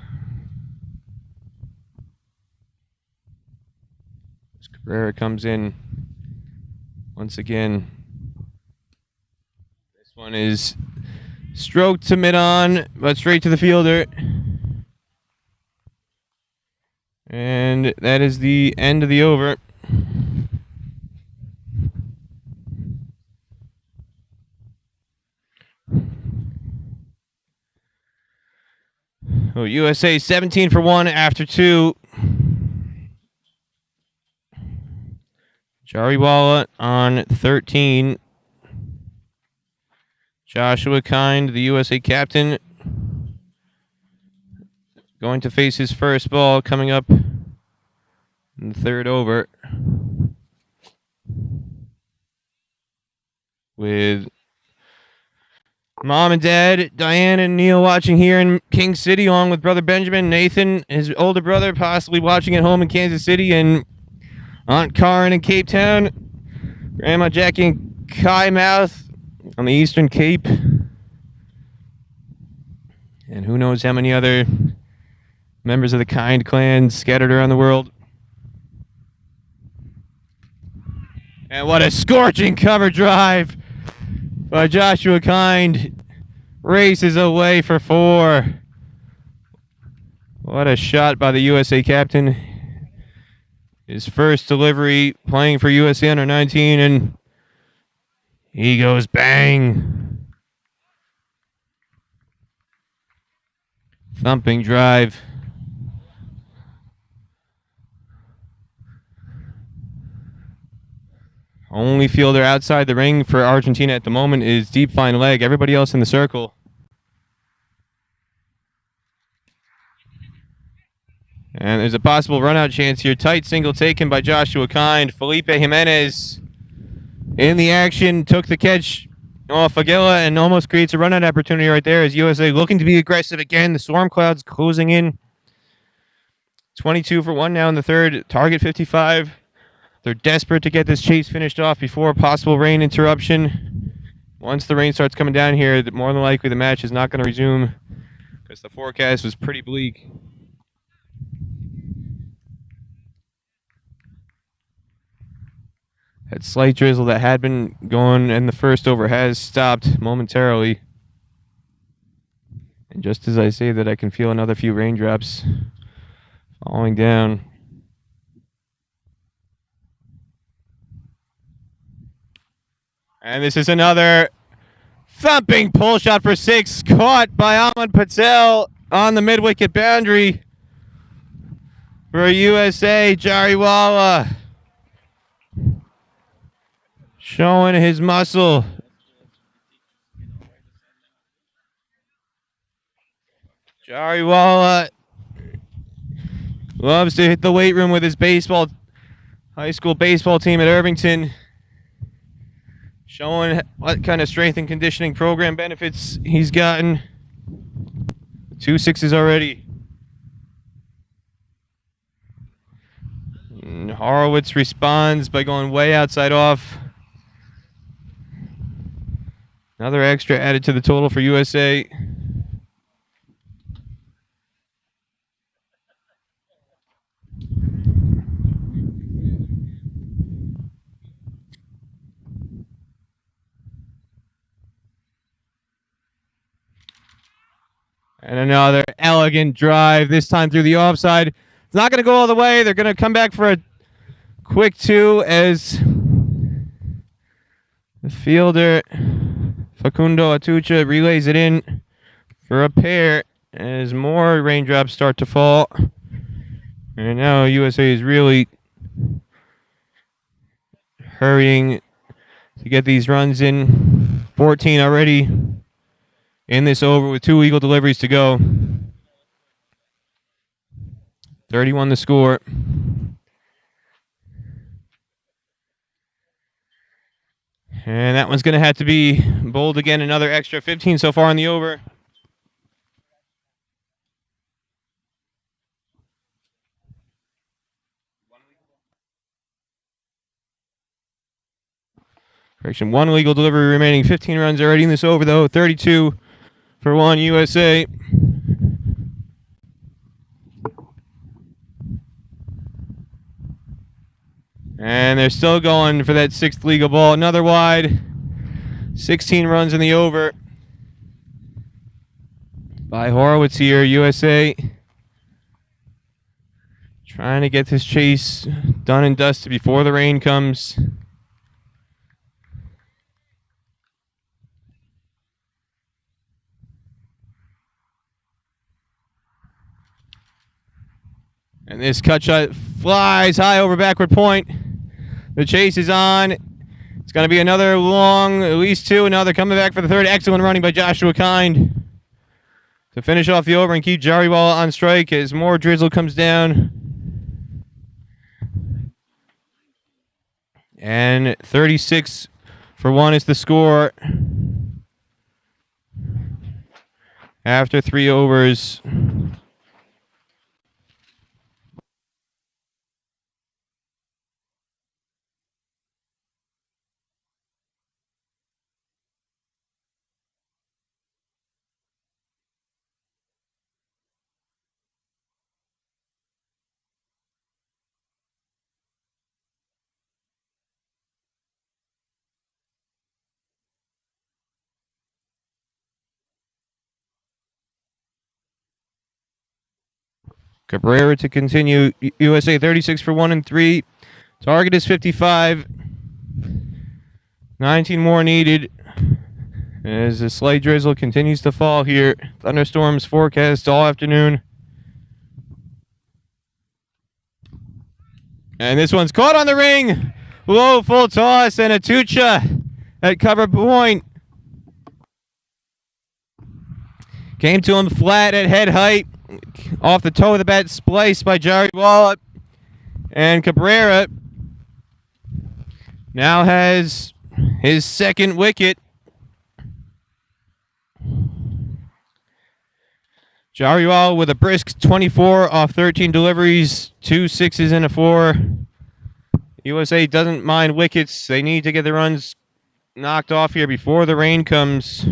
As Cabrera comes in once again. This one is stroked to mid-on, but straight to the fielder. And that is the end of the over. Oh, USA 17 for 1 after 2. Jariwala on 13. Joshua Kind, the USA captain, going to face his first ball coming up in the third over. With Mom and Dad, Diane and Neil watching here in King City, along with brother Benjamin, Nathan, his older brother, possibly watching at home in Kansas City, and Aunt Karen in Cape Town, Grandma Jackie in Kymouth on the Eastern Cape, and who knows how many other members of the Kind clan scattered around the world. And what a scorching cover drive by Joshua Kind. Races away for 4. What a shot by the USA captain. His first delivery playing for USA under 19, and he goes bang. Thumping drive. Only fielder outside the ring for Argentina at the moment is deep fine leg. Everybody else in the circle. And there's a possible run-out chance here. Tight single taken by Joshua Kind. Felipe Jimenez in the action. Took the catch off Aguila and almost creates a run-out opportunity right there as USA looking to be aggressive again. The storm clouds closing in. 22 for 1 now in the third. Target 55. They're desperate to get this chase finished off before possible rain interruption. Once the rain starts coming down here, more than likely the match is not going to resume because the forecast was pretty bleak. That slight drizzle that had been going in the first over has stopped momentarily. And just as I say that, I can feel another few raindrops falling down. And this is another thumping pull shot for 6, caught by Ahmed Patel on the mid-wicket boundary for USA. Jariwala showing his muscle. Jariwala loves to hit the weight room with his high school baseball team at Irvington. Showing what kind of strength and conditioning program benefits he's gotten. 2 sixes already. And Horowitz responds by going way outside off. Another extra added to the total for USA. And another elegant drive, this time through the offside. It's not going to go all the way. They're going to come back for a quick 2 as the fielder, Facundo Atucha, relays it in for a pair as more raindrops start to fall. And now USA is really hurrying to get these runs in. 14 already in this over with 2 eagle deliveries to go. 31 the score. And that one's going to have to be bowled again. Another extra 15 so far in the over. Correction, 1 legal delivery remaining. 15 runs already in this over, though. 32 for 1 USA. And they're still going for that 6th legal ball. Another wide. 16 runs in the over by Horowitz here, USA. Trying to get this chase done and dusted before the rain comes. And this cut shot flies high over backward point. The chase is on. It's going to be another long, at least 2. And now they're coming back for the 3rd. Excellent running by Joshua Kind to finish off the over and keep Jariwala on strike as more drizzle comes down. And 36 for 1 is the score after 3 overs. Cabrera to continue. USA 36 for 1 and 3. Target is 55. 19 more needed as the slight drizzle continues to fall here. Thunderstorms forecast all afternoon. And this one's caught on the ring. Low full toss and Atucha at cover point. Came to him flat at head height. Off the toe of the bat, spliced by Jariwala. And Cabrera now has his 2nd wicket. Jariwala with a brisk 24 off 13 deliveries, 2 6s and a 4. USA doesn't mind wickets. They need to get the runs knocked off here before the rain comes.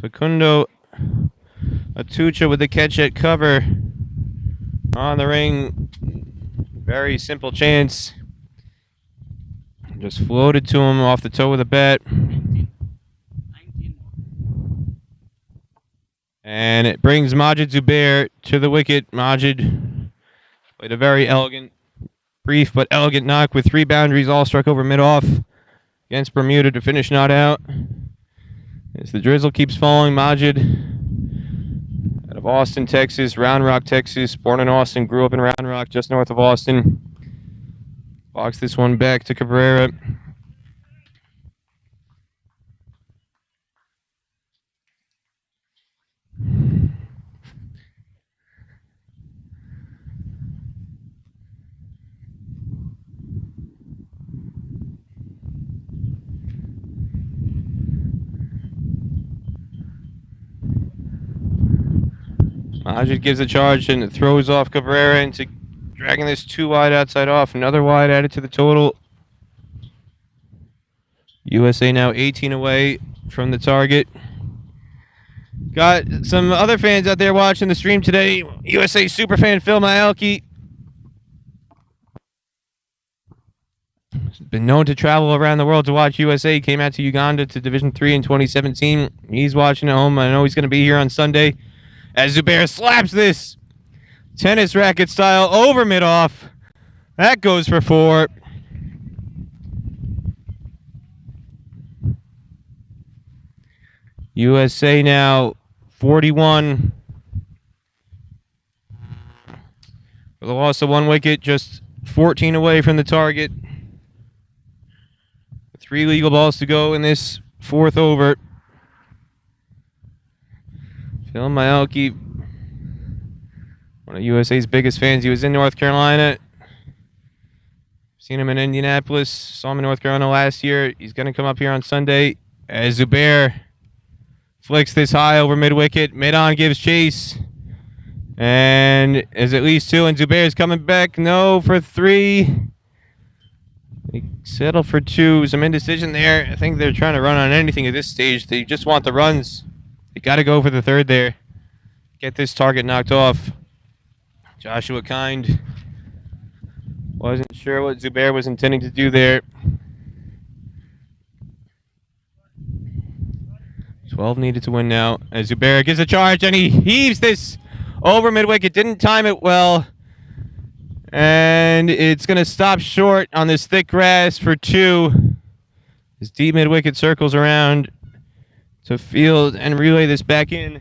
Facundo Atucha with the catch at cover on the ring. Very simple chance. Just floated to him off the toe of the bat. And it brings Majid Zubair to the wicket. Majid played a very elegant, brief but elegant knock with 3 boundaries, all struck over mid-off against Bermuda to finish not out. As the drizzle keeps falling, Majid, out of Austin, Texas, Round Rock, Texas, born in Austin, grew up in Round Rock, just north of Austin. Box this one back to Cabrera. Majid gives a charge and throws off Cabrera into dragging this 2 wide outside off. Another wide added to the total. USA now 18 away from the target. Got some other fans out there watching the stream today. USA superfan Phil Myalki. Been known to travel around the world to watch USA. Came out to Uganda to Division 3 in 2017. He's watching at home. I know he's going to be here on Sunday. As Zubair slaps this tennis racket style over mid-off. That goes for 4. USA now 41 for the loss of 1 wicket, just 14 away from the target. 3 legal balls to go in this fourth over. Phil Myalki, one of USA's biggest fans. He was in North Carolina. Seen him in Indianapolis. Saw him in North Carolina last year. He's going to come up here on Sunday as Zubair flicks this high over mid-wicket. Mid-on gives chase. And is at least 2, and Zubair's coming back. No, for 3. They settle for 2. Some indecision there. I think they're trying to run on anything at this stage. They just want the runs. They got to go for the 3rd there. Get this target knocked off. Joshua Kind wasn't sure what Zubair was intending to do there. 12 needed to win now. As Zubair gives a charge, and he heaves this over mid-wicket. Didn't time it well. And it's going to stop short on this thick grass for 2. His deep mid-wicket circles around to field and relay this back in.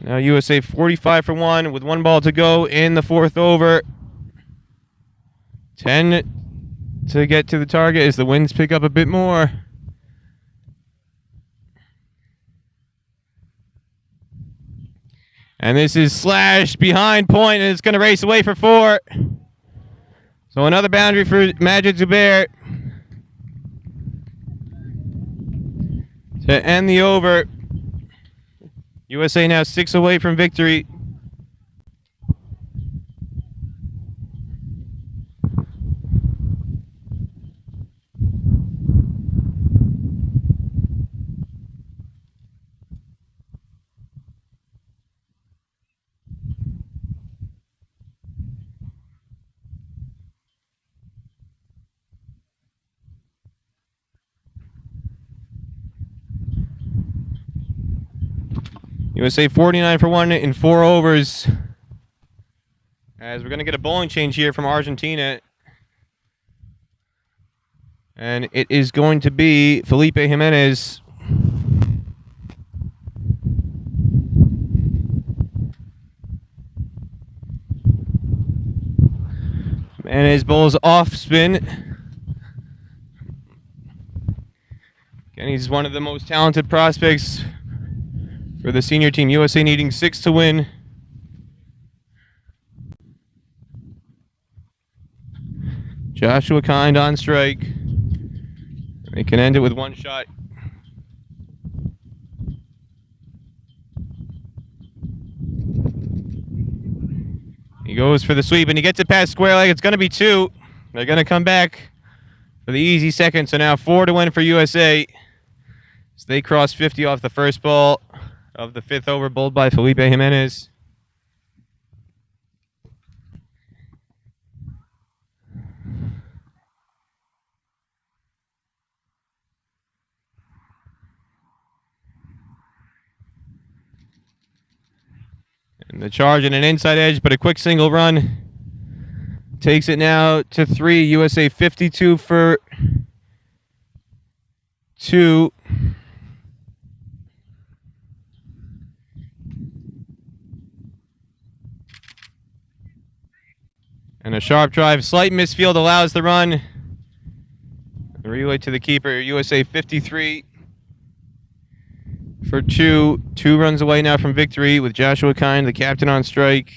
Now USA 45 for 1 with 1 ball to go in the 4th over. 10 to get to the target as the winds pick up a bit more. And this is slashed behind point, and it's going to race away for 4. So another boundary for Majid Zubair to end the over. USA now 6 away from victory. USA 49 for 1 in 4 overs. As we're going to get a bowling change here from Argentina. And it is going to be Felipe Jimenez. Jimenez bowls off spin. Again, he's one of the most talented prospects for the senior team. USA needing 6 to win. Joshua Kind on strike. They can end it with 1 shot. He goes for the sweep, and he gets it past square leg. It's going to be 2. They're going to come back for the easy second. So now 4 to win for USA. So they cross 50 off the first ball of the 5th over, bowled by Felipe Jimenez. And the charge and an inside edge, but a quick single run takes it now to 3. USA 52 for 2. And a sharp drive, slight misfield allows the run. The relay to the keeper. USA 53 for 2. 2 runs away now from victory with Joshua Kind, the captain, on strike.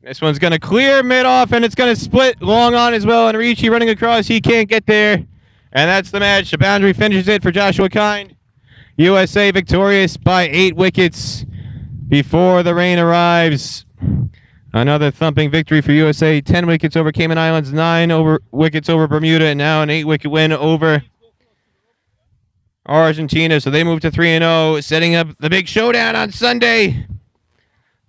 This one's going to clear mid-off, and it's going to split long on as well. And Ricci running across, he can't get there. And that's the match. The boundary finishes it for Joshua Kind. USA victorious by 8 wickets before the rain arrives. Another thumping victory for USA. 10 wickets over Cayman Islands, 9 wickets over Bermuda, and now an 8-wicket win over Argentina. So they move to 3-0, setting up the big showdown on Sunday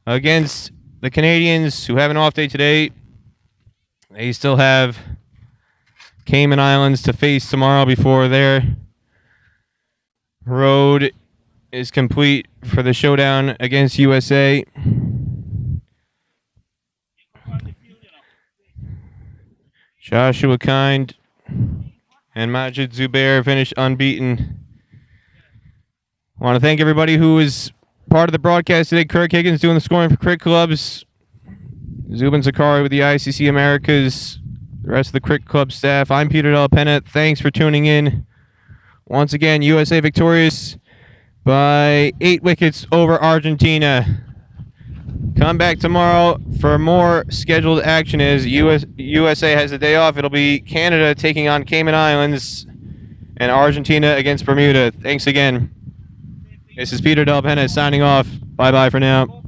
against the Canadians, who have an off day today. They still have Cayman Islands to face tomorrow before their road is complete for the showdown against USA. Joshua Kind and Majid Zubair finished unbeaten I want to thank everybody who was part of the broadcast today. Kirk Higgins doing the scoring for Crick Clubs. Zubin Zakari with the ICC Americas. The rest of the Crick Club staff. I'm Peter Della Penna. Thanks for tuning in. Once again, USA victorious by 8 wickets over Argentina. Come back tomorrow for more scheduled action as USA has a day off. It'll be Canada taking on Cayman Islands and Argentina against Bermuda. Thanks again. This is Peter Della Penna signing off. Bye-bye for now.